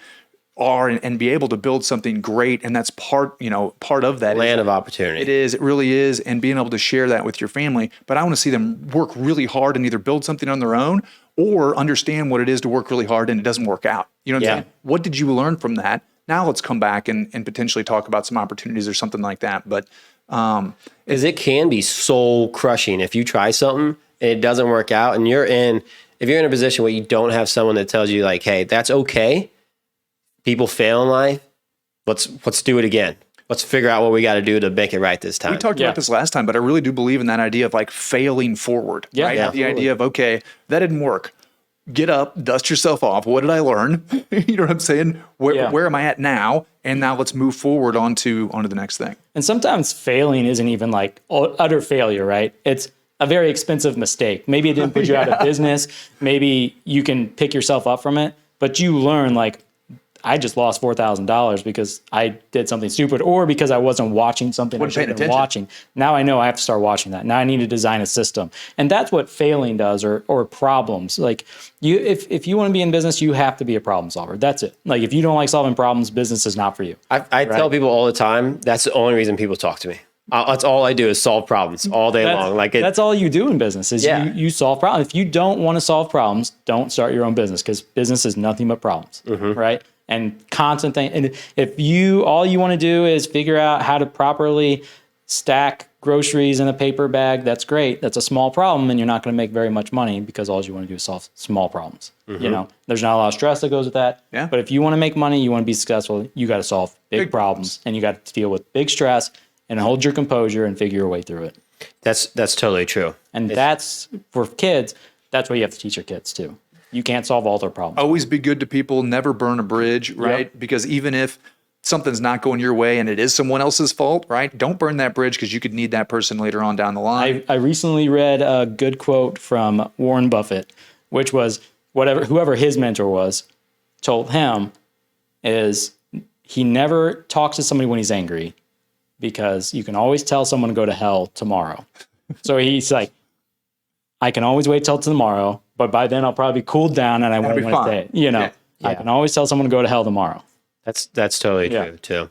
are and be able to build something great. And that's part of that. Land of opportunity. It is. It really is. And being able to share that with your family. But I want to see them work really hard and either build something on their own or understand what it is to work really hard and it doesn't work out. You know what I'm saying? What did you learn from that? Now let's come back and potentially talk about some opportunities or something like that. But because it can be soul crushing if you try something and it doesn't work out, and if you're in a position where you don't have someone that tells you like, hey, that's okay. People fail in life. Let's do it again. Let's figure out what we got to do to make it right this time. we talked about this last time, but I really do believe in that idea of like failing forward. Yeah, right? yeah, The absolutely. idea of, okay, that didn't work. Get up, dust yourself off. What did I learn? You know what I'm saying? Where am I at now? And now let's move forward onto the next thing. And sometimes failing isn't even like utter failure, right? It's a very expensive mistake. Maybe it didn't put you out of business. Maybe you can pick yourself up from it, but you learn like, I just lost $4,000 because I did something stupid, or because I wasn't watching something I Wasn't should paying have been attention. watching. Now I know I have to start watching that. Now I need to design a system. And that's what failing does, or problems. Like if you want to be in business, you have to be a problem solver. That's it. Like if you don't like solving problems, business is not for you. I tell people all the time, that's the only reason people talk to me. That's all I do is solve problems all day long. Like that's all you do in business is Yeah. you solve problems. If you don't want to solve problems, don't start your own business, because business is nothing but problems, right? And constant thing. And if all you want to do is figure out how to properly stack groceries in a paper bag, that's great. That's a small problem, and you're not going to make very much money because all you want to do is solve small problems. You know, there's not a lot of stress that goes with that. Yeah. But if you want to make money, you want to be successful, you got to solve big problems, and you got to deal with big stress and hold your composure and figure your way through it. that's totally true. And that's for kids. That's what you have to teach your kids too. You can't solve all their problems. Always be good to people, never burn a bridge, right? Because even if something's not going your way and it is someone else's fault, right? Don't burn that bridge, because you could need that person later on down the line. I recently read a good quote from Warren Buffett, which was whoever his mentor was told him is he never talks to somebody when he's angry, because you can always tell someone to go to hell tomorrow. So he's like, I can always wait till tomorrow, but by then I'll probably be cooled down and I won't be want to fine. say it. You know, I can always tell someone to go to hell tomorrow. That's totally true too.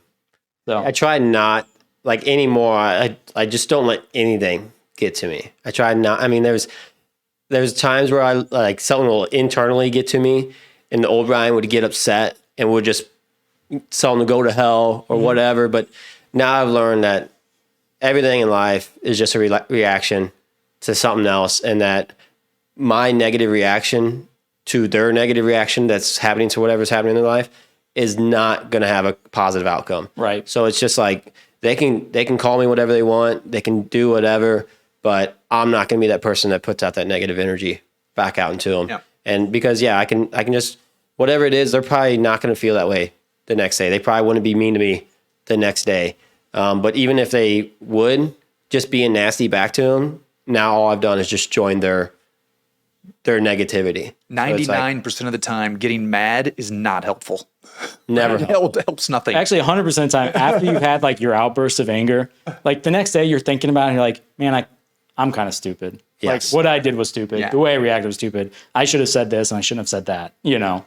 So I try not like anymore. I just don't let anything get to me. I try not. I mean, there's times where I like something will internally get to me, and the old Ryan would get upset and would just tell him to go to hell or whatever. But now I've learned that everything in life is just a reaction to something else, and that my negative reaction to their negative reaction that's happening to whatever's happening in their life is not going to have a positive outcome. Right. So it's just like they can call me whatever they want, they can do whatever, but I'm not going to be that person that puts out that negative energy back out into them. Yeah. And because I can just whatever it is, they're probably not going to feel that way the next day. They probably wouldn't be mean to me the next day. But even if they would, just being nasty back to them, now all I've done is just join their negativity. 99% of the time, getting mad is not helpful. Never It helps nothing. actually 100% of the time after you've had like your outbursts of anger, like the next day you're thinking about it and you're like, man, I'm kind of stupid. Yes. Like what I did was stupid. Yeah. The way I reacted was stupid. I should have said this and I shouldn't have said that, you know?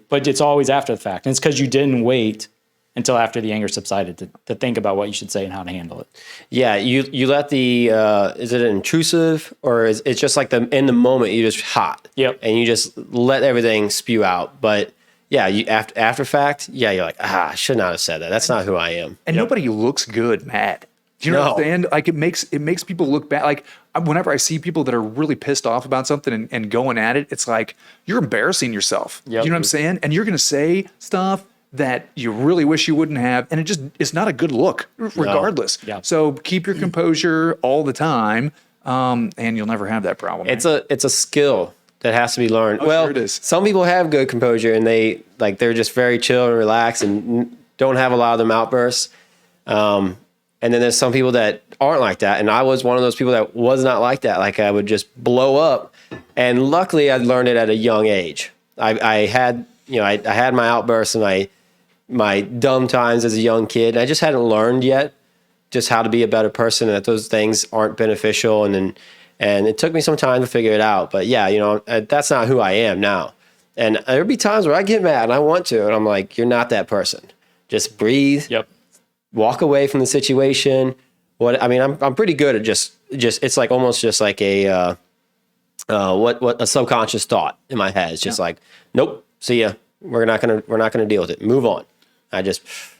But it's always after the fact. And it's because you didn't wait until after the anger subsided to think about what you should say and how to handle it. Yeah, you let the is it intrusive, or is it's just like in the moment you just hot. Yep. And you just let everything spew out. But yeah, you after fact, yeah, you're like, I should not have said that. That's not who I am. And nobody looks good mad. Do you know what I'm No. saying? Like it makes people look bad. Like whenever I see people that are really pissed off about something and going at it, it's like you're embarrassing yourself. Yep. You know what I'm saying? And you're going to say stuff that you really wish you wouldn't have, and it's not a good look, regardless. Yeah. So keep your composure all the time, and you'll never have that problem. It's a skill that has to be learned. Well, sure it is. some people have good composure and they're just very chill and relaxed and don't have a lot of them outbursts. And then there's some people that aren't like that. And I was one of those people that was not like that. Like I would just blow up. And luckily I learned it at a young age. I had my outbursts and my dumb times as a young kid. I just hadn't learned yet just how to be a better person, and that those things aren't beneficial. And it took me some time to figure it out. But yeah, that's not who I am now. And there'll be times where I get mad and I want to, and I'm like, you're not that person. Just breathe. Yep. Walk away from the situation. I'm pretty good at just it's like almost just like a what a subconscious thought in my head. It's just like, nope, see ya. We're not gonna deal with it. Move on. And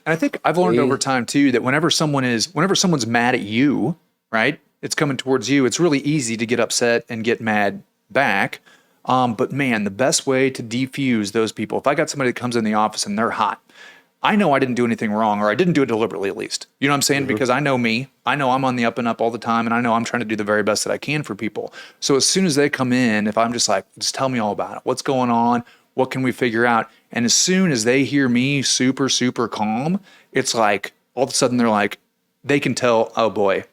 I think I've learned over time too that whenever someone's mad at you, right? It's coming towards you. It's really easy to get upset and get mad back. But man, the best way to defuse those people, if I got somebody that comes in the office and they're hot, I know I didn't do anything wrong, or I didn't do it deliberately at least. You know what I'm saying? Because I know me. I know I'm on the up and up all the time, and I know I'm trying to do the very best that I can for people. So as soon as they come in, if I'm just like, just tell me all about it. What's going on? What can we figure out? And as soon as they hear me super, super calm, it's like all of a sudden they're like, they can tell, oh boy.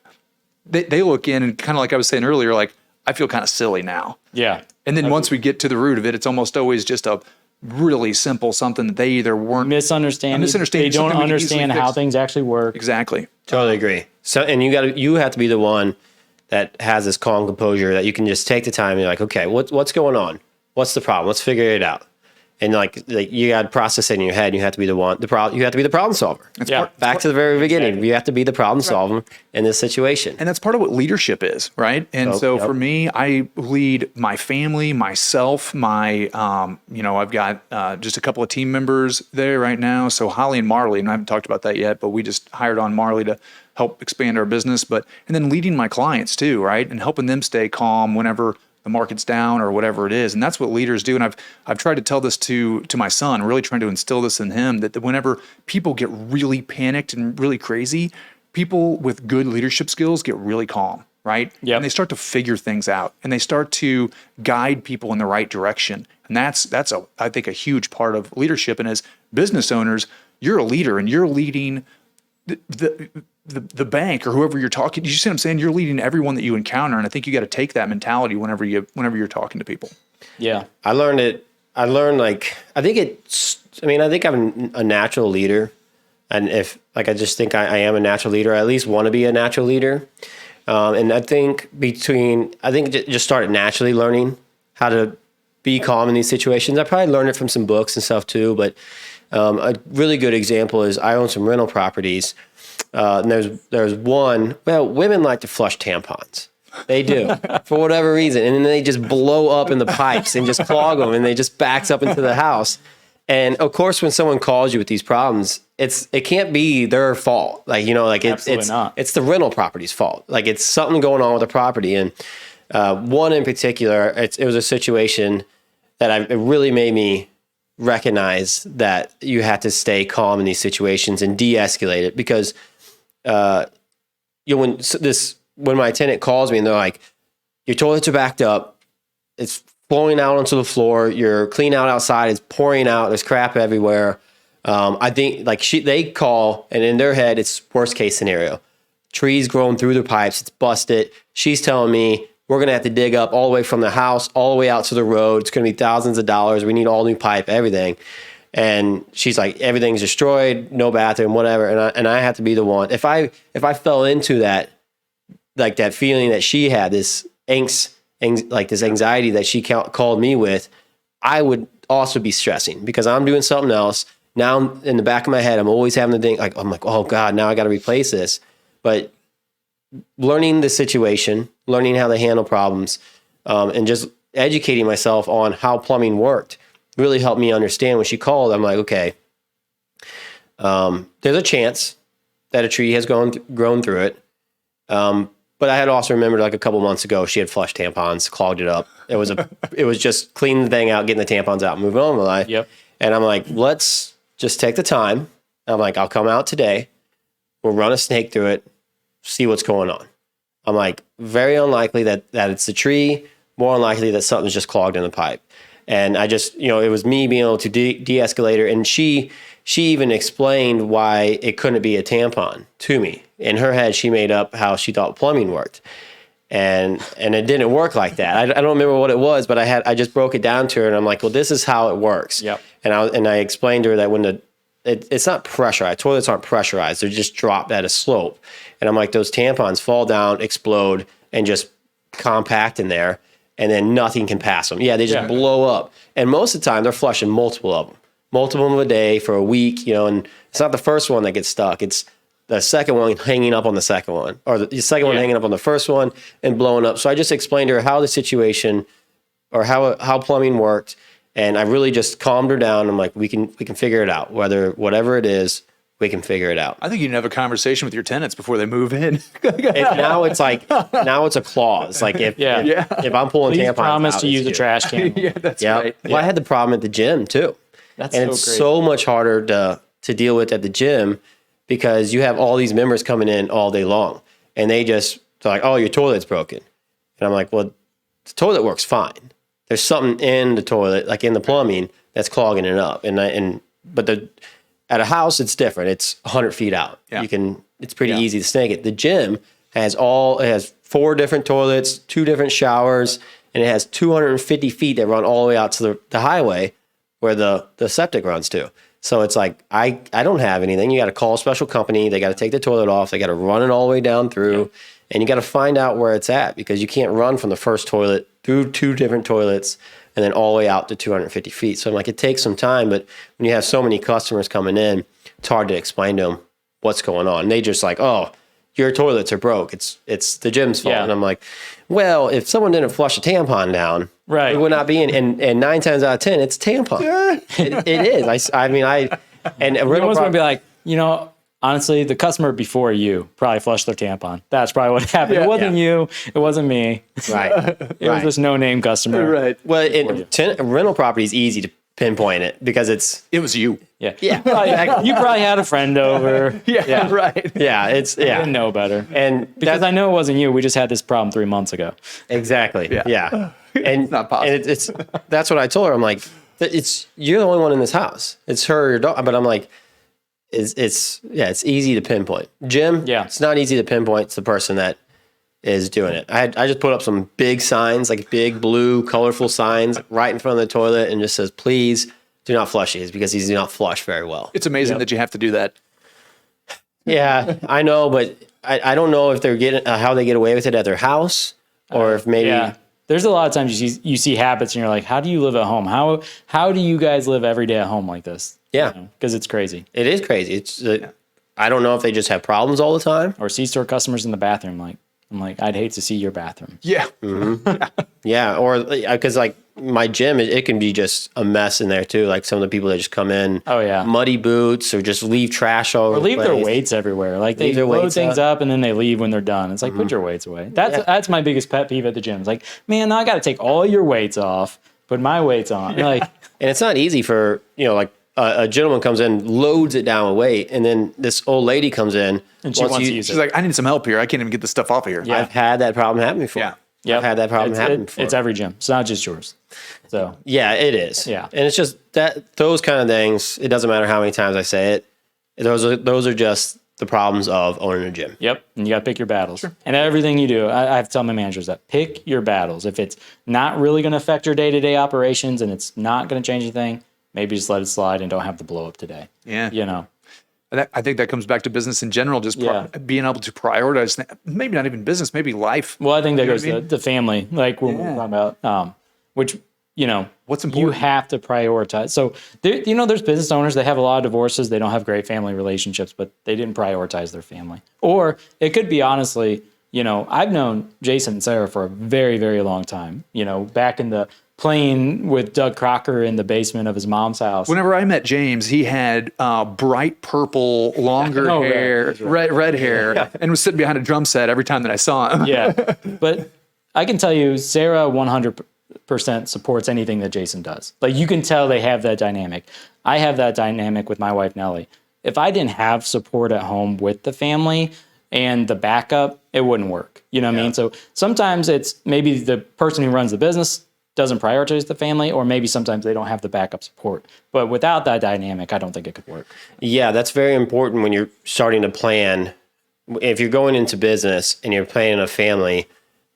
They look in and kind of like I was saying earlier, like, I feel kind of silly now. Yeah. And then once we get to the root of it, it's almost always just a really simple something that they either weren't misunderstanding. They don't understand how things actually work. Exactly. Totally agree. So, and you have to be the one that has this calm composure that you can just take the time and you're like, okay, what's going on? What's the problem? Let's figure it out. And like you got to process it in your head. And you have to be the one. You have to be the problem solver. Back to the very beginning. Exactly. You have to be the problem solver in this situation. And that's part of what leadership is, right? And for me, I lead my family, myself, my I've got just a couple of team members there right now. So Holly and Marley, and I haven't talked about that yet, but we just hired on Marley to help expand our business. And then leading my clients too, right? And helping them stay calm whenever the market's down or whatever it is. And that's what leaders do. And I've tried to tell this to my son, really trying to instill this in him, that whenever people get really panicked and really crazy, people with good leadership skills get really calm, right? Yep. And they start to figure things out and they start to guide people in the right direction. And that's I think a huge part of leadership. And as business owners, you're a leader and you're leading the bank or whoever you're talking to. You see what I'm saying? You're leading everyone that you encounter. And I think you got to take that mentality whenever you're talking to people. Yeah. I learned I think I'm a natural leader. And I just think I am a natural leader. I at least want to be a natural leader. And I think just started naturally learning how to be calm in these situations. I probably learned it from some books and stuff too. But a really good example is I own some rental properties. And there's one, women like to flush tampons. They do for whatever reason. And then they just blow up in the pipes and just clog them and they just backs up into the house. And of course, when someone calls you with these problems, it can't be their fault. It's not. It's the rental property's fault. Like it's something going on with the property. And one in particular, it was a situation that it really made me recognize that you have to stay calm in these situations and de-escalate it because when my tenant calls me and they're like, your toilets are backed up, it's flowing out onto the floor, your clean out outside is pouring out, there's crap everywhere. I think they call and in their head it's worst case scenario. Trees growing through the pipes, it's busted. She's telling me we're going to have to dig up all the way from the house, all the way out to the road. It's going to be thousands of dollars. We need all new pipe, everything. And she's like, everything's destroyed, no bathroom, whatever. And I have to be the one. If I fell into that, like that feeling that she had, this angst, this anxiety that she called me with, I would also be stressing because I'm doing something else. Now in the back of my head, I'm always having to think I'm like, oh God, now I got to replace this. But learning the situation, learning how to handle problems, and just educating myself on how plumbing worked really helped me understand. When she called, I'm like, okay, there's a chance that a tree has grown through it. But I had also remembered a couple months ago, she had flushed tampons, clogged it up. It was just cleaning the thing out, getting the tampons out, moving on with life. Yep. And I'm like, let's just take the time. I'm like, I'll come out today. We'll run a snake through it, see what's going on. I'm like, very unlikely that it's the tree, more unlikely that something's just clogged in the pipe. And I just, it was me being able to de-escalate her. And she even explained why it couldn't be a tampon to me. In her head, she made up how she thought plumbing worked. And it didn't work like that. I don't remember what it was, but I just broke it down to her and I'm like, well, this is how it works. Yep. And I explained to her that when it's not pressurized, toilets aren't pressurized, they're just dropped at a slope. And I'm like, those tampons fall down, explode, and just compact in there, and then nothing can pass them. Yeah, they just blow up. And most of the time, they're flushing multiple of them a day for a week, and it's not the first one that gets stuck. It's the second one hanging up on the second one, or the second one hanging up on the first one and blowing up. So I just explained to her how the situation or how plumbing worked. And I really just calmed her down. I'm like, we can figure it out. Whatever it is, we can figure it out. I think you can have a conversation with your tenants before they move in. And now it's a clause. Like if I'm pulling Please tampons promise out, to it's use a due. trash can. Yeah, that's Yeah. right. Well, I had the problem at the gym too. That's And so it's crazy. so much harder to deal with at the gym because you have all these members coming in all day long, and they're like, "Oh, your toilet's broken," and I'm like, "Well, the toilet works fine. There's something in the toilet, like in the plumbing, that's clogging it up." But at a house, it's different. It's 100 feet out. Yeah. It's pretty easy to snag it. The gym has 4 different toilets, 2 different showers, and it has 250 feet that run all the way out to the highway where the septic runs to. So it's like, I don't have anything. You got to call a special company. They got to take the toilet off. They got to run it all the way down through. And you got to find out where it's at because you can't run from the first toilet through 2 different toilets and then all the way out to 250 feet. So I'm like, it takes some time. But when you have so many customers coming in, it's hard to explain to them what's going on. And they just like, "Oh, your toilets are broke. It's the gym's fault." Yeah. And I'm like, well, if someone didn't flush a tampon down, Right. it would not be in. And 9 times out of 10, it's tampon. It is. And a You rental almost want to be prop- like, honestly, the customer before you probably flushed their tampon. That's probably what happened. It wasn't you. It wasn't me. right. It was this no-name customer. Right. Well, rental property is easy to pinpoint it because it's It was you. Yeah. yeah, You probably had a friend over. Yeah, right. yeah, it's I didn't know better. and Because I know it wasn't you. We just had this problem 3 months ago. exactly yeah. And not possible. And it's that's what I told her. I'm like, you're the only one in this house. It's her, your dog. But I'm like, it's easy to pinpoint. Jim, it's not easy to pinpoint. It's the person that is doing it. I just put up some big signs, like big blue, colorful signs right in front of the toilet and just says, "Please do not flush these," because these do not flush very well. It's amazing that you have to do that. Yeah, I know, but I don't know if they're getting how they get away with it at their house or if maybe. Yeah. There's a lot of times you see habits and you're like, how do you live at home? How do you guys live every day at home like this? Yeah. Because it's crazy. It is crazy. It's I don't know if they just have problems all the time. Or C-store customers in the bathroom. I'm like, I'd hate to see your bathroom. Yeah. Yeah, or because like my gym, it can be just a mess in there too. Like some of the people that just come in, muddy boots, or just leave trash all over. Or leave the their place. weights everywhere. Like they Leave their load weights things up. up and then they leave when they're done. It's like, put your weights away. That's my biggest pet peeve at the gym. It's like, man, now I got to take all your weights off, put my weights on. Like, And it's not easy for like a gentleman comes in, loads it down with weight, and then this old lady comes in and she wants to use She's it. like, I need some help here. I can't even get this stuff off of here. Yeah. I've had that problem happen before. Yeah. Yep. I've had that problem happen before. It's every gym. It's not just yours. So Yeah, it is. Yeah. And it's just those kind of things, it doesn't matter how many times I say it. Those are just the problems of owning a gym. yep. And you got to pick your battles. And everything you do, I have to tell my managers that pick your battles. If it's not really going to affect your day-to-day operations and it's not going to change anything, maybe just let it slide and don't have the blow up today. Yeah. I I think that comes back to business in general, just being able to prioritize, maybe not even business, maybe life. Well, I think that You know goes what I mean? to the family, like when we're talking about, which, What's you important? have to prioritize. So, there's business owners, they have a lot of divorces, they don't have great family relationships, but they didn't prioritize their family. Or it could be, honestly, I've known Jason and Sarah for a very, very long time, back in the playing with Doug Crocker in the basement of his mom's house. Whenever I met James, he had bright purple, longer Oh, hair, right. red hair, and was sitting behind a drum set every time that I saw him. Yeah. But I can tell you, Sarah 100% supports anything that Jason does. Like, you can tell they have that dynamic. I have that dynamic with my wife, Nellie. If I didn't have support at home with the family and the backup, it wouldn't work. You know what I mean? So sometimes it's maybe the person who runs the business doesn't prioritize the family, or maybe sometimes they don't have the backup support. But without that dynamic, I don't think it could work. Yeah, that's very important when you're starting to plan. If you're going into business and you're planning a family,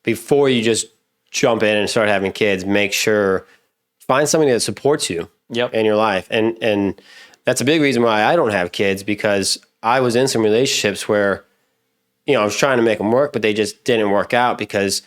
before you just jump in and start having kids, make sure, find somebody that supports you in your life. And that's a big reason why I don't have kids, because I was in some relationships where, I was trying to make them work, but they just didn't work out because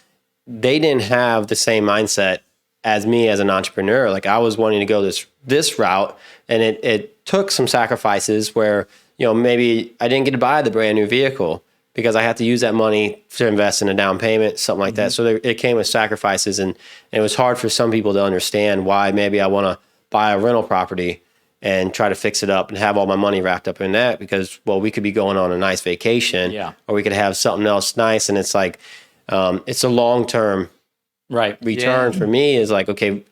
they didn't have the same mindset as me as an entrepreneur. Like, I was wanting to go this route, and it took some sacrifices where, maybe I didn't get to buy the brand new vehicle, because I had to use that money to invest in a down payment, something like that. So it came with sacrifices, and it was hard for some people to understand why maybe I want to buy a rental property and try to fix it up and have all my money wrapped up in that because, well, we could be going on a nice vacation or we could have something else nice. And it's like, it's a long-term return for me is like, okay,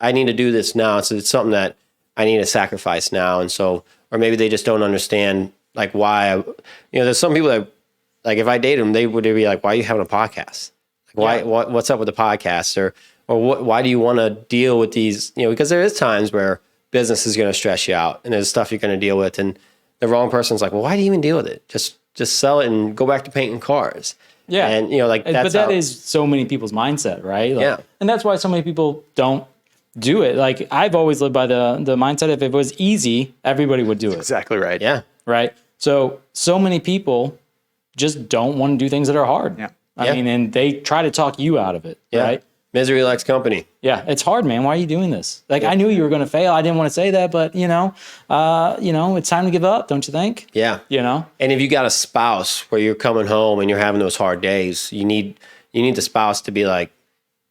I need to do this now. So it's something that I need to sacrifice now. And so, or maybe they just don't understand like why, there's some people that like, if I date them, they would be like, why are you having a podcast? Like, what's up with the podcast? Or why do you want to deal with these, because there is times where business is going to stress you out and there's stuff you're going to deal with. And the wrong person's like, well, why do you even deal with it? Just sell it and go back to painting cars. Yeah. And, that's but that is so many people's mindset, right? Like, and that's why so many people don't do it. Like I've always lived by the mindset if it was easy, everybody would do it. Exactly right. Yeah. Right. So many people just don't want to do things that are hard. Yeah. I mean, and they try to talk you out of it. Yeah. Right. Misery likes company. Yeah. It's hard, man. Why are you doing this? Like, I knew you were going to fail. I didn't want to say that, but it's time to give up. Don't you think? Yeah. And if you got a spouse where you're coming home and you're having those hard days, you need the spouse to be like,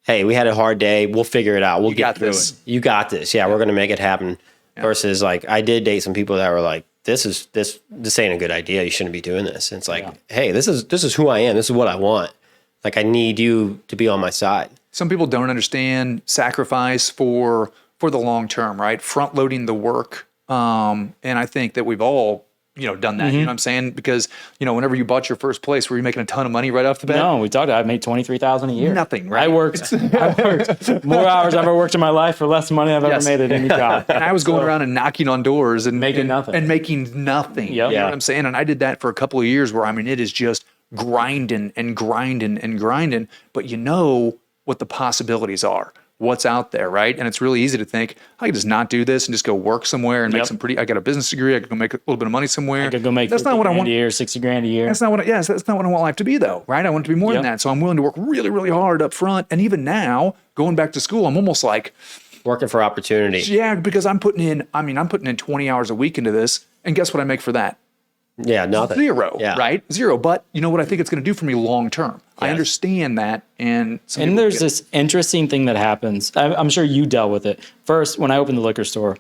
hey, we had a hard day. We'll figure it out. We'll get through it. You got this. Yeah. We're going to make it happen. Yeah. Versus like, I did date some people that were like, this ain't a good idea. You shouldn't be doing this. And it's like, hey, this is who I am. This is what I want. Like, I need you to be on my side. Some people don't understand sacrifice for the long term, right? Front loading the work. And I think that we've all, done that. You know what I'm saying? Because, whenever you bought your first place, were you making a ton of money right off the bat? No, we talked about I made $23,000 a year. Nothing, right? I worked more hours I've ever worked in my life for less money I've ever made at any job. And I was going around and knocking on doors and making nothing. And making nothing. Yep. You know what I'm saying? And I did that for a couple of years where, it is just grinding and grinding and grinding. But what the possibilities are, what's out there, right? And it's really easy to think, I could just not do this and just go work somewhere and make I got a business degree, I could go make a little bit of money somewhere. I could go make that's not what I want a year, $60,000 a year. That's not what I want life to be though, right? I want it to be more than that. So I'm willing to work really, really hard up front. And even now, going back to school, I'm almost like working for opportunity. Yeah, because I'm putting in 20 hours a week into this. And guess what I make for that? Yeah, nothing. Zero, right? Zero. But you know what I think it's going to do for me long term? Yes. I understand that. And there's this interesting thing that happens. I'm sure you dealt with it. First, when I opened the liquor store,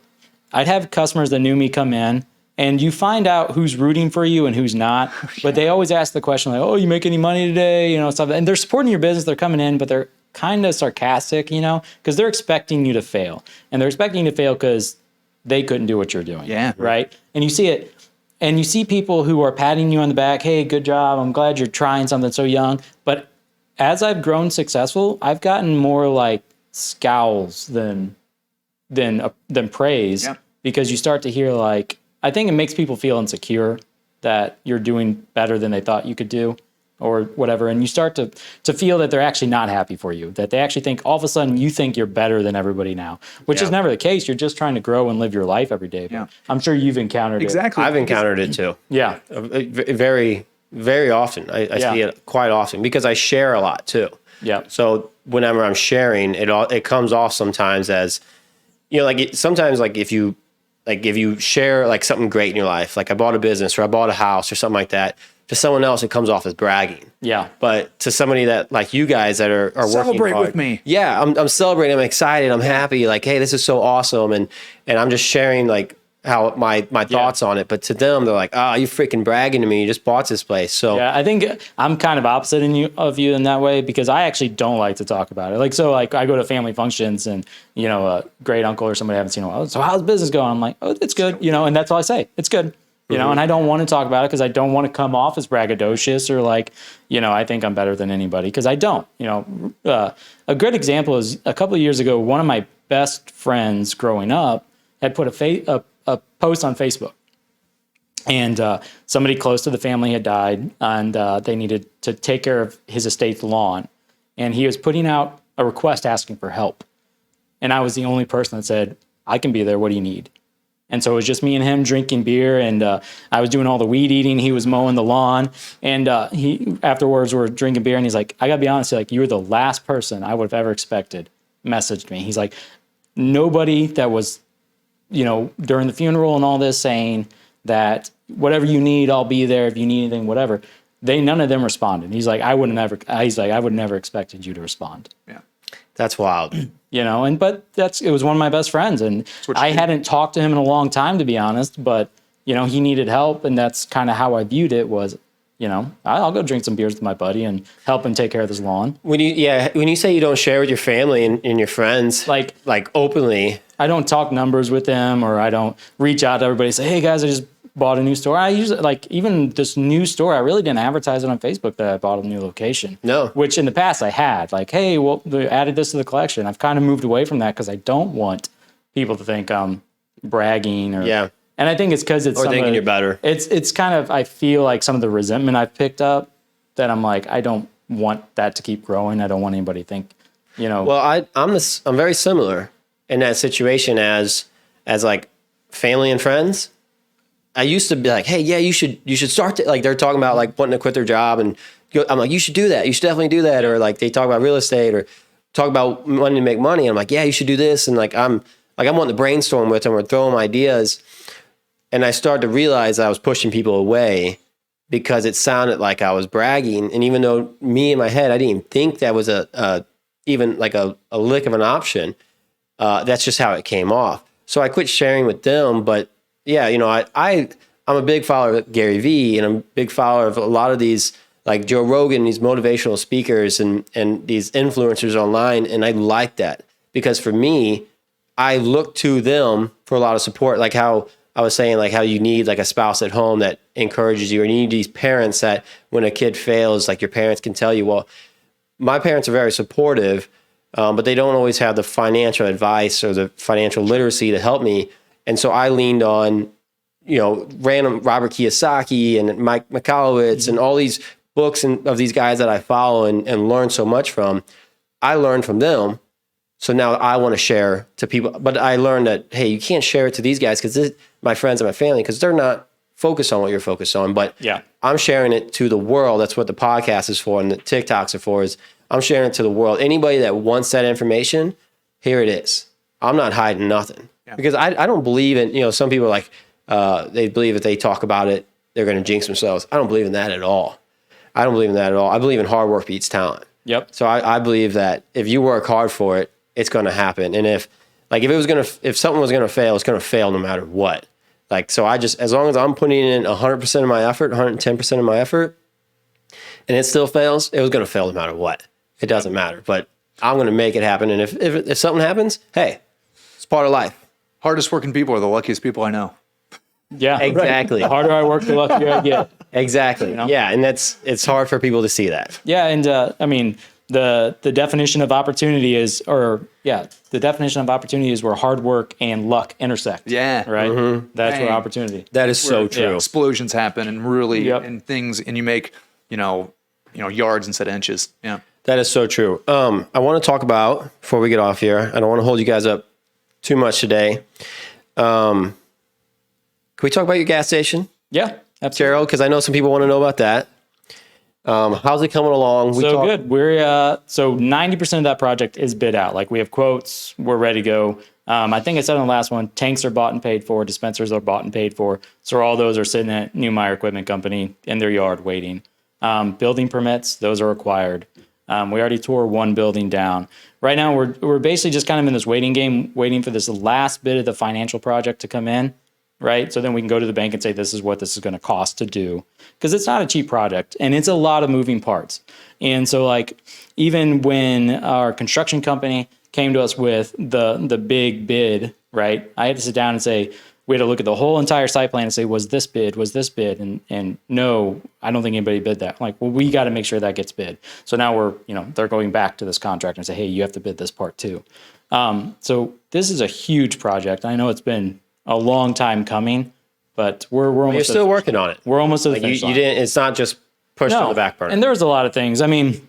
I'd have customers that knew me come in, and you find out who's rooting for you and who's not. But they always ask the question like, oh, you make any money today? Stuff. And they're supporting your business. They're coming in, but they're kind of sarcastic, because they're expecting you to fail. And they're expecting you to fail because they couldn't do what you're doing. Yeah. Right? And you see it. And you see people who are patting you on the back, hey, good job, I'm glad you're trying something so young. But as I've grown successful, I've gotten more like scowls than praise because you start to hear like, I think it makes people feel insecure that you're doing better than they thought you could do or whatever. And you start to feel that they're actually not happy for you, that they actually think all of a sudden you think you're better than everybody now, which is never the case. You're just trying to grow and live your life every day. But I'm sure you've encountered it. I've encountered it too. Yeah. Very, very often. I see it quite often because I share a lot too. Yeah. So whenever I'm sharing, it comes off sometimes as, sometimes like if you share like something great in your life, like I bought a business or I bought a house or something like that, to someone else, it comes off as bragging. Yeah. But to somebody that like you guys that are working celebrate hard, with me. Yeah, I'm celebrating. I'm excited. I'm happy. Like, hey, this is so awesome. And I'm just sharing like how my thoughts on it. But to them, they're like, oh, you freaking bragging to me. You just bought this place. So yeah, I think I'm kind of opposite of you in that way because I actually don't like to talk about it. Like I go to family functions and a great uncle or somebody I haven't seen in a while. So how's business going? I'm like, oh, it's good. And that's all I say. It's good. And I don't want to talk about it because I don't want to come off as braggadocious or like, I think I'm better than anybody because I don't. A good example is a couple of years ago, one of my best friends growing up had put a post on Facebook. And somebody close to the family had died and they needed to take care of his estate's lawn. And he was putting out a request asking for help. And I was the only person that said, I can be there. What do you need? And so it was just me and him drinking beer, and I was doing all the weed eating. He was mowing the lawn, and he afterwards we're drinking beer, and he's like, I gotta be honest, like you were the last person I would have ever expected messaged me. He's like, nobody that was, during the funeral and all this saying that whatever you need, I'll be there if you need anything, whatever. none of them responded. He's like, I would never expected you to respond. Yeah. That's wild. But it was one of my best friends, and I hadn't talked to him in a long time, to be honest, but he needed help, and that's kind of how I viewed it was, I'll go drink some beers with my buddy and help him take care of this lawn. When you say you don't share with your family and your friends, like openly, I don't talk numbers with them, or I don't reach out to everybody and say, hey guys, I just bought a new store. I usually, even this new store, I really didn't advertise it on Facebook that I bought a new location. No. Which in the past I had, hey, well, they added this to the collection. I've kind of moved away from that because I don't want people to think I'm bragging or. Yeah. And I think it's because it's thinking you're better. It's kind of, I feel like some of the resentment I've picked up that I'm like, I don't want that to keep growing. I don't want anybody to think, Well, I'm very similar in that situation as like family and friends. I used to be like, hey, yeah, you should start to, like, they're talking about like wanting to quit their job, and I'm like, you should do that. You should definitely do that. Or like they talk about real estate or talk about wanting to make money. And I'm like, yeah, you should do this. And I'm wanting to brainstorm with them or throw them ideas. And I started to realize I was pushing people away because it sounded like I was bragging. And even though me in my head, I didn't even think that was even like a lick of an option. That's just how it came off. So I quit sharing with them. But yeah, I'm a big follower of Gary Vee, and I'm a big follower of a lot of these, like Joe Rogan, these motivational speakers and these influencers online. And I like that because for me, I look to them for a lot of support. Like how I was saying, like how you need like a spouse at home that encourages you, or you need these parents that when a kid fails, like your parents can tell you, well, my parents are very supportive, but they don't always have the financial advice or the financial literacy to help me. And so I leaned on, random Robert Kiyosaki and Mike Michalowicz and all these books of these guys that I follow and learn so much from. I learned from them. So now I want to share to people. But I learned that, hey, you can't share it to these guys because my friends and my family, because they're not focused on what you're focused on. But yeah, I'm sharing it to the world. That's what the podcast is for and the TikToks are for, is I'm sharing it to the world. Anybody that wants that information, here it is. I'm not hiding nothing. Because I don't believe in, some people are like, they believe if they talk about it, they're going to jinx themselves. I don't believe in that at all. I believe in hard work beats talent. Yep. So I believe that if you work hard for it, it's going to happen. And if something was going to fail, it's going to fail no matter what. Like, so as long as I'm putting in 100% of my effort, 110% of my effort, and it still fails, it was going to fail no matter what. It doesn't matter. But I'm going to make it happen. And if something happens, hey, it's part of life. Hardest working people are the luckiest people I know. Yeah, exactly. The harder I work, the luckier I get. Exactly. Yeah, and it's hard for people to see that. Yeah, and the definition of opportunity is where hard work and luck intersect. Yeah. Right. Mm-hmm. That's where opportunity. That is so true. Explosions happen and really and things, and you make yards instead of inches. Yeah. That is so true. I want to talk about, before we get off here, I don't want to hold you guys up too much today. Can we talk about your gas station? Yeah, absolutely. Gerald, because I know some people want to know about that. How's it coming along? Good. We're so 90% of that project is bid out. Like, we have quotes, we're ready to go. I think I said on the last one, tanks are bought and paid for, dispensers are bought and paid for. So all those are sitting at Newmeyer Equipment Company in their yard waiting. Building permits, those are required. We already tore one building down. Right now, we're basically just kind of in this waiting game, waiting for this last bit of the financial project to come in, right? So then we can go to the bank and say, this is what this is going to cost to do. Because it's not a cheap project, and it's a lot of moving parts. And so, like, even when our construction company came to us with the big bid, right, I had to sit down and say, we had to look at the whole entire site plan and say, was this bid? And no, I don't think anybody bid that. I'm like, well, we got to make sure that gets bid. So now they're going back to this contractor and say, hey, you have to bid this part too. So this is a huge project. I know it's been a long time coming, but we're almost. You're still working on it. We're almost at the finish line. It's not just pushed on the back burner. And there's a lot of things. I mean,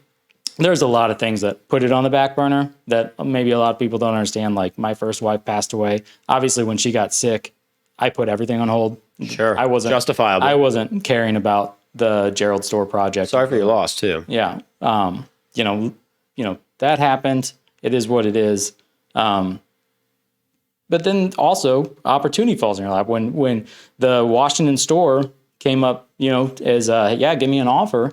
there's a lot of things that put it on the back burner that maybe a lot of people don't understand. Like, my first wife passed away. Obviously, when she got sick, I put everything on hold. Sure. I wasn't justifiable. I wasn't caring about the Gerald Store project. Sorry for your loss too. Yeah. That happened. It is what it is. But then also opportunity falls in your lap when the Washington store came up, as give me an offer.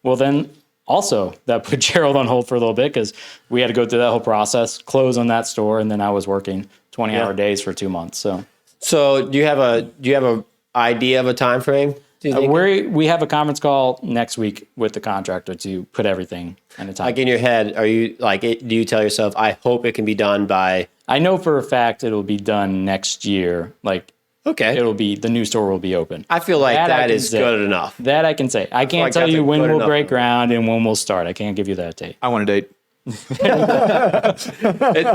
Well, then also that put Gerald on hold for a little bit because we had to go through that whole process, close on that store, and then I was working 20-hour days for 2 months. So do you have a idea of a time frame? We have a conference call next week with the contractor to put everything in a time. Like in your head, are you do you tell yourself, I hope it can be done by? I know for a fact it'll be done next year. The new store will be open. I feel like that is good enough. That I can say. I can't tell you when we'll break ground and when we'll start. I can't give you that date. I want a date. It's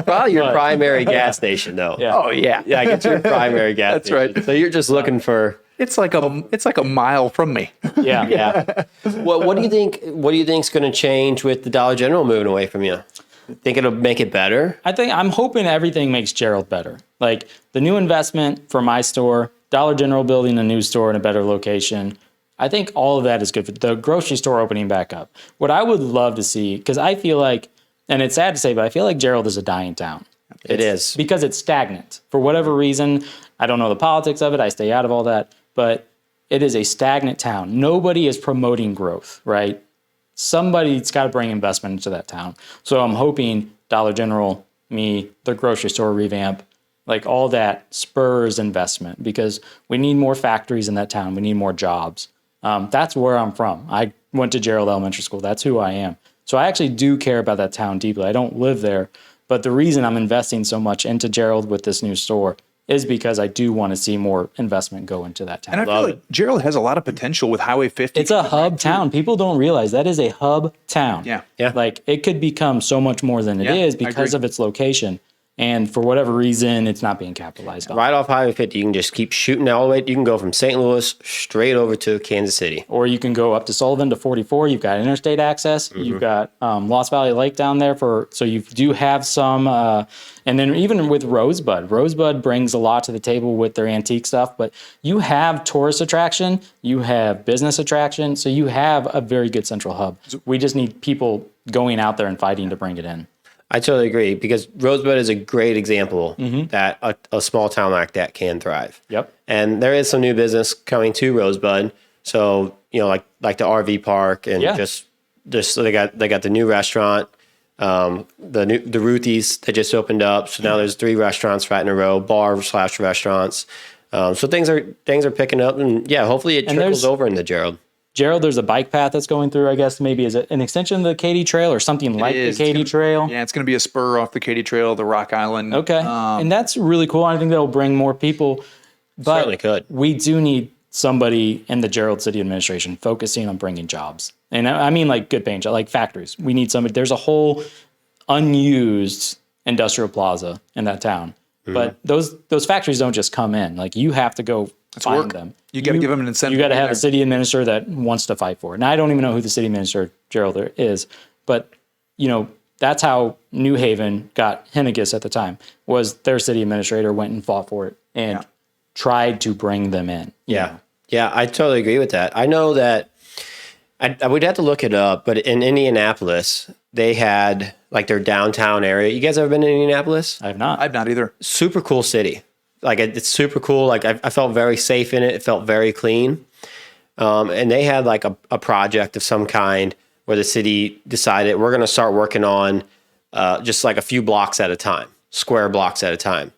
probably your primary gas station, though. Yeah. Oh yeah. Yeah, it's your primary gas That's station. right. So you're just looking for. It's like a mile from me. Yeah. Yeah. What do you think? What do you think's going to change with the Dollar General moving away from you? Think it'll make it better? I'm hoping everything makes Gerald better. Like the new investment for my store, Dollar General building a new store in a better location. I think all of that is good for the grocery store opening back up. What I would love to see, because I feel like, and it's sad to say, but I feel like Gerald is a dying town. It is. Because it's stagnant. For whatever reason, I don't know the politics of it. I stay out of all that. But it is a stagnant town. Nobody is promoting growth, right? Somebody's got to bring investment into that town. So I'm hoping Dollar General, me, the grocery store revamp, like all that spurs investment because we need more factories in that town. We need more jobs. That's where I'm from. I went to Gerald Elementary School. That's who I am. So I actually do care about that town deeply. I don't live there. But the reason I'm investing so much into Gerald with this new store is because I do want to see more investment go into that town. And I feel like Gerald has a lot of potential with Highway 50. It's a hub town. People don't realize that is a hub town. Yeah. Like it could become so much more than it is because of its location. And for whatever reason, it's not being capitalized on. Right off Highway 50, you can just keep shooting all the way. You can go from St. Louis straight over to Kansas City. Or you can go up to Sullivan to 44. You've got interstate access. Mm-hmm. You've got Lost Valley Lake down there. So you do have some. And then even with Rosebud brings a lot to the table with their antique stuff. But you have tourist attraction. You have business attraction. So you have a very good central hub. We just need people going out there and fighting to bring it in. I totally agree because Rosebud is a great example that a small town like that can thrive. Yep. And there is some new business coming to Rosebud. So, like the RV park and just so they got the new restaurant, the Ruthie's that just opened up. So now there's 3 restaurants right in a row, bar/restaurants. So things are picking up and hopefully it trickles over into Gerald. There's a bike path that's going through, I guess, maybe is it an extension of the Katy Trail or something like the Katy Trail? Yeah, it's going to be a spur off the Katy Trail, the Rock Island. Okay. And that's really cool. I think that'll bring more people. But certainly could. We do need somebody in the Gerald City administration focusing on bringing jobs. And I mean like good paying jobs, like factories. We need somebody. There's a whole unused industrial plaza in that town. Mm-hmm. But those factories don't just come in. Like you have to go find them. You got to give them an incentive. You got to have a city administrator that wants to fight for it. Now, I don't even know who the city administrator, Gerald, is, but, that's how New Haven got Henniges at the time, was their city administrator went and fought for it and tried to bring them in. Yeah. Yeah, I totally agree with that. I know that I would have to look it up, but in Indianapolis, they had like their downtown area. You guys ever been to Indianapolis? I have not. I've not either. Super cool city. Like it's super cool. Like I felt very safe in it. It felt very clean. And they had like a project of some kind where the city decided we're going to start working on just like a few blocks at a time, square blocks at a time.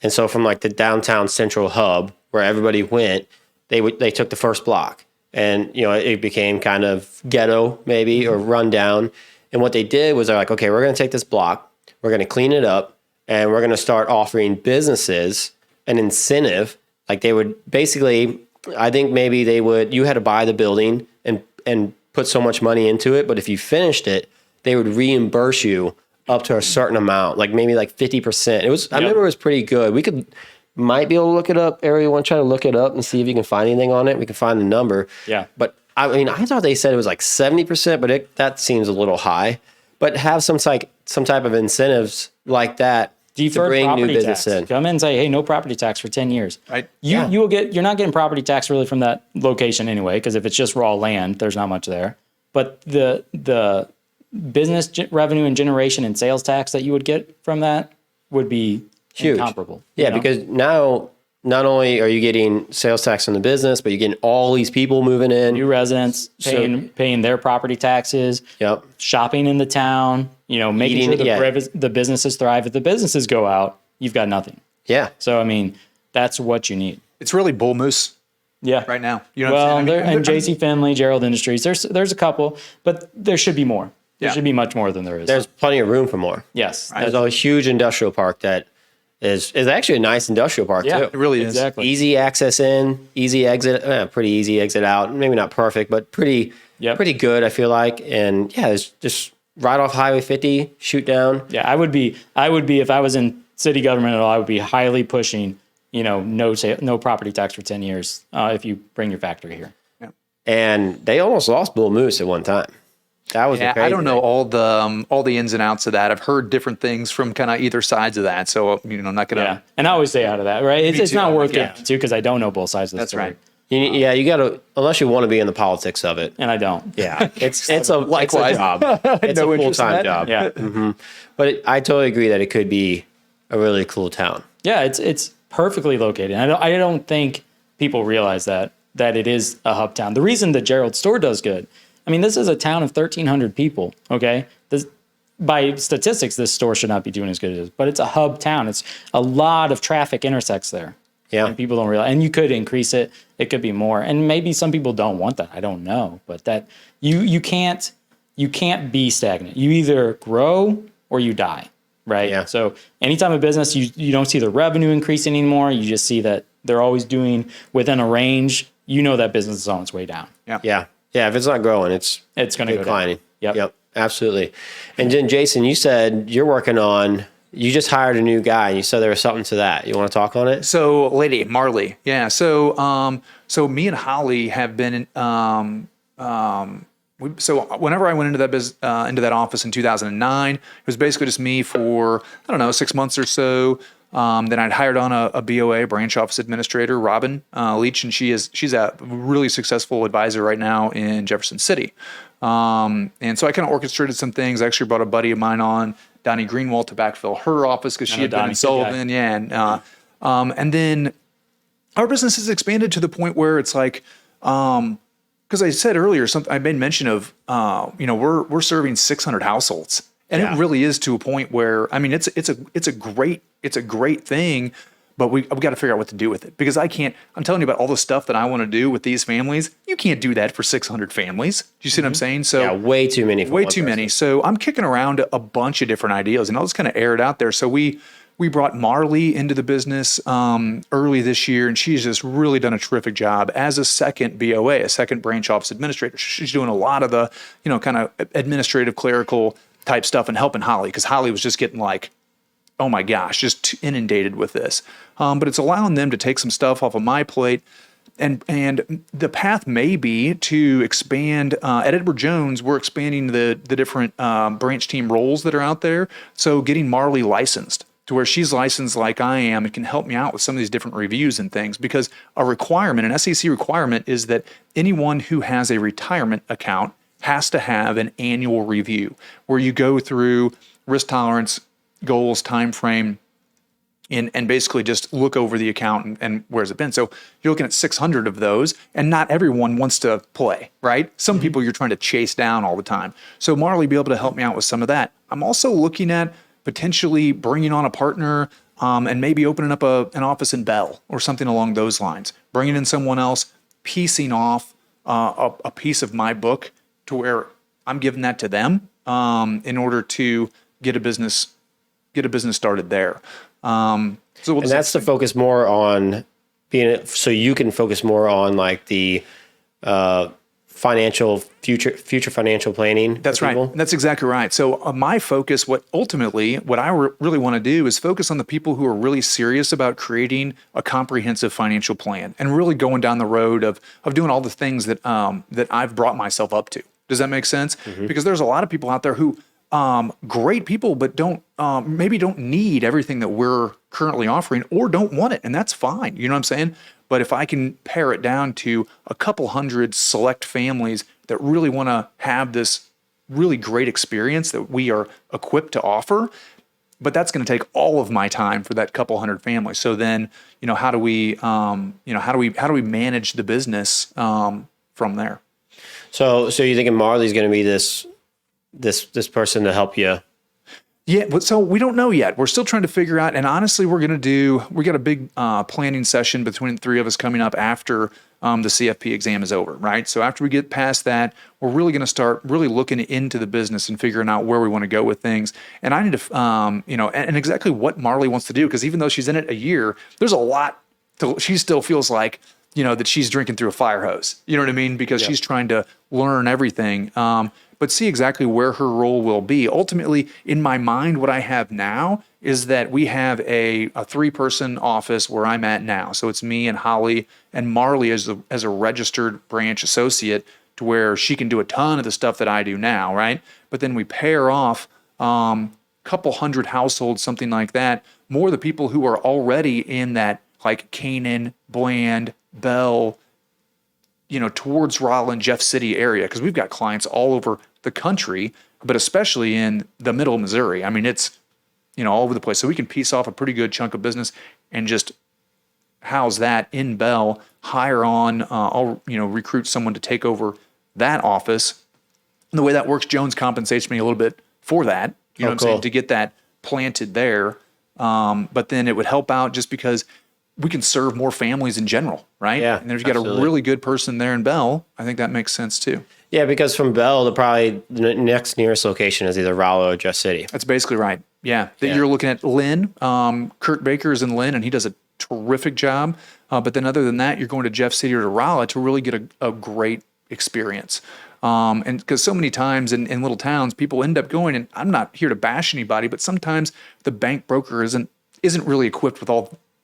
And so from like the downtown central hub where everybody went, they took the first block and, it became kind of ghetto maybe or run down. And what they did was they're like, okay, we're going to take this block, we're going to clean it up, and we're going to start offering businesses an incentive. Like they would basically, I think maybe you had to buy the building and put so much money into it. But if you finished it, they would reimburse you up to a certain amount, like maybe like 50%. I remember it was pretty good. We might be able to look it up. Ariel, you want to try to look it up and see if you can find anything on it? We can find the number. Yeah. But I mean, I thought they said it was like 70%, but that seems a little high. But have some type of incentives like that. Deferred to bring property new business tax. in. Come in and say, hey, no property tax for 10 years. Right. You're not getting property tax really from that location anyway, because if it's just raw land, there's not much there. But the business revenue and generation and sales tax that you would get from that would be huge. incomparable. Yeah, because now not only are you getting sales tax on the business, but you're getting all these people moving in. New residents paying their property taxes. Yep. Shopping in the town. Making sure the businesses thrive. If the businesses go out, you've got nothing. Yeah. So I mean, that's what you need. It's really Bull Moose Yeah. right now. You know what I'm saying? And JC Finley, Gerald Industries. There's a couple, but there should be more. There should be much more than there is. There's plenty of room for more. Yes. There's a huge industrial park that is actually a nice industrial park too. It really is. Exactly. Easy access in, easy exit, pretty easy exit out. Maybe not perfect, but pretty good, I feel like. And yeah, it's just right off Highway 50, shoot down. Yeah, I would be if I was in city government at all, I would be highly pushing, no property tax for 10 years if you bring your factory here. Yeah. And they almost lost Bull Moose at one time. That was Yeah, crazy I don't know thing. all the ins and outs of that. I've heard different things from kind of either sides of that. So I'm not gonna. Yeah, and I always stay out of that, right? It's too. not worth Yeah. it too because I don't know both sides of the That's story. right. You got to, unless you want to be in the politics of it. And I don't. Yeah, it's a job. It's No a interest in full-time that. job. Yeah. But I totally agree that it could be a really cool town. Yeah, it's perfectly located. I don't think people realize that it is a hub town. The reason the Gerald store does good, I mean, this is a town of 1,300 people. Okay, by statistics, this store should not be doing as good as it is, but it's a hub town. It's a lot of traffic intersects there. Yeah. And people don't realize, and you could increase it. It could be more, and maybe some people don't want that. I don't know, but that you can't be stagnant. You either grow or you die, right? Yeah. So anytime a business, you don't see the revenue increasing anymore. You just see that they're always doing within a range. That business is on its way down. Yeah. If it's not growing, it's going to go declining. down. Yep. Absolutely. And then Jason, you said you just hired a new guy, and you said there was something to that. You want to talk on it? So, lady Marley, yeah. So, so me and Holly have been. So whenever I went into that office in 2009, it was basically just me for 6 months or so. Then I'd hired on a BOA, branch office administrator, Robin Leach, and she's a really successful advisor right now in Jefferson City. And so I kind of orchestrated some things. I actually brought a buddy of mine on, Donnie Greenwald, to backfill her office because she had been in Sullivan. Yeah. And then our business has expanded to the point where it's like, because I said earlier, I made mention of, we're serving 600 households. And it really is to a point where, I mean, it's a great thing, but we've got to figure out what to do with it, because I'm telling you about all the stuff that I want to do with these families. You can't do that for 600 families. Do you see what I'm saying? So Yeah, way too many. way too many. So I'm kicking around a bunch of different ideas, and I'll just kind of air it out there. So we brought Marley into the business early this year, and she's just really done a terrific job as a second BOA, a second branch office administrator. She's doing a lot of the, kind of administrative, clerical type stuff and helping Holly, because Holly was just getting like, oh my gosh, just inundated with this. But it's allowing them to take some stuff off of my plate. And the path may be to expand. At Edward Jones, we're expanding the different branch team roles that are out there. So getting Marley licensed to where she's licensed like I am, and can help me out with some of these different reviews and things, because a requirement, an SEC requirement, is that anyone who has a retirement account has to have an annual review where you go through risk tolerance, goals, time frame, and basically just look over the account and where's it been. So you're looking at 600 of those, and not everyone wants to play, right? Some people you're trying to chase down all the time. So Marley be able to help me out with some of that. I'm also looking at potentially bringing on a partner and maybe opening up an office in Bell or something along those lines. Bringing in someone else, piecing off a piece of my book to where I'm giving that to them in order to get a business started there. And that's to focus more on so you can focus more on like the future financial planning. That's right. That's exactly right. So my focus, what I really want to do is focus on the people who are really serious about creating a comprehensive financial plan and really going down the road of doing all the things that I've brought myself up to. Does that make sense? Mm-hmm. Because there's a lot of people out there who great people, but maybe don't need everything that we're currently offering, or don't want it, and that's fine. You know what I'm saying? But if I can pare it down to a couple hundred select families that really want to have this really great experience that we are equipped to offer, but that's going to take all of my time for that couple hundred families. So then, how do we manage the business from there? So you thinking Marley's going to be this person to help you? Yeah, so we don't know yet. We're still trying to figure out. And honestly, we got a big planning session between the three of us coming up after the CFP exam is over, right? So after we get past that, we're really going to start really looking into the business and figuring out where we want to go with things. And I need to, and exactly what Marley wants to do, because even though she's in it a year, there's a lot she still feels like, that she's drinking through a fire hose. You know what I mean? Because she's trying to learn everything. But see exactly where her role will be. Ultimately, in my mind, what I have now is that we have a 3-person office where I'm at now. So it's me and Holly and Marley as a registered branch associate, to where she can do a ton of the stuff that I do now, right? But then we pair off a couple hundred households, something like that, more the people who are already in that, like Canaan, Bland, Bell, towards Rolla and Jeff City area, because we've got clients all over the country, but especially in the middle of Missouri. I mean, it's, all over the place. So we can piece off a pretty good chunk of business and just house that in Bell, hire on, I'll, recruit someone to take over that office. And the way that works, Jones compensates me a little bit for that, what I'm saying, to get that planted there. But then it would help out just because we can serve more families in general, right? Yeah, and there's got a really good person there in Bell. I think that makes sense too. Yeah, because from Bell, the next nearest location is either Rolla or Jeff City. That's basically right. Yeah. You're looking at Lynn. Kurt Baker is in Lynn, and he does a terrific job. But then other than that, you're going to Jeff City or to Rolla to really get a great experience. And because so many times in little towns, people end up going, and I'm not here to bash anybody, but sometimes the bank broker isn't really equipped with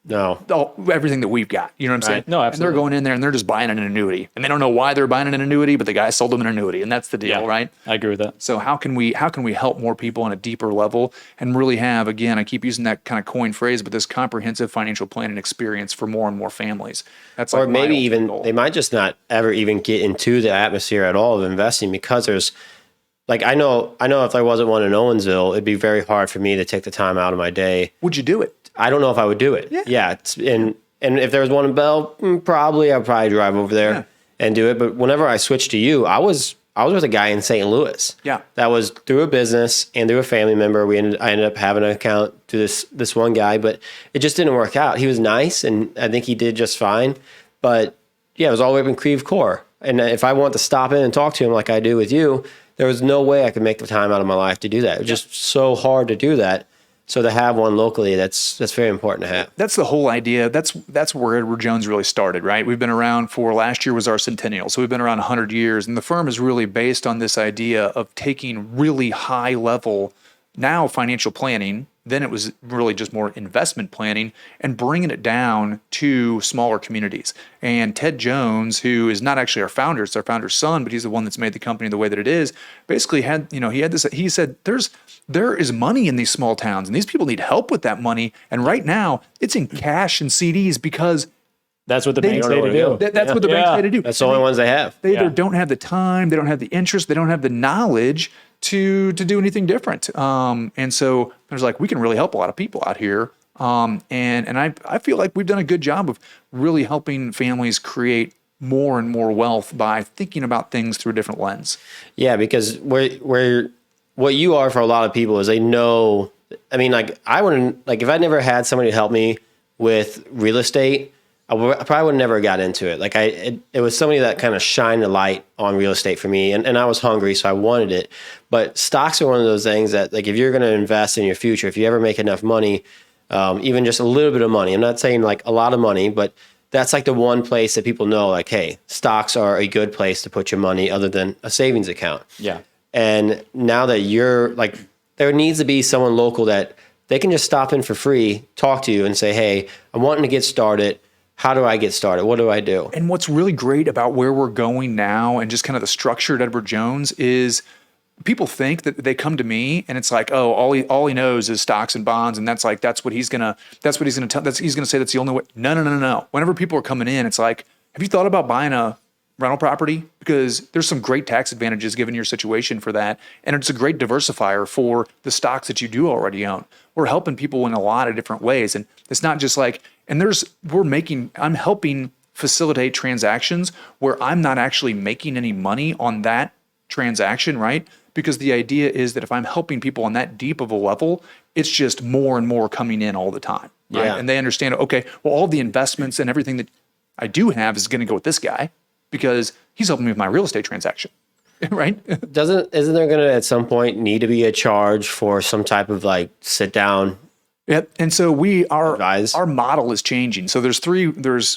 everything that we've got. You know what I'm saying? No, absolutely. And they're going in there and they're just buying an annuity, and they don't know why they're buying an annuity, but the guy sold them an annuity, and that's the deal, right? I agree with that. So how can we help more people on a deeper level and really have, again, I keep using that kind of coin phrase, but this comprehensive financial planning experience for more and more families. That's like, or maybe even goal. They might just not ever even get into the atmosphere at all of investing, because there's, like, I know if there wasn't one in Owensville, it'd be very hard for me to take the time out of my day. Would you do it? I don't know if I would do it. Yeah. And if there was one in Bell, I'd probably drive over there and do it. But whenever I switched to you, I was with a guy in St. Louis. Yeah. That was through a business and through a family member. I ended up having an account to this one guy, but it just didn't work out. He was nice, and I think he did just fine. But yeah, it was all the way up in Creve Coeur. And if I want to stop in and talk to him like I do with you, there was no way I could make the time out of my life to do that. It was just so hard to do that. So to have one locally, that's very important to have. That's the whole idea. That's where Edward Jones really started, right? We've been around last year was our centennial. So we've been around 100 years. And the firm is really based on this idea of taking really high level, now financial planning, then it was really just more investment planning, and bringing it down to smaller communities. And Ted Jones, who is not actually our founder, it's our founder's son, but he's the one that's made the company the way that it is, basically he said, there is money in these small towns, and these people need help with that money. And right now it's in cash and CDs, because that's what the banks say to do. That's what the banks say to do. That's the only ones they have. They either don't have the time, they don't have the interest, they don't have the knowledge to do anything different. And so there's we can really help a lot of people out here. And I feel like we've done a good job of really helping families create more and more wealth by thinking about things through a different lens. Yeah, because where what you are for a lot of people is they know. I mean, I wouldn't, if I never had somebody to help me with real estate, I probably would have never got into it. It was somebody that kind of shined the light on real estate for me, and I was hungry, so I wanted it. But stocks are one of those things that, if you're going to invest in your future, if you ever make enough money, even just a little bit of money, I'm not saying a lot of money, but that's the one place that people know, hey, stocks are a good place to put your money other than a savings account. Yeah. And now that you're there needs to be someone local that they can just stop in for free, talk to you and say, hey, I'm wanting to get started. How do I get started? What do I do? And what's really great about where we're going now and just kind of the structure at Edward Jones is people think that they come to me and it's all he knows is stocks and bonds, and that's what he's gonna say that's the only way. No. Whenever people are coming in, it's have you thought about buying a rental property because there's some great tax advantages given your situation for that. And it's a great diversifier for the stocks that you do already own. We're helping people in a lot of different ways. And it's not just like, I'm helping facilitate transactions where I'm not actually making any money on that transaction, right? Because the idea is that if I'm helping people on that deep of a level, it's just more and more coming in all the time. Right? Yeah. And they understand, okay, well, all the investments and everything that I do have is going to go with this guy because he's helping me with my real estate transaction, right? Isn't there going to at some point need to be a charge for some type of like sit down? Yep. And so Advise. our model is changing. So there's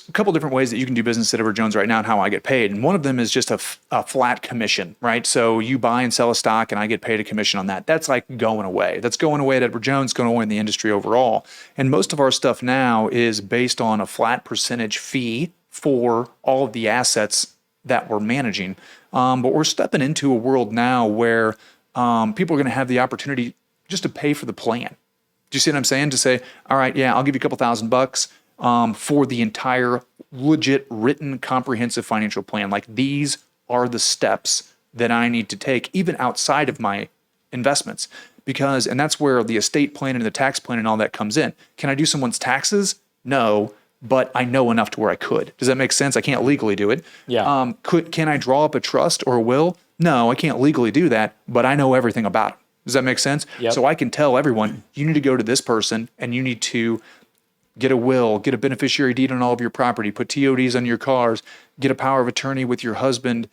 a couple different ways that you can do business at Edward Jones right now and how I get paid. And one of them is just a flat commission, right? So you buy and sell a stock and I get paid a commission on that. That's like going away. That's going away at Edward Jones, going away in the industry overall. And most of our stuff now is based on a flat percentage fee for all of the assets that we're managing. But we're stepping into a world now where people are going to have the opportunity just to pay for the plan. Do you see what I'm saying? To say, all right, yeah, I'll give you a couple $1,000 for the entire legit written comprehensive financial plan. Like these are the steps that I need to take even outside of my investments and that's where the estate plan and the tax plan and all that comes in. Can I do someone's taxes? No, but I know enough to where I could. Does that make sense? I can't legally do it. Yeah. Can I draw up a trust or a will? No, I can't legally do that, but I know everything about it. Does that make sense? Yep. So I can tell everyone, you need to go to this person and you need to get a will, get a beneficiary deed on all of your property, put TODs on your cars, get a power of attorney with your husband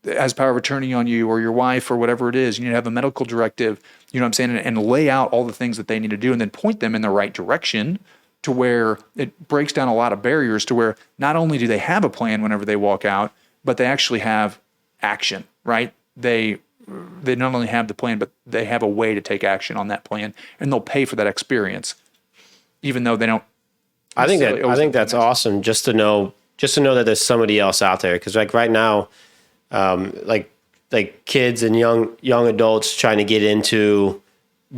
as power of attorney on you or your wife or whatever it is. You need to have a medical directive, you know what I'm saying? And lay out all the things that they need to do and then point them in the right direction to where it breaks down a lot of barriers to where not only do they have a plan whenever they walk out, but they actually have action, right? They not only have the plan, but they have a way to take action on that plan, and they'll pay for that experience, even though they don't. I think that's awesome. Just to know that there's somebody else out there, because like right now, like kids and young adults trying to get into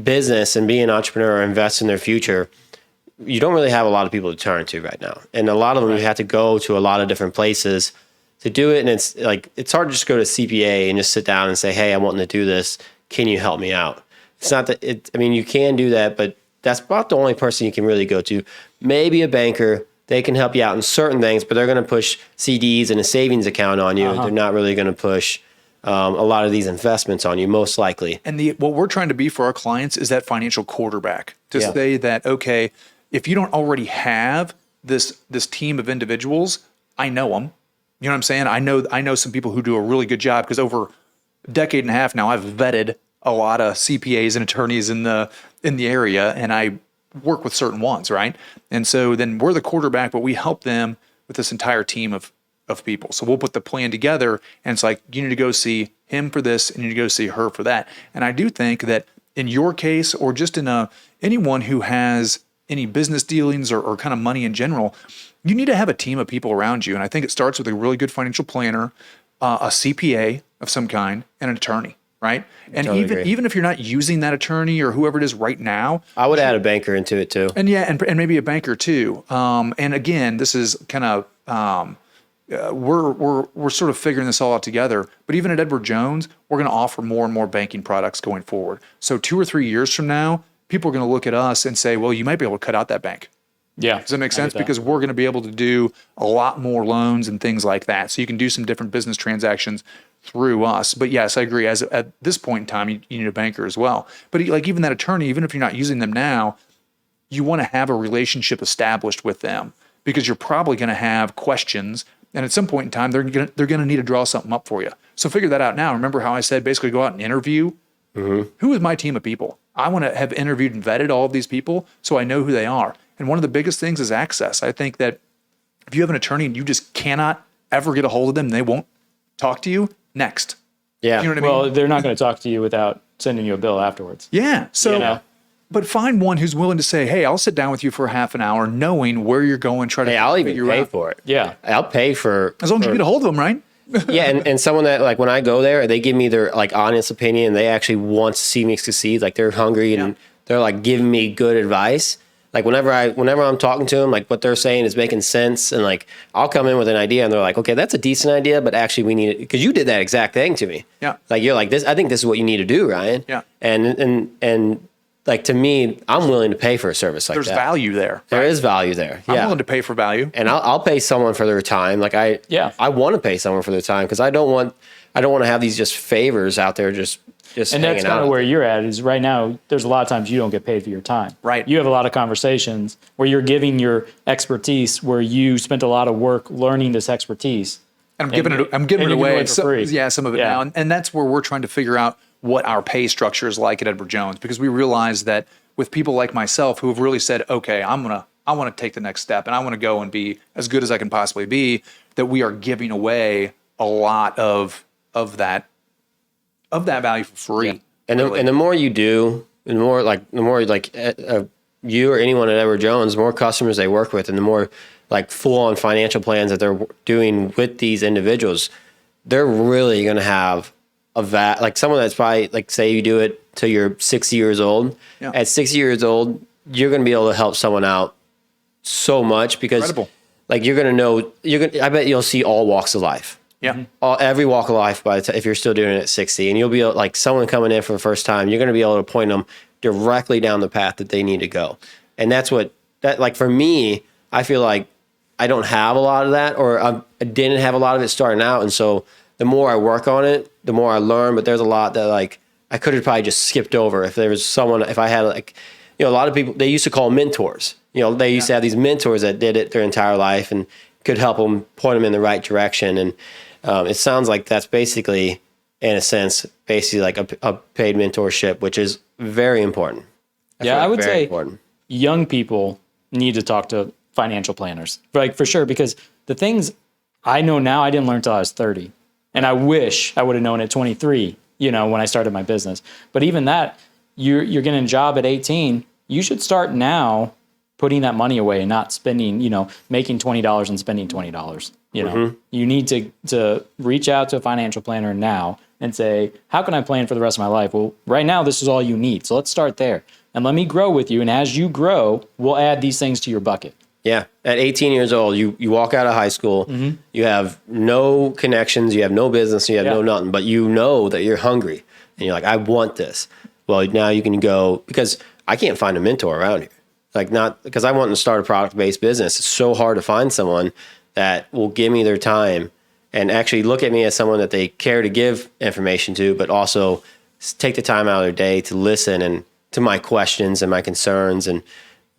business and be an entrepreneur or invest in their future, you don't really have a lot of people to turn to right now, and a lot of them you have to go to a lot of different places to do it. And it's hard to just go to CPA and just sit down and say, hey, I'm wanting to do this. Can you help me out? It's not that you can do that, but that's about the only person you can really go to. Maybe a banker, they can help you out in certain things, but they're going to push CDs and a savings account on you. They're not really going to push a lot of these investments on you, most likely. And what we're trying to be for our clients is that financial quarterback to say that, okay, if you don't already have this team of individuals, I know them. You know what I'm saying? I know some people who do a really good job because over a decade and a half now, I've vetted a lot of CPAs and attorneys in the area, and I work with certain ones, right? And so then we're the quarterback, but we help them with this entire team of people. So we'll put the plan together, and it's like, you need to go see him for this, and you need to go see her for that. And I do think that in your case, or just in anyone who has any business dealings or kind of money in general, you need to have a team of people around you. And I think it starts with a really good financial planner, a CPA of some kind, and an attorney, right? And Totally even if you're not using that attorney or whoever it is right now, I would add a banker into it too. and and maybe a banker too. And again, this is kind of we're sort of figuring this all out together. But even at Edward Jones, we're going to offer more and more banking products going forward. So 2 or 3 years from now, people are going to look at us and say, well, you might be able to cut out that bank. Yeah. Does that make sense? Because we're going to be able to do a lot more loans and things like that. So you can do some different business transactions through us. But yes, I agree. At this point in time, you need a banker as well. But like even that attorney, even if you're not using them now, you want to have a relationship established with them because you're probably going to have questions. And at some point in time, they're going to need to draw something up for you. So figure that out now. Remember how I said basically go out and interview? Who is my team of people? I want to have interviewed and vetted all of these people so I know who they are. And one of the biggest things is access. I think that if you have an attorney and you just cannot ever get a hold of them and they won't talk to you, next. Yeah. You know what I mean? Well, they're not going to talk to you without sending you a bill afterwards. Yeah. So, You know? but find one who's willing to say, hey, I'll sit down with you for half an hour knowing where you're going, try to Hey, I'll even figure pay out. for it. Yeah. I'll pay for As long as you get a hold of them, right? yeah, and someone that like when I go there, they give me their like honest opinion. They actually want to see me succeed. Like they're hungry and they're like giving me good advice. Like whenever I'm talking to them, like what they're saying is making sense, and like I'll come in with an idea, and they're like, okay, that's a decent idea, but actually we need it because you did that exact thing to me. Yeah. Like you're like this. I think this is what you need to do, Ryan. Yeah. And like to me, I'm willing to pay for a service like There's that. value there. There is value there. I'm Yeah. willing to pay for value. And I'll pay someone for their time. Like I want to pay someone for their time because I don't want to have these just favors out there just And that's kind of where you're at is right now, there's a lot of times you don't get paid for your time. Right. You have a lot of conversations where you're giving your expertise, where you spent a lot of work learning this expertise. And I'm giving it away. for free. Some of it now. And that's where we're trying to figure out what our pay structure is like at Edward Jones, because we realize that with people like myself who have really said, okay, I want to take the next step and I want to go and be as good as I can possibly be, that we are giving away a lot of that value for free. Yeah. And the more you do, and the more you or anyone at Edward Jones, the more customers they work with, and the more like full on financial plans that they're doing with these individuals, they're really going to have like someone that's probably like, say you do it till you're 60 years old. Yeah. At 60 years old, you're going to be able to help someone out so much because Incredible. like you're going to know, I bet you'll see all walks of life. Yeah. Every walk of life by the time, if you're still doing it at 60, and you'll be able, like someone coming in for the first time, you're going to be able to point them directly down the path that they need to go. And that's like for me, I feel like I don't have a lot of that, or I didn't have a lot of it starting out. And so the more I work on it, the more I learn, but there's a lot that like I could have probably just skipped over if there was someone, if I had like, a lot of people, they used to call mentors, they used to have these mentors that did it their entire life and could help them, point them in the right direction. And it sounds like that's basically, in a sense, like a paid mentorship, which is very important. I would say important. Young people need to talk to financial planners, like for sure, because the things I know now, I didn't learn until I was 30. And I wish I would have known at 23, when I started my business. But even that, you're getting a job at 18, you should start now putting that money away and not spending, making $20 and spending $20. You need to reach out to a financial planner now and say, how can I plan for the rest of my life? Well, right now, this is all you need. So let's start there. And let me grow with you. And as you grow, we'll add these things to your bucket. Yeah. At 18 years old, you walk out of high school, you have no connections, you have no business, you have no nothing, but you know that you're hungry and you're like, I want this. Well, now you can go, because I can't find a mentor around here. Like not because I want to start a product-based business. It's so hard to find someone that will give me their time and actually look at me as someone that they care to give information to, but also take the time out of their day to listen and to my questions and my concerns and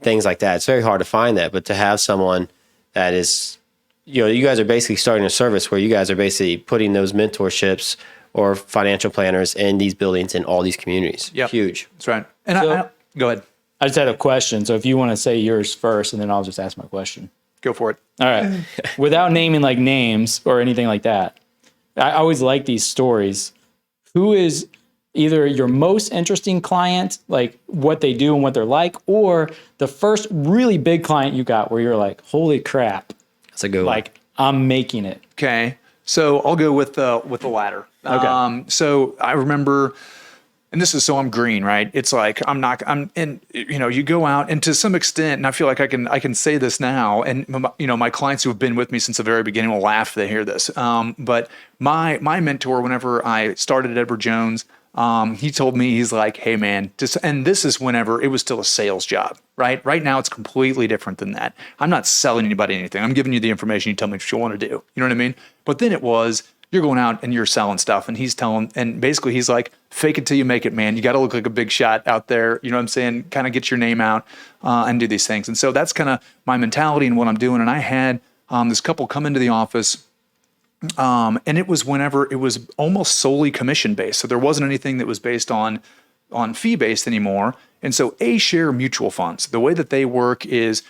things like that. It's very hard to find that, but to have someone that is, you guys are basically starting a service where you guys are basically putting those mentorships or financial planners in these buildings in all these communities. Yep. Huge. That's right. And go ahead. I just had a question. So if you want to say yours first, and then I'll just ask my question. Go for it. All right. Without naming like names or anything like that, I always like these stories. Who is either your most interesting client, like what they do and what they're like, or the first really big client you got where you're like, holy crap. That's a good one. Like, I'm making it. Okay. So I'll go with the latter. Okay. So I remember, and this is so I'm green, right? It's like you go out, and to some extent, and I feel like I can say this now, and my clients who have been with me since the very beginning will laugh if they hear this. But my mentor, whenever I started at Edward Jones, he told me, he's like, hey man, and this is whenever it was still a sales job, right? Right now it's completely different than that. I'm not selling anybody anything. I'm giving you the information. You tell me what you want to do. You know what I mean? But then it was, you're going out and you're selling stuff, and and basically he's like, fake it till you make it, man. You got to look like a big shot out there. You know what I'm saying? Kind of get your name out and do these things. And so that's kind of my mentality and what I'm doing. And I had this couple come into the office, and it was whenever it was almost solely commission based. So there wasn't anything that was based on fee based anymore. And so A-share mutual funds, the way that they work is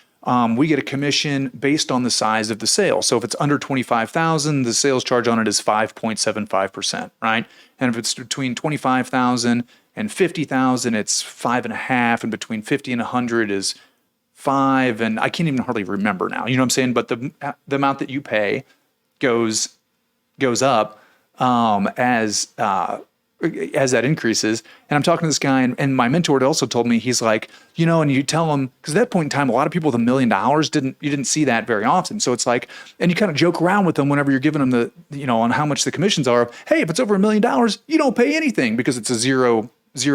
we get a commission based on the size of the sale. So if it's under $25,000, the sales charge on it is 5.75%, right? And if it's between $25,000 and $50,000, it's 5.5%, and between 50 and 100 is 5. And I can't even hardly remember now. You know what I'm saying? But the amount that you pay goes up as as that increases. And I'm talking to this guy, and my mentor also told me, he's like, and you tell them, because at that point in time, a lot of people with $1 million didn't see that very often. So it's like, and you kind of joke around with them whenever you're giving them on how much the commissions are. Hey, if it's over $1 million, you don't pay anything because it's a zero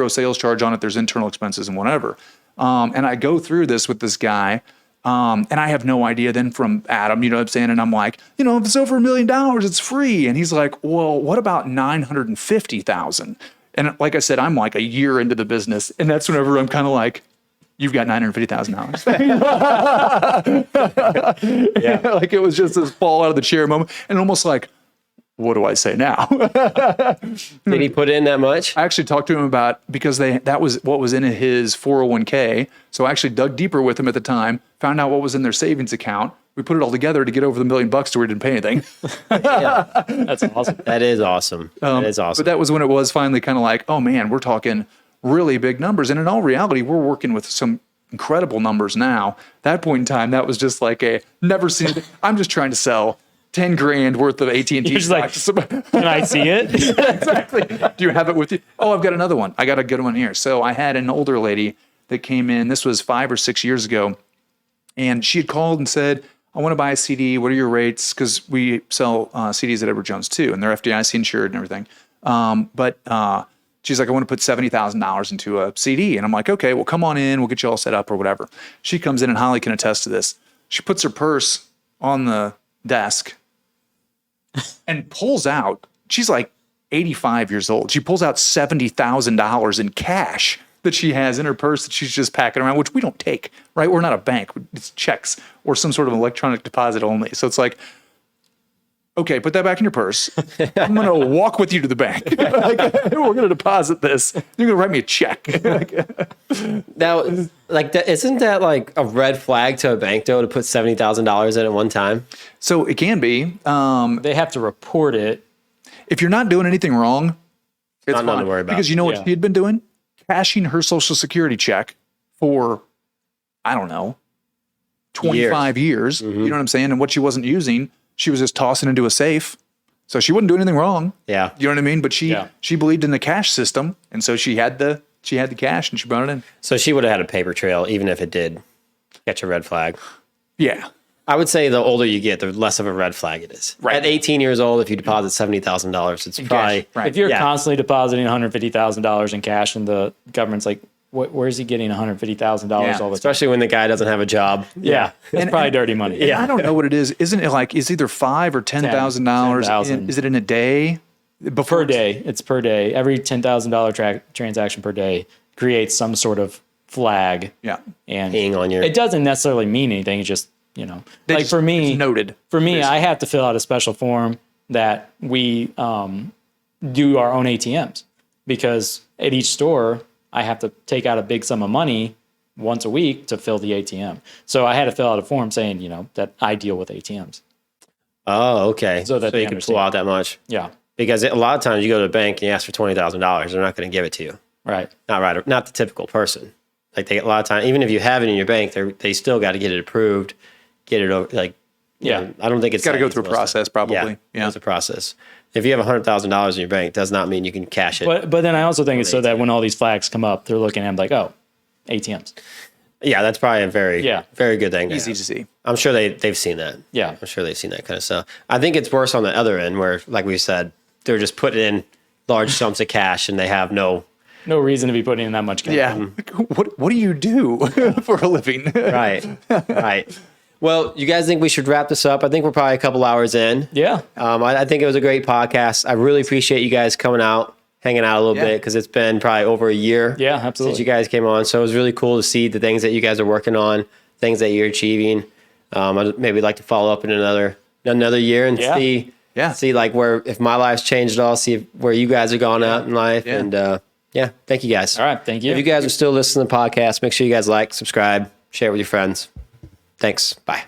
sales charge on it. There's internal expenses and whatever. And I go through this with this guy. And I have no idea then from Adam, you know what I'm saying? And I'm like, if it's over $1 million, it's free. And he's like, well, what about 950,000? And like I said, I'm like a year into the business. And that's whenever I'm kind of like, you've got $950,000. Yeah. Like it was just this fall out of the chair moment. And almost like, what do I say now? Did he put in that much? I actually talked to him about, because that was what was in his 401k. So I actually dug deeper with him at the time, found out what was in their savings account. We put it all together to get over the $1 million to where he didn't pay anything. That's awesome. That is awesome. That is awesome. But that was when it was finally kind of like, oh man, we're talking really big numbers. And in all reality, we're working with some incredible numbers now. That point in time, that was just like never seen it. I'm just trying to sell 10 grand worth of AT&T stocks. Can I see it? Exactly. Do you have it with you? Oh, I've got another one. I got a good one here. So I had an older lady that came in. This was 5 or 6 years ago. And she had called and said, I want to buy a CD. What are your rates? Because we sell CDs at Edward Jones too, and they're FDIC insured and everything. But she's like, I want to put $70,000 into a CD. And I'm like, okay, well, come on in. We'll get you all set up or whatever. She comes in, and Holly can attest to this. She puts her purse on the desk and pulls out, she's like 85 years old. She pulls out $70,000 in cash that she has in her purse that she's just packing around, which we don't take, right? We're not a bank. It's checks or some sort of electronic deposit only. So it's like, okay, put that back in your purse. I'm going to walk with you to the bank. We're going to deposit this. You're going to write me a check. Now, isn't that like a red flag to a bank though to put $70,000 in at one time? So it can be. They have to report it. If you're not doing anything wrong, it's not nothing to worry about. Because you know what she had been doing? Cashing her Social Security check for, I don't know, 25 years. Mm-hmm. You know what I'm saying? And what she wasn't using, she was just tossing into a safe. So she wouldn't do anything wrong. Yeah. You know what I mean? But she believed in the cash system. And so she had the cash and she brought it in. So she would have had a paper trail, even if it did catch a red flag. Yeah. I would say the older you get, the less of a red flag it is. Right. At 18 years old, if you deposit $70,000, it's probably... Right. If you're constantly depositing $150,000 in cash and the government's like, where is he getting $150,000 all the time? Especially when the guy doesn't have a job. Yeah. It's probably dirty money. Yeah. I don't know what it is. Isn't it like, it's either $5,000 or $10,000? Is it in a day? Per day. It's per day. Every $10,000 transaction per day creates some sort of flag. Yeah. And hang on your... It doesn't necessarily mean anything. It's just, like for me, it's noted. For me, basically. I have to fill out a special form that we do our own ATMs, because at each store I have to take out a big sum of money once a week to fill the ATM. So I had to fill out a form saying, that I deal with ATMs. Oh, okay. So that you can pull out that much. Yeah. Because a lot of times you go to a bank and you ask for $20,000, they're not going to give it to you. Right. Not the typical person. Like a lot of times, even if you have it in your bank, they still got to get it approved. Get it over, I don't think it's got to go through a process, probably. Yeah, it's a process. If you have $100,000 in your bank, it does not mean you can cash it. But then I also think it's so that when all these flags come up, they're looking at them like, oh, ATMs. Yeah, that's probably a very good thing. Easy to see. I'm sure they've seen that. Yeah, I'm sure they've seen that kind of stuff. I think it's worse on the other end, where, like we said, they're just putting in large sums of cash and they have no reason to be putting in that much cash. Yeah. What do you do for a living? Right. Well, you guys think we should wrap this up? I think we're probably a couple hours in. Yeah. I think it was a great podcast. I really appreciate you guys coming out, hanging out a little bit, because it's been probably over a year since you guys came on. So it was really cool to see the things that you guys are working on, things that you're achieving. I'd maybe like to follow up in another year and see like if my life's changed at all, see where you guys are going out in life. Yeah. And thank you guys. All right, thank you. If you guys are still listening to the podcast, make sure you guys like, subscribe, share it with your friends. Thanks. Bye.